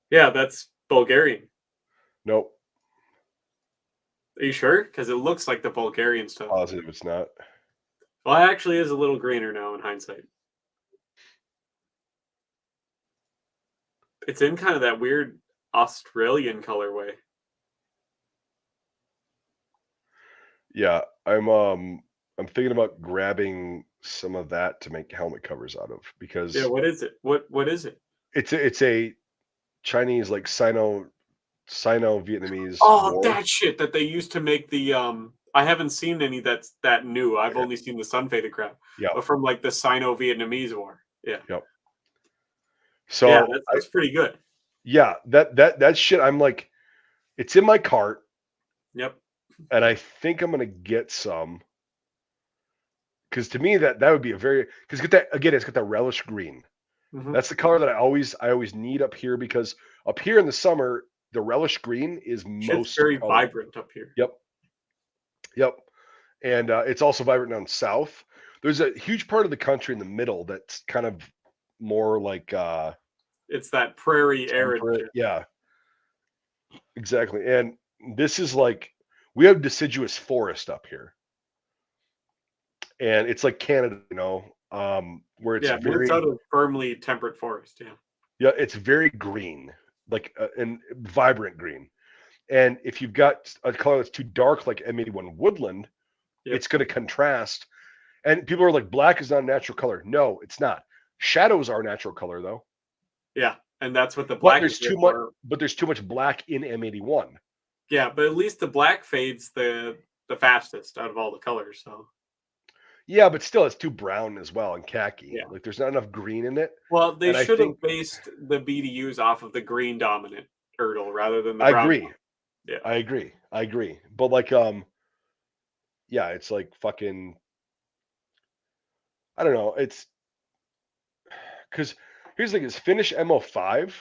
Yeah, that's Bulgarian. Nope. Are you sure? Because it looks like the Bulgarian stuff. Positive it's not. Well, it actually is a little greener now in hindsight. It's in kind of that weird Australian colorway. Yeah, I'm thinking about grabbing some of that to make helmet covers out of because Yeah, what is it? What is it? it's a Chinese like Sino Vietnamese. Oh, war. that shit that they used to make the I haven't seen any that's that new. I've only seen the sun faded crap. Yeah. But from like the Sino-Vietnamese war. Yeah. Yep. So yeah, that's pretty good. Yeah, that shit. I'm like, it's in my cart. Yep. And I think I'm gonna get some. Because to me that would be a very because get that again, it's got that relish green. Mhm. That's the color that I always need up here because up here in the summer, the relish green is Shit's most very colorful. vibrant up here. Yep. And it's also vibrant down south. There's a huge part of the country in the middle that's kind of more like It's that prairie arid shit. yeah. Exactly. And this is like we have deciduous forest up here. And it's like Canada, where it's Yeah, very it's out of firmly temperate forest. Yeah. yeah, it's very green, like and vibrant green. And if you've got a color that's too dark, like M81 woodland, Yep. it's going to contrast. And people are like, black is not a natural color. No, it's not. Shadows are a natural color, though. Yeah, and that's what the But black there's is too there much. for. But there's too much black in M81. Yeah, but at least the black fades the fastest out of all the colors. So Yeah, but still, it's too brown as well and khaki. Yeah. Like there's not enough green in it. well, they And I should have think- based the BDUs off of the green dominant turtle rather than the I brown. agree. Yeah. I agree. But like, yeah, it's like fucking. I don't know. It's because here's the thing: is Finnish MO5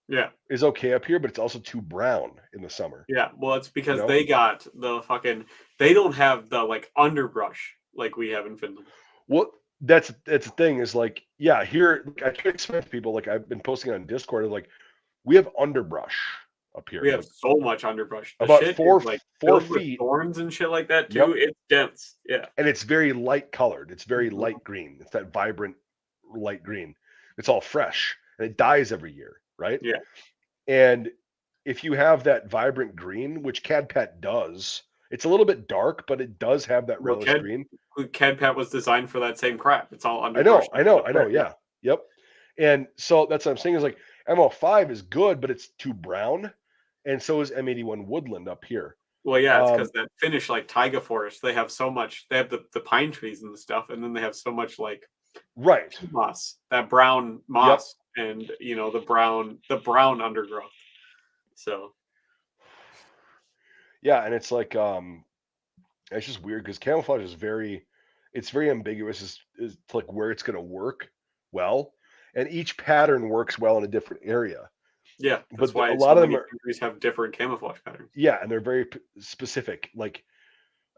Yeah, is okay up here, but it's also too brown in the summer. yeah. Well, it's because know? they got the fucking. They don't have the like underbrush like we have in Finland. Well, that's the thing is like, yeah, here like, I try to explain to people like I've been posting on Discord like we have underbrush up here. We have like, so much underbrush. The about shit four is, like, 4 filled with feet, thorns and shit like that too. Yep. It's dense. Yeah. and it's very light colored. It's very Mhm. light green. It's that vibrant light green. It's all fresh and it dies every year, right? Yeah. And if you have that vibrant green, which Cadpat does, it's a little bit dark, but it does have that Well, relish green. Cadpat was designed for that same crap. It's all underbrush. I know. Yeah. Yep. And so that's what I'm saying is like MO5 is good, but it's too brown. And so is M81 woodland up here. Well, yeah, it's because that Finnish like taiga forest, they have so much. They have the pine trees and the stuff, and then they have so much like Right. moss, that brown moss, and the brown undergrowth. So yeah, and it's like it's just weird because camouflage is very ambiguous is like where it's going to work well, and each pattern works well in a different area. yeah, that's But why a lot of them many are countries have different camouflage patterns. yeah, and they're very specific. Like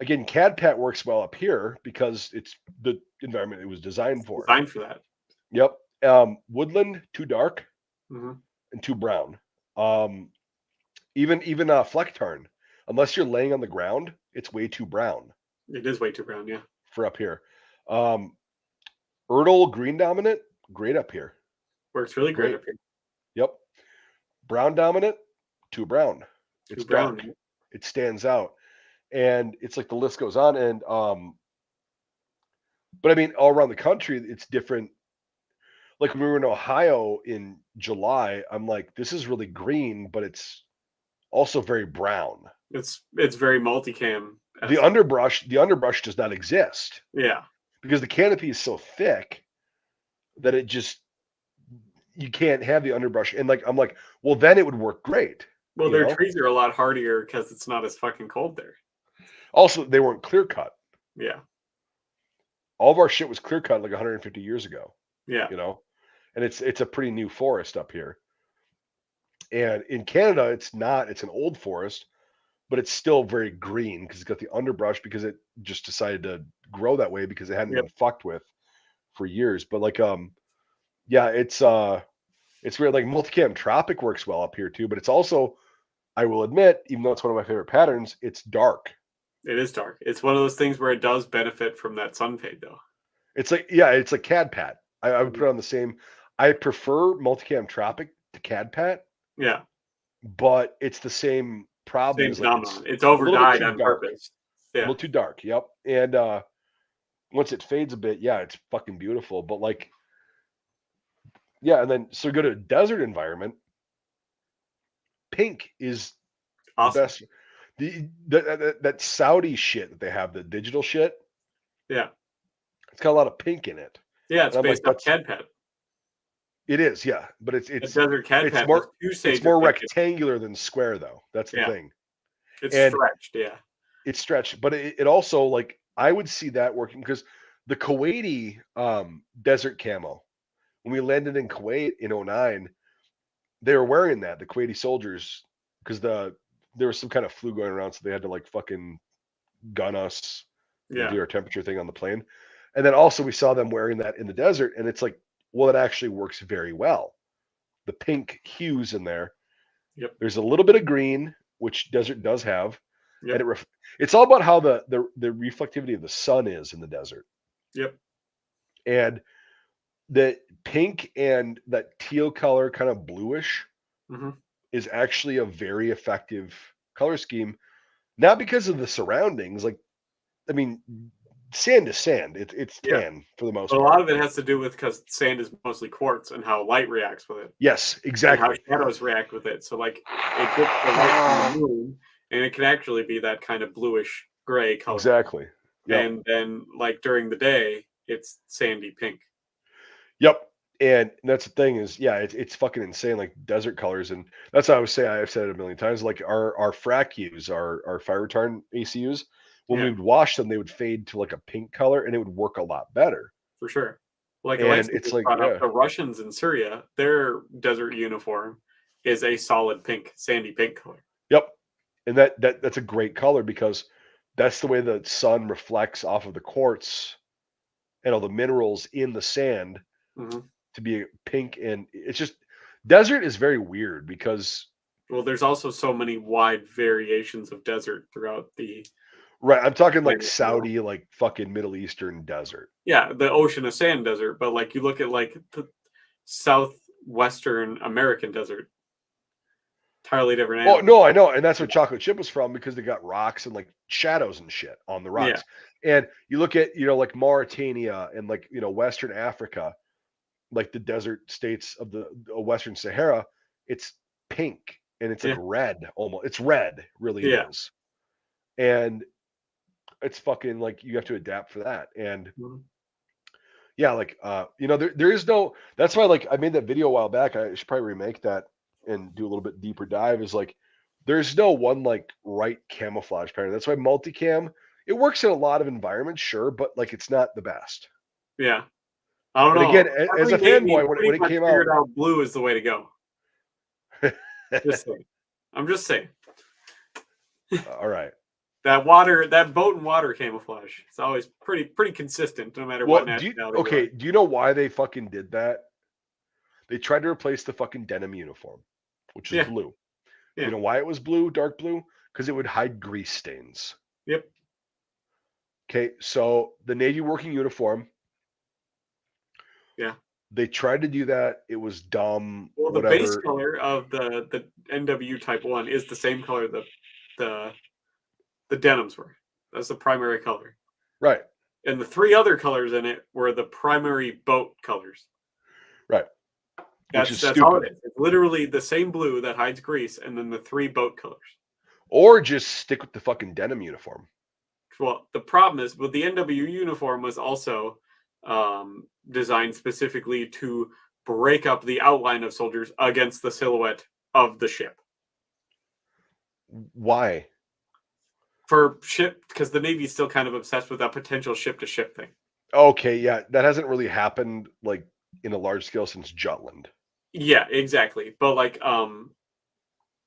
again, Cadpat works well up here because it's the environment it was designed for. Designed for that. Yep. Woodland too dark hmm and too brown. Even Flecktarn, unless you're laying on the ground, it's way too brown It is way too brown, yeah. for up here. Erdl green dominant, great up here. Works really great Great. up here. Yep. Brown dominant, too brown. It's Too brown. dark. It stands out. And it's like the list goes on. And but I mean, all around the country, it's different. Like when we were in Ohio in July, I'm like, this is really green, but it's also very brown. It's very multicam. The underbrush does not exist. Yeah. Because the canopy is so thick that it just you can't have the underbrush. And like I'm like, well, then it would work great. Well, their trees are a lot hardier because it's not as fucking cold there. Also, they weren't clear cut. Yeah. All of our shit was clear cut like 150 years ago. Yeah. And it's a pretty new forest up here. And in Canada, it's not. It's an old forest, but it's still very green because it's got the underbrush because it just decided to grow that way because it hadn't been fucked with for years. But like, yeah, it's weird. Like multicam tropic works well up here too, but it's also, I will admit, even though it's one of my favorite patterns, it's dark. It is dark. It's one of those things where it does benefit from that sun fade, though. It's like, yeah, it's like CAD Pat. I would put it on the same. I prefer multicam tropic to CAD Pat. Yeah, but it's the same problem. Same phenomenon. It's overdyed on purpose. Yeah. A little too dark. Yep. And once it fades a bit, yeah, it's fucking beautiful. But like, yeah, and then so go to a desert environment. Pink is awesome. The best. That Saudi shit that they have, the digital shit. Yeah. It's got a lot of pink in it. Yeah, it's based on CAD Pad. It is, yeah, but it's desert CAD Pad. It's more rectangular than square, though. That's the thing. It's stretched, yeah. It's stretched, but it also, like, I would see that working because the Kuwaiti desert camo, when we landed in Kuwait in 2009, they were wearing that, the Kuwaiti soldiers, because there was some kind of flu going around, so they had to like fucking gun us, do our temperature thing on the plane. And then also we saw them wearing that in the desert, and it's like, well, it actually works very well. The pink hues in there. Yep. There's a little bit of green, which desert does have. Yep. And it's all about how the reflectivity of the sun is in the desert. Yep. And the pink and that teal color, kind of bluish, is actually a very effective color scheme. Not because of the surroundings. Like, I mean, sand is sand. It's tan for the most part. A lot of it has to do with because sand is mostly quartz and how light reacts with it. Yes, exactly. And how shadows react with it. So like it gets the light from the moon, and it can actually be that kind of bluish gray color. Exactly. Yep. And then like during the day, it's sandy pink. Yep. And that's the thing is, yeah, it's fucking insane, like desert colors. And that's what I was saying. I've said it a million times. Like our frac U's, our fire retardant ACUs, when we would wash them, they would fade to like a pink color, and it would work a lot better. For sure. Like it's like the Russians in Syria, their desert uniform is a solid pink, sandy pink color. Yep. And that's a great color because that's the way the sun reflects off of the quartz and all the minerals in the sand to be pink. And it's just, desert is very weird because, well, there's also so many wide variations of desert throughout the. Right, I'm talking like Saudi, like fucking Middle Eastern desert. Yeah, the ocean of sand desert, but like you look at like the southwestern American desert, entirely different animals. Oh no, I know, and that's where chocolate chip was from because they got rocks and like shadows and shit on the rocks. Yeah. And you look at like Mauritania and like Western Africa, like the desert states of the Western Sahara, it's pink and it's like red almost. It's red, really it is. And it's fucking like you have to adapt for that. And yeah, like there is no, that's why like I made that video a while back. I should probably remake that and do a little bit deeper dive. Is like there's no one like right camouflage pattern. That's why multicam, it works in a lot of environments, sure, but like it's not the best. Yeah. I don't know. Again, as a fanboy, when it came out, blue is the way to go. Just saying. I'm just saying. All right. That boat and water camouflage. It's always pretty consistent, no matter what nationality. Okay, do you know why they fucking did that? They tried to replace the fucking denim uniform. which is blue. Yeah. You know why it was blue, dark blue? Because it would hide grease stains. Yep. Okay, so the Navy working uniform. Yeah. They tried to do that. It was dumb. Well, the whatever. base color of the NW Type 1 is the same color the denims were. That's the primary color. Right. And the 3 other colors in it were the primary boat colors. Right. That's all it is. It's literally the same blue that hides grease, and then the 3 boat colors. Or just stick with the fucking denim uniform. Well, the problem is, the NW uniform was also designed specifically to break up the outline of soldiers against the silhouette of the ship. Why? For ship, because the Navy's still kind of obsessed with that potential ship-to-ship thing. Okay, yeah, that hasn't really happened like in a large scale since Jutland. Yeah, exactly. But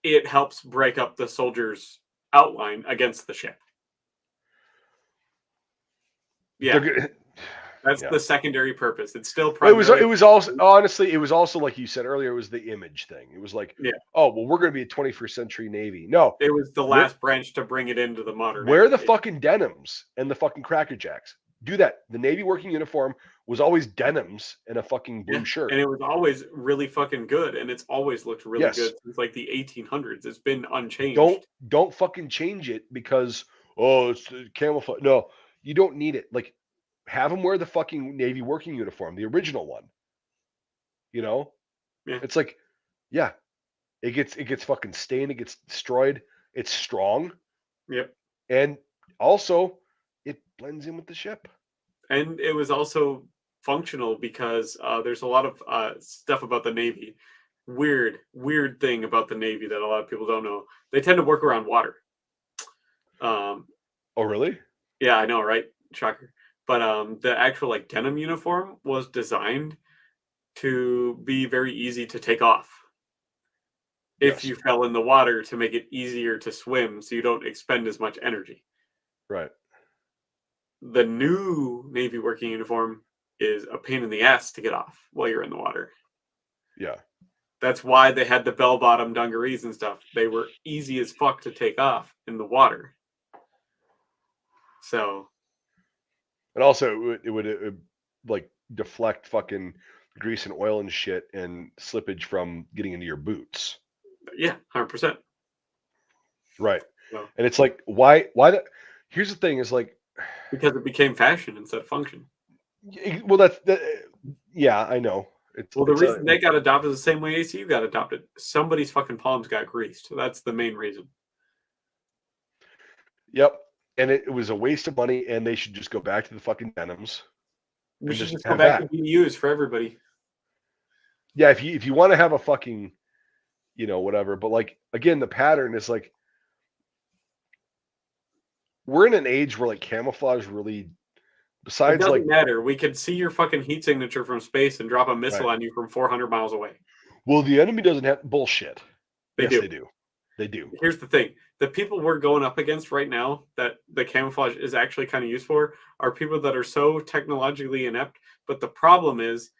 it helps break up the soldiers' outline against the ship. Yeah, that's the secondary purpose. It's still primary. It was also honestly, it was also like you said earlier, it was the image thing. It was like, oh well, we're going to be a 21st century Navy. No, it was the last branch to bring it into the modern. Wear the fucking denims and the fucking Cracker Jacks. Do that. The Navy working uniform was always denims and a fucking blue shirt, and it was always really fucking good, and it's always looked really good since like the 1800s. It's been unchanged. Don't fucking change it because it's camouflage. No, you don't need it. Like, have them wear the fucking Navy working uniform, the original one. You know, it's like, yeah, it gets fucking stained, it gets destroyed. It's strong. Yep, and also it blends in with the ship. And it was also functional because there's a lot of stuff about the Navy. Weird thing about the Navy that a lot of people don't know. They tend to work around water. Oh, really? Yeah, I know, right? Shocker. But the actual denim uniform was designed to be very easy to take off if you fell in the water, to make it easier to swim so you don't expend as much energy. Right. The new Navy working uniform is a pain in the ass to get off while you're in the water. Yeah. That's why they had the bell-bottom dungarees and stuff. They were easy as fuck to take off in the water. So. And also, it would like deflect fucking grease and oil and shit and slippage from getting into your boots. Yeah, 100%. Right. No. And it's like, why that? Here's the thing: is like because it became fashion instead of function. Well, yeah, I know. The reason they got adopted the same way ACU got adopted. Somebody's fucking palms got greased. So that's the main reason. Yep. And it was a waste of money, and they should just go back to the fucking denims. We should just go back to BUs for everybody. Yeah, if you want to have a fucking, whatever. But like again, the pattern is like we're in an age where like camouflage really. Besides, it doesn't matter. We could see your fucking heat signature from space and drop a missile on you from 400 miles away. Well, the enemy doesn't have bullshit. They do. They do. Here's the thing: the people we're going up against right now that the camouflage is actually kind of used for are people that are so technologically inept. But the problem is,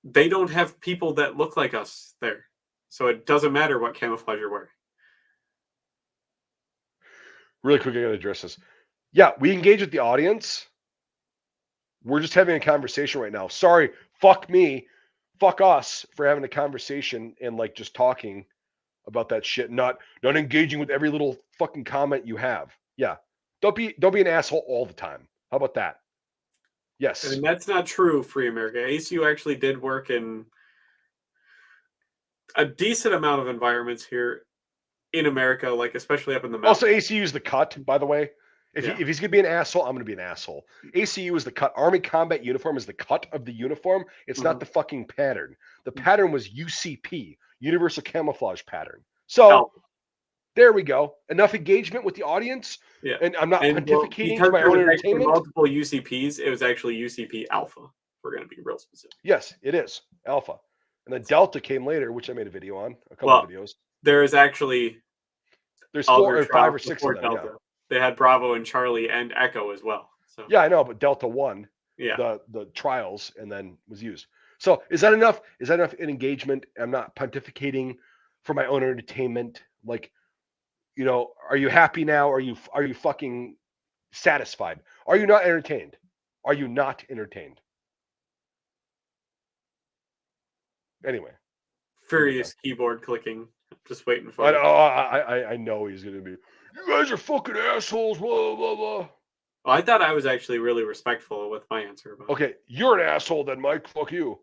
they don't have people that look like us there, so it doesn't matter what camouflage you're wearing. Really quick, I got to address this. Yeah, we engage with the audience. We're just having a conversation right now. Sorry, fuck me, fuck us for having a conversation and like just talking about that shit, not engaging with every little fucking comment you have. Yeah, don't be an asshole all the time. How about that? Yes, and that's not true. Free America. ACU actually did work in a decent amount of environments here in America, like especially up in the mountains. Also, ACU is the cut, by the way. If he's going to be an asshole, I'm going to be an asshole. ACU is the cut. Army Combat Uniform is the cut of the uniform. It's not the fucking pattern. The pattern was UCP, Universal Camouflage Pattern. So, there we go. Enough engagement with the audience. Yeah. And I'm not pontificating for my own entertainment. Multiple UCPs, it was actually UCP Alpha. We're going to be real specific. Yes, it is. Alpha. And then Delta came later, which I made a video on. A couple of videos. There is actually... There's 4 or 5 or 6 of them, Delta. They had Bravo and Charlie and Echo as well. So yeah, I know, but Delta won the trials and then was used. So is that enough? Is that enough in engagement? I'm not pontificating for my own entertainment. Like, are you happy now? Are you fucking satisfied? Are you not entertained? Are you not entertained? Anyway, Furious keyboard clicking. Just waiting for I, it. I know he's gonna be. You guys are fucking assholes. Blah blah blah. Well, I thought I was actually really respectful with my answer. About Okay, you're an asshole then, Mike. Fuck you.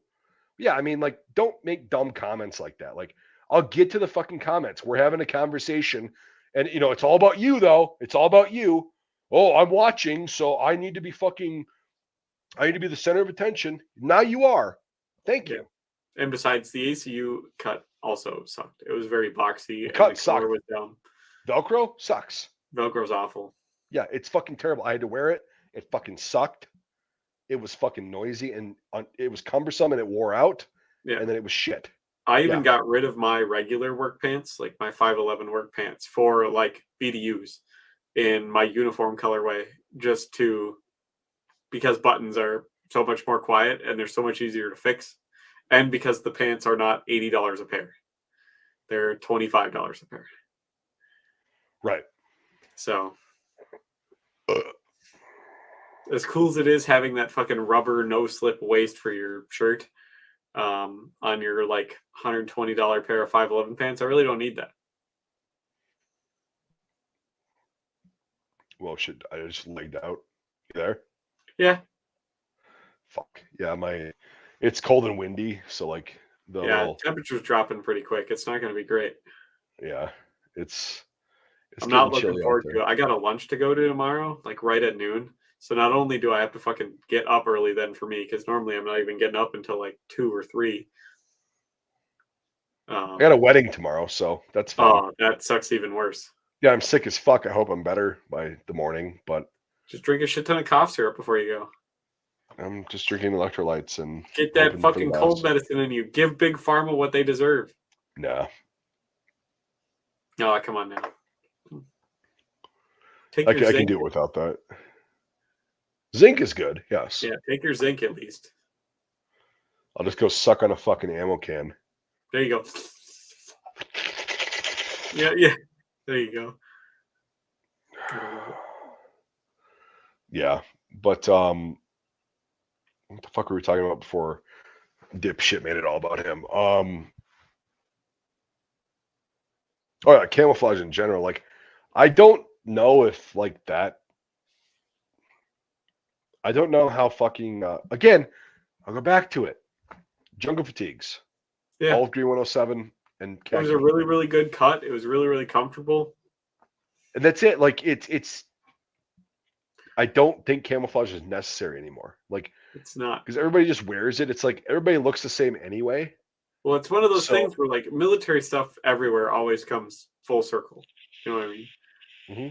Yeah, I mean, like, don't make dumb comments like that. Like, I'll get to the fucking comments. We're having a conversation, and it's all about you, though. It's all about you. Oh, I'm watching, so I need to be the center of attention. Now you are. Thank you. And besides, the ACU cut also sucked. It was very boxy. The cut and the color sucked. was dumb. Velcro sucks. Velcro's awful. Yeah, it's fucking terrible. I had to wear it. It fucking sucked. It was fucking noisy, and it was cumbersome, and it wore out. Yeah. And then it was shit. I even got rid of my regular work pants, like my 511 work pants, for like BDUs in my uniform colorway, because buttons are so much more quiet and they're so much easier to fix. And because the pants are not $80 a pair, they're $25 a pair. Right. So, as cool as it is having that fucking rubber no slip waist for your shirt, on your like $120 pair of 511 pants, I really don't need that. Well, should I just legged out? You there? Yeah. Fuck. Yeah, it's cold and windy, so like temperature's dropping pretty quick. It's not going to be great. Yeah, it's I'm not looking forward to it. I got a lunch to go to tomorrow, like right at noon. So not only do I have to fucking get up early then for me, because normally I'm not even getting up until like 2 or 3. I got a wedding tomorrow, so that's fine. Oh, that sucks even worse. Yeah, I'm sick as fuck. I hope I'm better by the morning, but just drink a shit ton of cough syrup before you go. I'm just drinking electrolytes and get that fucking cold medicine in you. Give Big Pharma what they deserve. Nah. Oh, come on now. I can do it without that. Zinc is good, yes. Yeah, take your zinc at least. I'll just go suck on a fucking ammo can. There you go. Yeah. There you go. Yeah, but what the fuck were we talking about before? Dipshit made it all about him. Oh yeah, camouflage in general. Like, I don't know if like that. I don't know how fucking. Again, I'll go back to it. Jungle fatigues. Yeah. Olive Green 107 and khaki. It was a really, really good cut. It was really, really comfortable. And that's it. Like it's. I don't think camouflage is necessary anymore. Like it's not, because everybody just wears it. It's like everybody looks the same anyway. Well, it's one of those things where like military stuff everywhere always comes full circle. You know what I mean? Mm-hmm.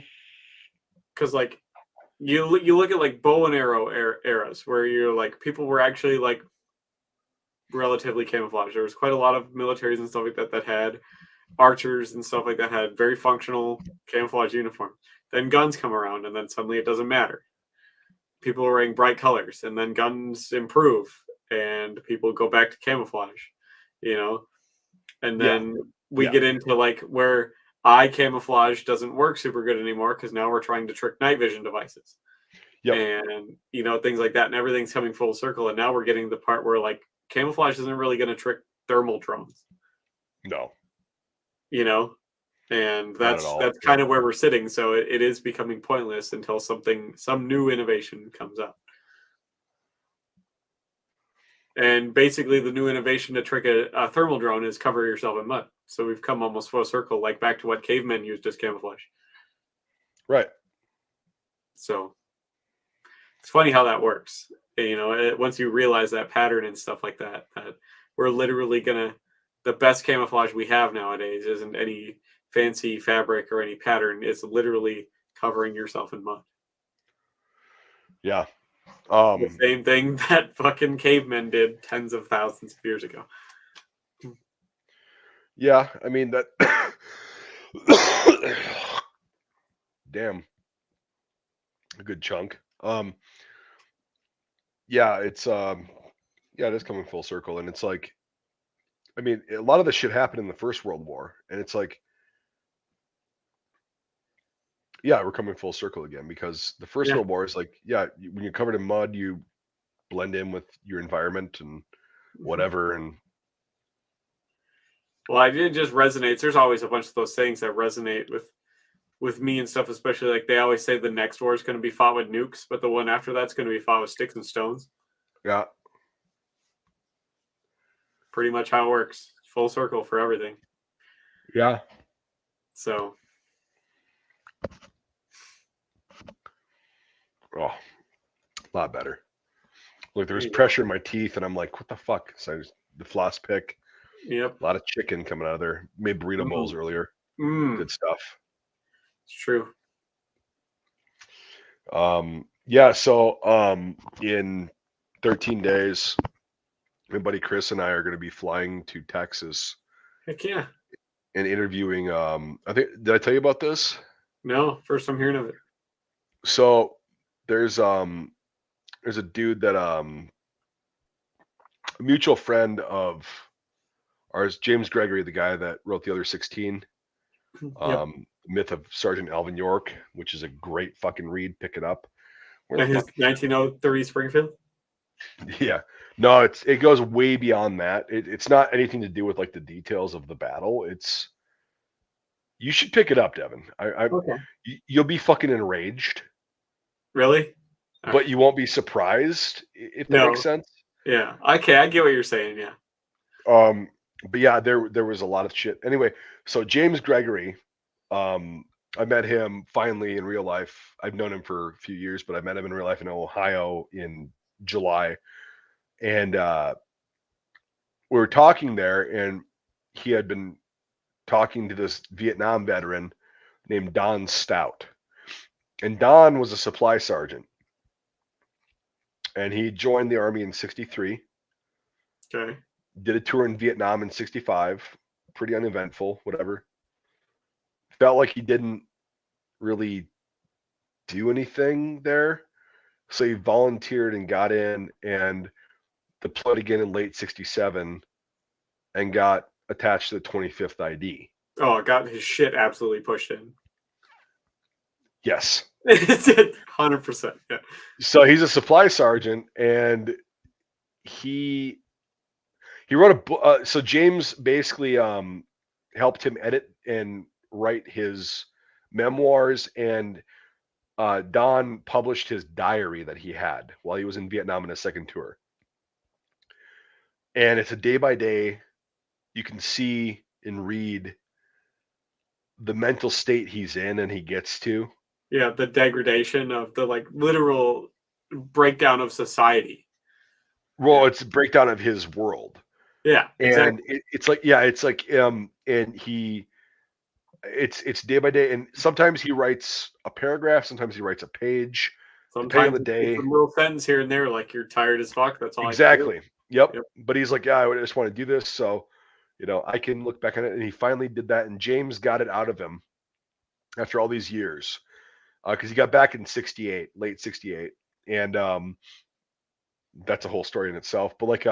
Because like you look at like bow and arrow eras where you're like people were actually like relatively camouflaged. There was quite a lot of militaries and stuff like that had archers and stuff like that had very functional camouflage uniforms. Then guns come around and then suddenly it doesn't matter. People are wearing bright colors and then guns improve and people go back to camouflage, you know? And then we get into like where eye camouflage doesn't work super good anymore because now we're trying to trick night vision devices. And, you know, things like that. And everything's coming full circle. And now we're getting the part where like camouflage isn't really going to trick thermal drones. No. You know? And that's kind of where we're sitting. So it is becoming pointless until some new innovation comes up. And basically the new innovation to trick a thermal drone is cover yourself in mud. So we've come almost full circle, like back to what cavemen used as camouflage. Right. So it's funny how that works. You know, once you realize that pattern and stuff like that, that we're literally the best camouflage we have nowadays isn't any fancy fabric or any pattern. It's literally covering yourself in mud. Yeah. The same thing that fucking cavemen did tens of thousands of years ago. Yeah, I mean that. Damn, a good chunk. Yeah, it's Yeah, it is coming full circle, and it's like, I mean, a lot of this shit happened in the First World War, and it's like, yeah, we're coming full circle again because the First Yeah. World War is like, yeah, when you're covered in mud, you blend in with your environment and whatever, and Well, it just resonates. There's always a bunch of those things that resonate with me and stuff, especially like they always say the next war is going to be fought with nukes, but the one after that's going to be fought with sticks and stones. yeah, Pretty much how it works. Full circle for everything. yeah. So Oh, a lot better. Look, there was there you go. pressure in my teeth, and I'm like, what the fuck? So I just, the floss pick, Yep. a lot of chicken coming out of there. Made burrito bowls earlier. Good stuff. It's true. Yeah, so in 13 days, my buddy Chris and I are going to be flying to Texas Heck yeah. and interviewing. I think, did I tell you about this? No, first I'm hearing of it. So there's a dude that a mutual friend of ours, James Gregory, the guy that wrote the other 16, Yep. Myth of Sergeant Alvin York, which is a great fucking read. Pick it up. Where the His fuck? 1903 Springfield. Yeah, no, it goes way beyond that. It's not anything to do with like the details of the battle. It's, you should pick it up, Devin. Okay. You'll be fucking enraged, Really? but you won't be surprised if that No. makes sense. Yeah. Okay, I get what you're saying. Yeah. But yeah, there was a lot of shit. Anyway, so James Gregory, I met him finally in real life. I've known him for a few years, but I met him in real life in Ohio in July, and we were talking there, and he had been talking to this Vietnam veteran named Don Stout, and Don was a supply sergeant, and he joined the army in '63. Okay. Did a tour in Vietnam in '65. Pretty uneventful, whatever. Felt like he didn't really do anything there. So he volunteered and got in and deployed again in late ’67 and got attached to the 25th ID. Oh, got his shit absolutely pushed in. Yes. 100%. Yeah. So he's a supply sergeant, and he wrote a book. So James basically helped him edit and write his memoirs, and Don published his diary that he had while he was in Vietnam in his second tour. And it's a day by day. You can see and read the mental state he's in and he gets to. Yeah, the degradation of the like literal breakdown of society. Well, Yeah. it's a breakdown of his world. Yeah, And exactly. it's like, yeah, it's like, and it's day by day. And sometimes he writes a paragraph, sometimes he writes a page, depending on Sometimes the day. it's a little sentence here and there, like you're tired as fuck. That's all Exactly. I can Yep. do. But he's like, yeah, I just want to do this. So, I can look back on it. And he finally did that. And James got it out of him after all these years. Because he got back in '68, late '68. And that's a whole story in itself. But like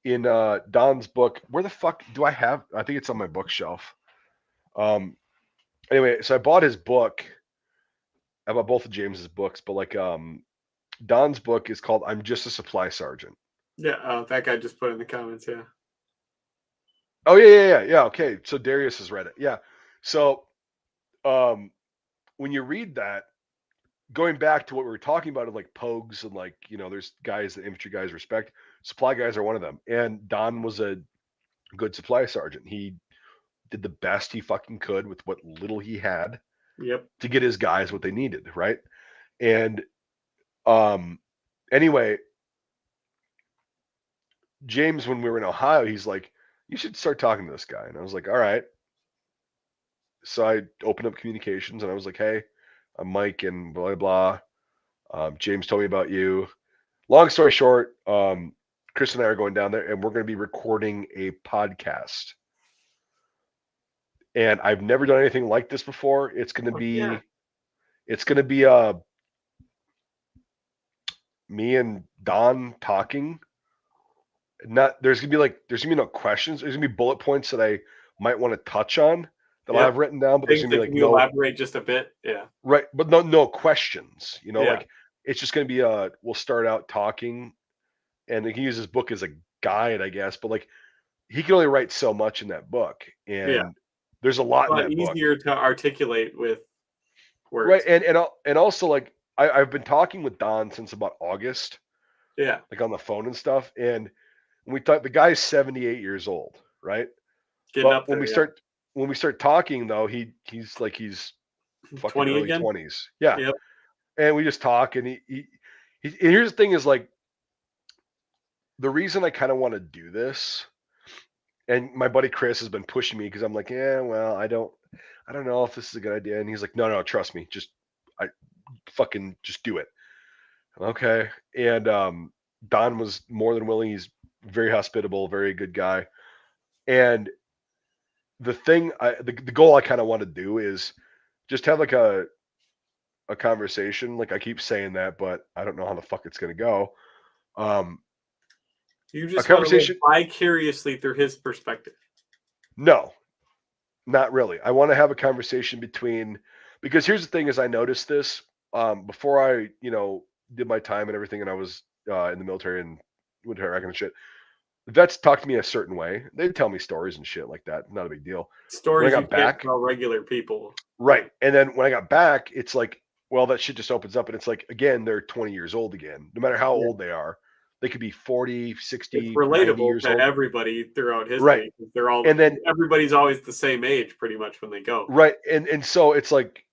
in Don's book, where the fuck do I have? I think it's on my bookshelf. Anyway, so I bought his book. I bought both of James's books, but like Don's book is called "I'm Just a Supply Sergeant." Yeah, that guy just put in the comments. Yeah. Oh yeah. Okay, so Darius has read it. Yeah. So when you read that, going back to what we were talking about of like pogues and like, there's guys that infantry guys respect. Supply guys are one of them. And Don was a good supply sergeant. He did the best he fucking could with what little he had Yep. to get his guys what they needed, right? And anyway, James, when we were in Ohio, he's like, you should start talking to this guy. And I was like, all right. So I opened up communications and I was like, hey, I'm Mike and blah, blah, blah. James told me about you. Long story short, Chris and I are going down there and we're going to be recording a podcast. And I've never done anything like this before. It's going to be, me and Don talking there's gonna be no questions. There's gonna be bullet points that I might want to touch on that I Yep. have written down, but there's Things gonna be that like can you no elaborate just a bit? Yeah. right, but no questions. You know, Yeah. like it's just gonna be we'll start out talking, and he can use his book as a guide, I guess. But like he can only write so much in that book, Yeah. and there's a lot A in lot that book, easier to articulate with right? words. And also like I've been talking with Don since about August, Yeah. like on the phone and stuff, and we thought the guy's 78 years old, right? Getting But up there. Yeah. when we start talking though, he's fucking 20 early again. 20s. Yeah. Yep. And we just talk and and here's the thing is like the reason I kind of want to do this, and my buddy Chris has been pushing me because I'm like, yeah, well, I don't know if this is a good idea. And he's like, no, trust me, just I fucking just do it. Okay. And Don was more than willing. He's very hospitable, very good guy. And the thing the goal I kind of want to do is just have like a conversation. Like I keep saying that, but I don't know how the fuck it's gonna go. Um, You a just want to live conversation? vicariously through his perspective. No, not really. I want to have a conversation between because here's the thing: is I noticed this before I did my time and everything, and I was in the military and went to Iraq and shit. The vets talked to me a certain way. They'd tell me stories and shit like that. Not a big deal. When I Stories you got can't back, tell regular people. right, and then when I got back, it's like, well, that shit just opens up, and it's like again, they're 20 years old again. No matter how Yeah. old they are, they could be 40, It's 60, 90 relatable years to old. everybody throughout Right. history. They're all And then everybody's always the same age pretty much when they go. right, and so it's like,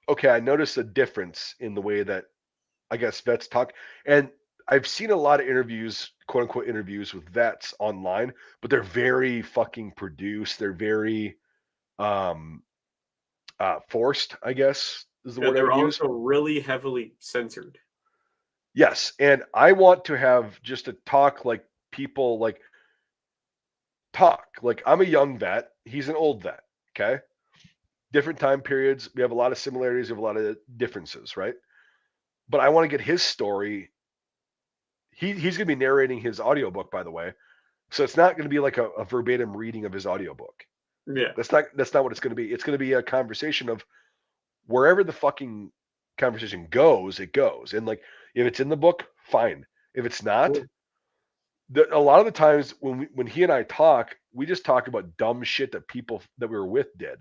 okay, I noticed a difference in the way that I guess vets talk, and I've seen a lot of interviews, quote unquote interviews with vets online, but they're very fucking produced. They're very um forced, I guess is the Yeah, word I they're would use. also really heavily censored. Yes, and I want to have just a talk like people like talk. Like I'm a young vet, he's an old vet, okay? Different time periods, we have a lot of similarities, we have a lot of differences, right? But I want to get his story. He's going to be narrating his audiobook, by the way. So it's not going to be like a verbatim reading of his audiobook. Yeah. That's not what it's going to be. It's going to be a conversation of wherever the fucking conversation goes, it goes. And like if it's in the book, fine. If it's not, a lot of the times when he and I talk, we just talk about dumb shit that people that we were with did.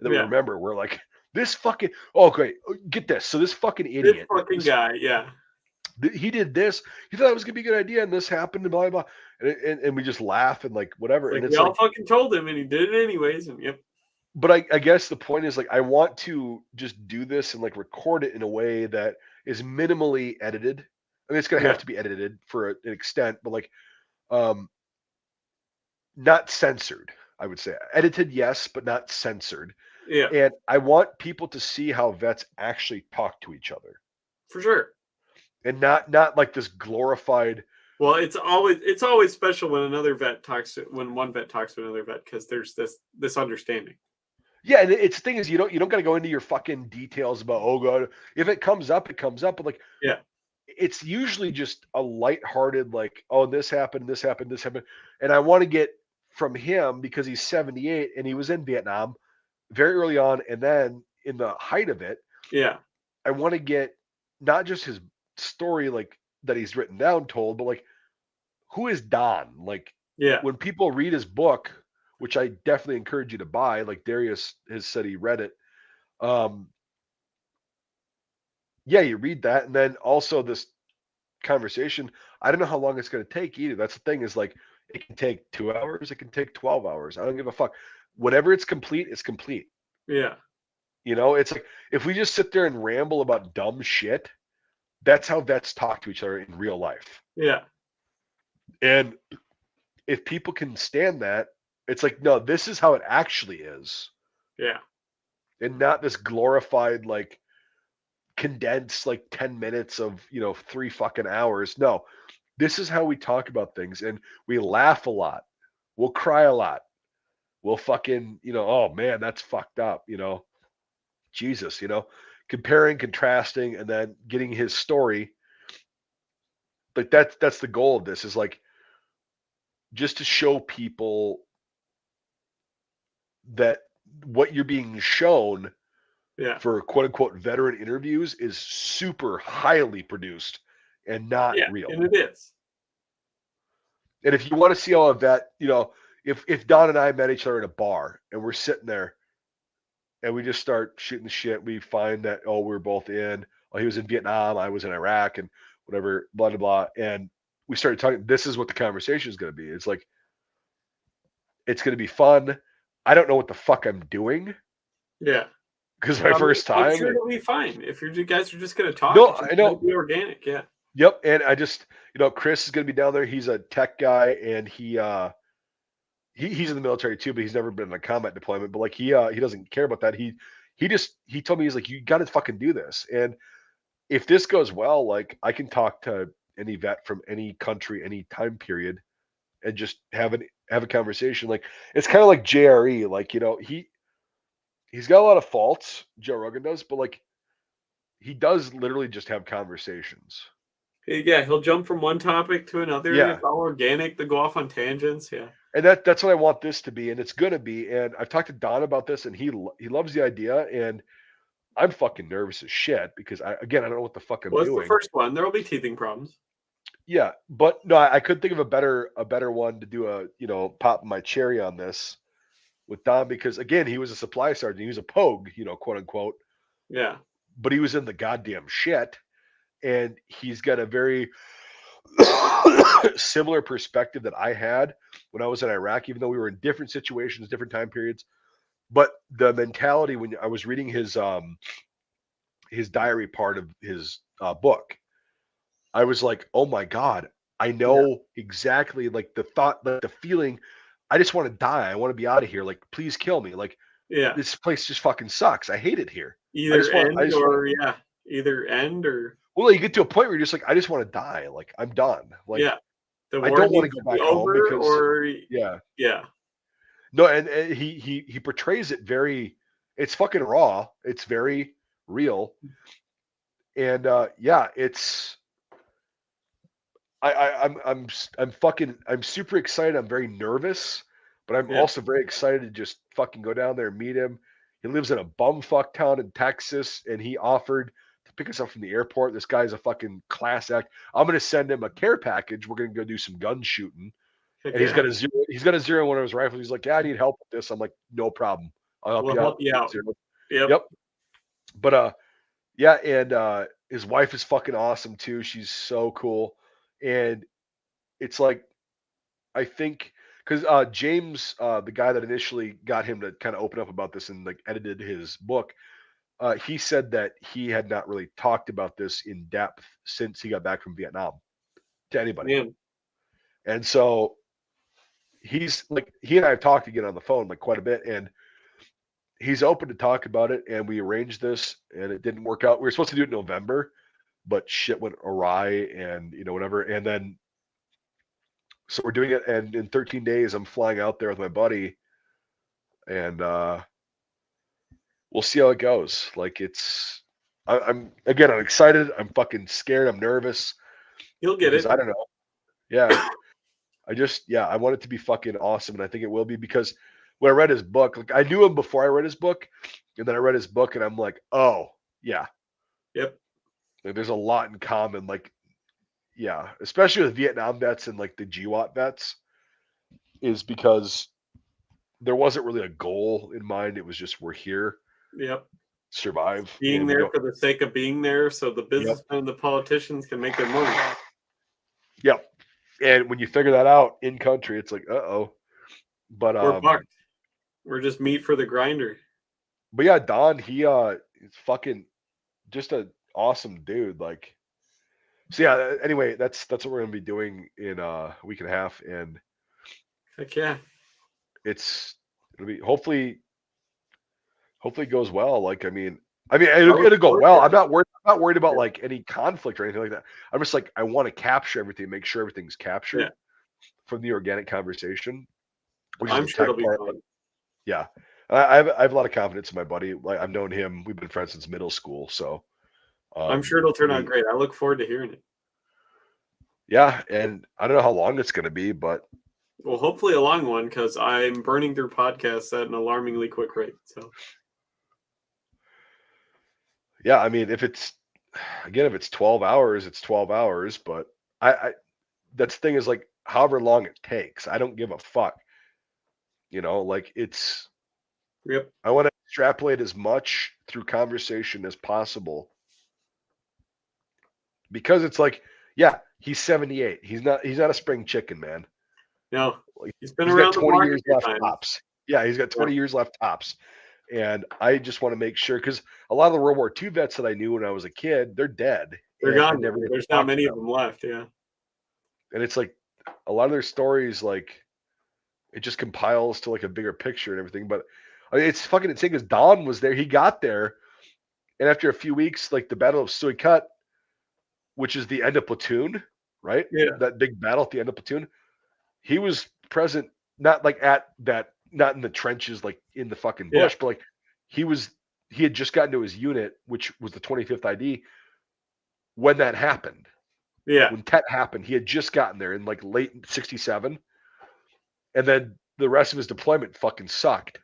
That we Yeah. remember. We're like, this fucking oh great, get this. So this fucking This idiot, fucking guy, yeah. he did this. He thought it was gonna be a good idea, and this happened, and blah blah blah. And we just laugh and like whatever. It's And like it's we all like, fucking told him and he did it anyways. And yep. but I guess the point is like I want to just do this and like record it in a way that is minimally edited. I mean, it's gonna Yeah. have to be edited for an extent, but like um not censored. I would say edited, yes, but not censored. Yeah. And I want people to see how vets actually talk to each other, For sure. and not like this glorified. Well, it's always special when when one vet talks to another vet because there's this understanding. Yeah, and it's the thing is you don't got to go into your fucking details about oh god. If it comes up, it comes up. But like, Yeah. it's usually just a lighthearted like, oh, this happened, this happened, this happened, and I want to get from him because he's 78 and he was in Vietnam very early on, and then in the height of it, Yeah. I want to get not just his story like that he's written down told, but like who is Don? Like Yeah. when people read his book, which I definitely encourage you to buy, like Darius has said he read it. Um, yeah, you read that, and then also this conversation. I don't know how long it's going to take either. That's the thing is like it can take 2 hours, it can take 12 hours. I don't give a fuck. Whenever it's complete, it's complete. Yeah. You know, it's like if we just sit there and ramble about dumb shit, that's how vets talk to each other in real life. Yeah. And if people can stand that, it's like, no, this is how it actually is. Yeah. And not this glorified, like condensed like 10 minutes of, 3 fucking hours. No, this is how we talk about things. And we laugh a lot. We'll cry a lot. We'll fucking, oh man, that's fucked up, Jesus, comparing, contrasting, and then getting his story. Like that's the goal of this is like just to show people that what you're being shown for quote unquote veteran interviews is super highly produced and not real. And it is. And if you want to see all of that, if Don and I met each other in a bar and we're sitting there and we just start shooting the shit, we find that, we're both in. He was in Vietnam, I was in Iraq, and whatever, blah, blah, blah. And we started talking, this is what the conversation is going to be. It's like, it's going to be fun. I don't know what the fuck I'm doing. Yeah. Because my first time. I'm sure it'll be fine. If you guys are just going to talk, no, I know. Be organic, yeah. Yep. And I just, Chris is going to be down there. He's a tech guy, and he's in the military too, but he's never been in a combat deployment. But like he doesn't care about that. He told me, he's like, you got to fucking do this. And if this goes well, like I can talk to any vet from any country, any time period, and just have a conversation. Like it's kind of like JRE. Like he's got a lot of faults. Joe Rogan does, but like he does literally just have conversations. Yeah, he'll jump from one topic to another. Yeah. It's all organic. They go off on tangents. Yeah. And that's what I want this to be, and it's gonna be. And I've talked to Don about this, and he loves the idea, and I'm fucking nervous as shit because I don't know what the fuck I'm doing. It's the first one. There will be teething problems. Yeah, but no, I couldn't think of a better one to do pop my cherry on this with Don, because again, he was a supply sergeant, he was a pogue, quote unquote. Yeah. But he was in the goddamn shit, and he's got a very similar perspective that I had when I was in Iraq, even though we were in different situations, different time periods. But the mentality, when I was reading his diary part of his book, I was like, oh my God, I know exactly like the thought, like the feeling. I just want to die. I want to be out of here. Like, please kill me. Like, this place just fucking sucks. I hate it here. Either end or. Well, you get to a point where you're just like, I just want to die. Like, I'm done. Like, I don't want to go back home because yeah. No, and he portrays it very. It's fucking raw. It's very real. And it's. I'm super excited. I'm very nervous, but I'm also very excited to just fucking go down there and meet him. He lives in a bumfuck town in Texas, and he offered to pick us up from the airport. This guy's a fucking class act. I'm gonna send him a care package. We're gonna go do some gun shooting. And he's got a zero one of his rifles. He's like, I need help with this. I'm like, no problem. I'll help you out. Yep. But and his wife is fucking awesome too. She's so cool. And it's like, I think, because James, the guy that initially got him to kind of open up about this and like edited his book, he said that he had not really talked about this in depth since he got back from Vietnam to anybody. Yeah. And so he's like, he and I have talked again on the phone like quite a bit, and he's open to talk about it. And we arranged this, and it didn't work out. We were supposed to do it in November, but shit went awry, and whatever. And then, so we're doing it, and in 13 days, I'm flying out there with my buddy, and we'll see how it goes. Like I'm excited. I'm fucking scared. I'm nervous. You'll get it. I don't know. Yeah. I want it to be fucking awesome, and I think it will be, because when I read his book, like I knew him before I read his book, and then I read his book, and I'm like, oh yeah, yep. Like, there's a lot in common, like especially with Vietnam vets and like the GWAT vets, is because there wasn't really a goal in mind. It was just, we're here. Yep. Survive. Being there for the sake of being there, so the businessmen and the politicians can make their money. Yep. And when you figure that out in country, it's like, uh-oh. But we're bucked. We're just meat for the grinder. But yeah, Don, he's fucking just an awesome dude. Like, so yeah, anyway, that's what we're gonna be doing in a week and a half, and heck yeah. It'll be hopefully it goes well. Like, I mean it'll go well. I'm not worried about like any conflict or anything like that. I'm just like, I want to capture everything, make sure everything's captured from the organic conversation. I'm sure it'll be fun. Yeah. I have a lot of confidence in my buddy. Like, I've known him. We've been friends since middle school. So I'm sure it'll turn out great. I look forward to hearing it. Yeah. And I don't know how long it's going to be, but Well, hopefully a long one, because I'm burning through podcasts at an alarmingly quick rate. So Yeah, I mean, if it's 12 hours, it's 12 hours. But I that's the thing is like, however long it takes, I don't give a fuck. Like yep, I want to extrapolate as much through conversation as possible because it's like, yeah, he's 78. He's not a spring chicken, man. no, Like, he's been he's got around the 20 block a years few left times. tops. Yeah, he's got 20 Yeah. years left tops. And I just want to make sure because a lot of the World War II vets that I knew when I was a kid, they're dead. They're And I gone. never get to There's not talk to many of them. them left. Yeah. And it's like a lot of their stories, like it just compiles to like a bigger picture and everything. But I mean, it's fucking insane because Don was there. He got there. And after a few weeks, like the Battle of Suicut, which is the end of Platoon, right? Yeah. That big battle at the end of Platoon. He was present, not like at that, not in the trenches, like in the fucking Yeah. bush, but like he was, he had just gotten to his unit, which was the 25th ID, when that happened. Yeah. When Tet happened, he had just gotten there in like late 67. And then the rest of his deployment fucking sucked.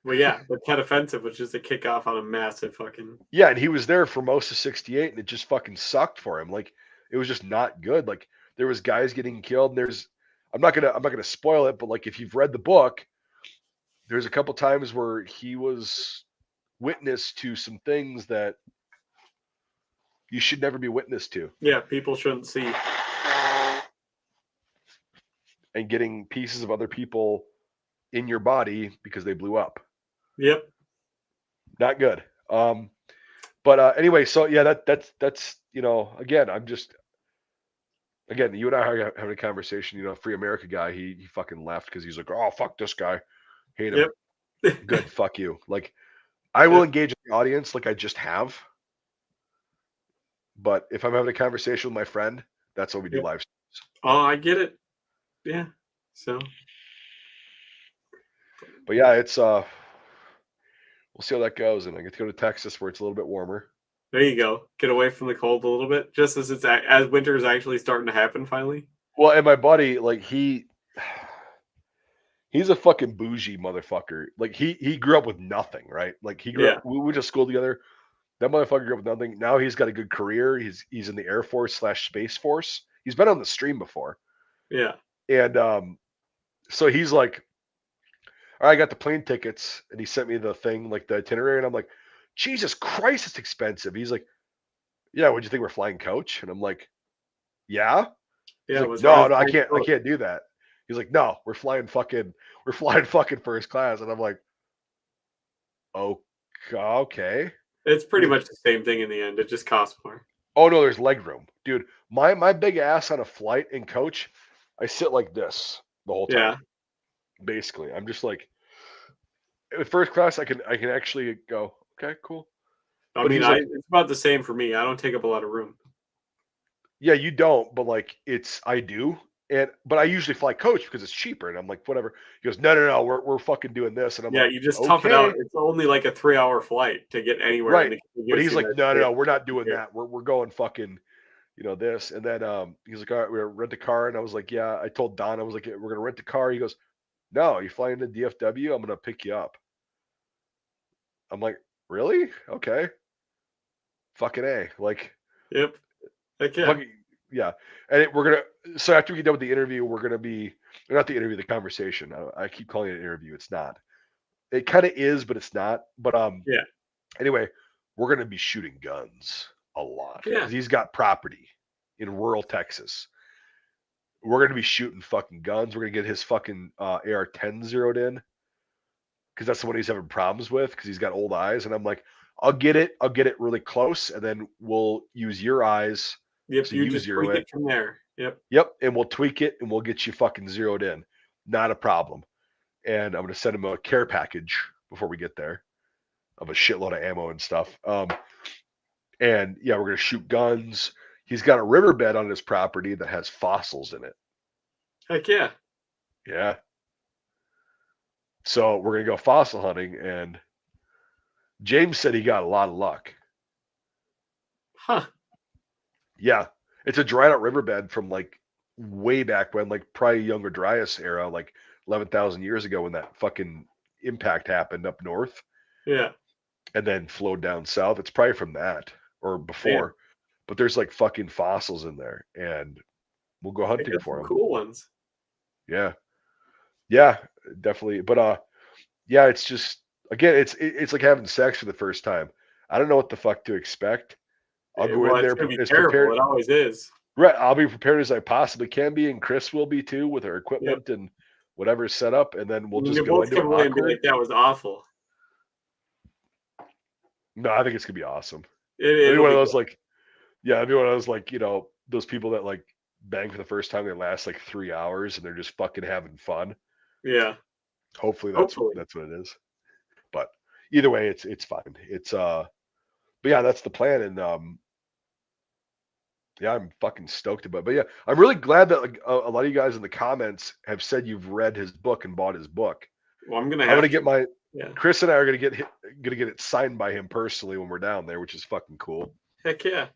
Well, yeah, the Tet Offensive was just a kickoff on a massive fucking. Yeah, and he was there for most of 68 and it just fucking sucked for him. Like it was just not good. Like there was guys getting killed and I'm not gonna spoil it, but like if you've read the book, there's a couple times where he was witness to some things that you should never be witness to, Yeah, people shouldn't see. and getting pieces of other people in your body because they blew up. Yep. Not good. But anyway, so yeah, that's again, you and I are having a conversation. Free America guy, he fucking left because he's like, oh fuck this guy, hate him. Yep. Good, fuck you. Like I will Yep. engage in the audience like I just have, but if I'm having a conversation with my friend, that's what we do Yep. live. Oh, I get it. Yeah. So. But yeah, it's we'll see how that goes, and I get to go to Texas where it's a little bit warmer. There you go. Get away from the cold a little bit, just as as winter is actually starting to happen finally. Well, and my buddy, like he's a fucking bougie motherfucker. Like he grew up with nothing, right? Like he grew Yeah. up. We went to school together. That motherfucker grew up with nothing. Now he's got a good career. He's in the Air Force / Space Force. He's been on the stream before, Yeah. and so he's like, all right, I got the plane tickets, and he sent me the thing, like the itinerary, and I'm like, Jesus Christ, it's expensive. He's like, yeah, what do you think we're flying coach? And I'm like, yeah. He's Yeah. like, Was no, I can't do that. He's like, no, we're flying fucking first class. And I'm like, oh, okay. It's pretty He's like, much the same thing in the end. It just costs more. oh no, there's leg room, dude. My big ass on a flight in coach, I sit like this the whole time. Yeah. Basically, I'm just like, at first class, I can actually go, okay, cool. I But mean, he's like, it's about the same for me. I don't take up a lot of room. yeah, you don't, but like I do. But I usually fly coach because it's cheaper. And I'm like, whatever. He goes, no, we're fucking doing this. And I'm Yeah, like, you just tough it out. okay. It's only like a 3-hour flight to get anywhere. Right. And But he's like, no, we're not doing that. We're going fucking, this. And then he's like, all right, we're gonna rent a car. And I was like, yeah. I told Don, I was like, we're gonna rent a car. He goes, no, you flying to DFW? I'm gonna pick you up. I'm like, really? Okay. Fucking A. Like, Yep. Heck yeah. fucking, yeah. And we're gonna, so after we get done with the interview, we're gonna be, not the interview, the conversation. I keep calling it an interview. It's not. It kind of is, but it's not. But Yeah. anyway, we're gonna be shooting guns a lot Yeah. because he's got property in rural Texas. We're gonna be shooting fucking guns. We're gonna get his fucking AR-10 zeroed in because that's the one he's having problems with because he's got old eyes. And I'm like, I'll get it really close, and then we'll use your eyes. Yep. So You you just zero tweak it. it from there. Yep. Yep, and we'll tweak it and we'll get you fucking zeroed in. Not a problem. And I'm gonna send him a care package before we get there of a shitload of ammo and stuff. And yeah, we're gonna shoot guns. He's got a riverbed on his property that has fossils in it. Heck yeah. Yeah. So we're gonna go fossil hunting, and James said he got a lot of luck. Huh. Yeah, it's a dried out riverbed from like way back when, like probably Younger Dryas era, like 11,000 years ago when that fucking impact happened up north Yeah. and then flowed down south. It's probably from that or before. But there's like fucking fossils in there, and we'll go They hunting got for some them. cool ones. Yeah, yeah, definitely. But yeah, it's just again, it's like having sex for the first time. I don't know what the fuck to expect. I'll go Well, in it's there gonna be as terrible. prepared. It always is. Right, I'll be prepared as I possibly can be, and Chris will be too with our Yep. equipment and whatever's set up, and then we'll And just you go both into it come away and be awkward. like, "That was awful." No, I think it's gonna be awesome. It'll be It'll one be of those good. like, yeah, it'll be one of those like, those people that like bang for the first time. They last like 3 hours, and they're just fucking having fun. Yeah. Hopefully Hopefully. that's what it is. But either way, it's fine. But yeah, that's the plan, and yeah, I'm fucking stoked about it. But yeah, I'm really glad that like a lot of you guys in the comments have said you've read his book and bought his book. Well, I'm gonna I'm have gonna to. get my Yeah. Chris and I are gonna get it signed by him personally when we're down there, which is fucking cool. Heck yeah.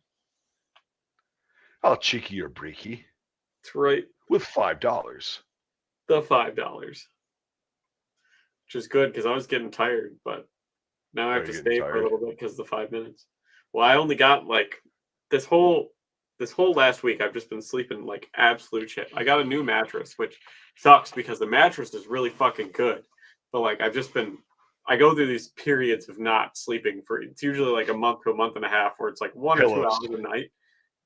I'll cheeky or breaky That's right. with $5. The $5. Which is good because I was getting tired, but now I have you're to getting stay for a tired. little bit because of the 5 minutes. Well, I only got like this whole last week I've just been sleeping like absolute shit. I got a new mattress, which sucks because the mattress is really fucking good. But like I go through these periods of not sleeping for it's usually like a month to a month and a half where it's like 1 or 2 Pillows. hours a night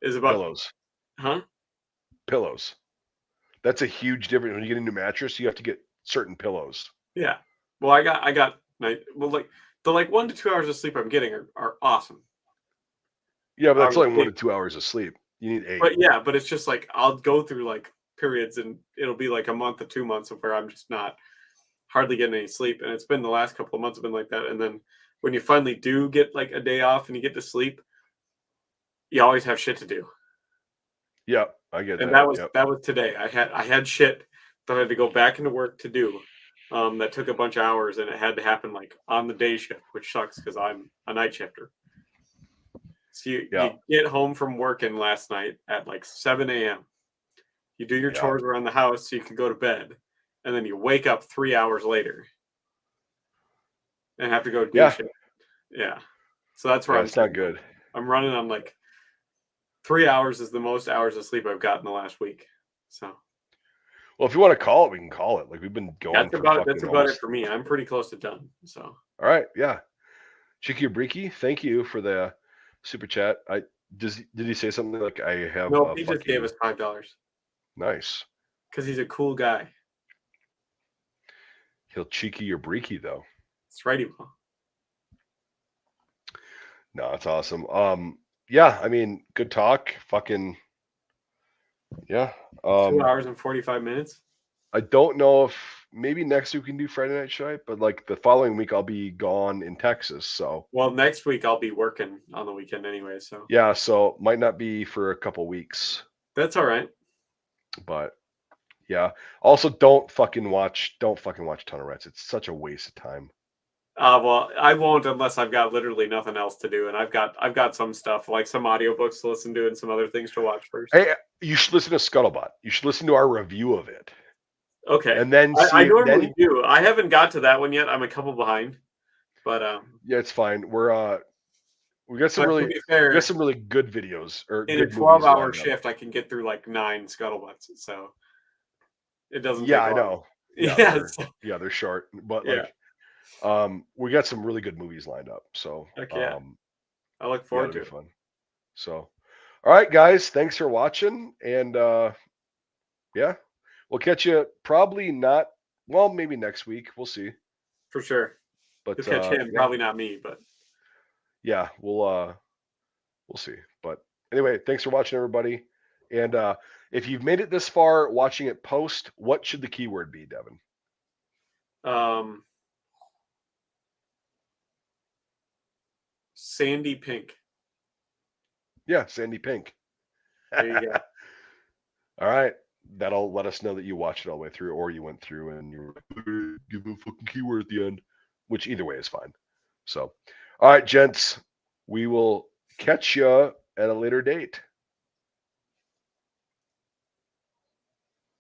is about Pillows. Pillows. That's a huge difference. When you get a new mattress, you have to get certain pillows. Yeah. Well, I got night like the like 1 to 2 hours of sleep I'm getting are awesome. Yeah, but that's only 1 Obviously. to 2 hours of sleep. You need 8. But yeah, but it's just like I'll go through like periods and it'll be like a month or 2 months of where I'm just not hardly getting any sleep. And it's been the last couple of months have been like that. And then when you finally do get like a day off and you get to sleep, you always have shit to do. Yep, I get And that. that was today. I had shit that I had to go back into work to do. That took a bunch of hours and it had to happen like on the day shift, which sucks because I'm a night shifter. So you get home from working last night at like 7 a.m. You do your chores around the house so you can go to bed. And then you wake up 3 hours later and have to go do shit. Yeah. So that's where it's not good. I'm running on like 3 hours is the most hours of sleep I've got in the last week. So well, if you want to call it, we can call it. Like we've been going. That's about it for me. I'm pretty close to done. So all right, yeah. Cheeky Breaky, thank you for the super chat. Did he say something like I have? No, he just gave us $5. Nice. Because he's a cool guy. He'll cheeky or breaky though. That's right, he will. No, it's awesome. Yeah, I mean, good talk. Fucking yeah. 2 hours and 45 minutes. I don't know if maybe next week we can do Friday Night Shite, but like the following week I'll be gone in Texas. So well, next week I'll be working on the weekend anyway. So yeah, so might not be for a couple weeks. That's all right. But yeah. Also, don't fucking watch Tunnel Rats. It's such a waste of time. Well, I won't unless I've got literally nothing else to do, and I've got some stuff like some audiobooks to listen to and some other things to watch first. Hey, you should listen to Scuttlebutt. You should listen to our review of it. Okay. And then I normally do. I haven't got to that one yet. I'm a couple behind, but yeah, it's fine. We got some really good videos or in good a 12-hour shift. I can get through like 9 Scuttlebutts, so it doesn't. Yeah, take I long. know. Yeah, they're short, but like, we got some really good movies lined up. So I look forward to it. Fun. So, all right, guys, thanks for watching, and yeah, we'll catch you probably not. Well, maybe next week. We'll see. For sure. But you'll catch him, probably not me, but yeah, we'll see. But anyway, thanks for watching, everybody. And if you've made it this far watching it post, what should the keyword be, Devin? Sandy Pink. Yeah, Sandy Pink. There you go. All right. That'll let us know that you watched it all the way through, or you went through and you're like, give a fucking keyword at the end, which either way is fine. So, all right, gents, we will catch you at a later date.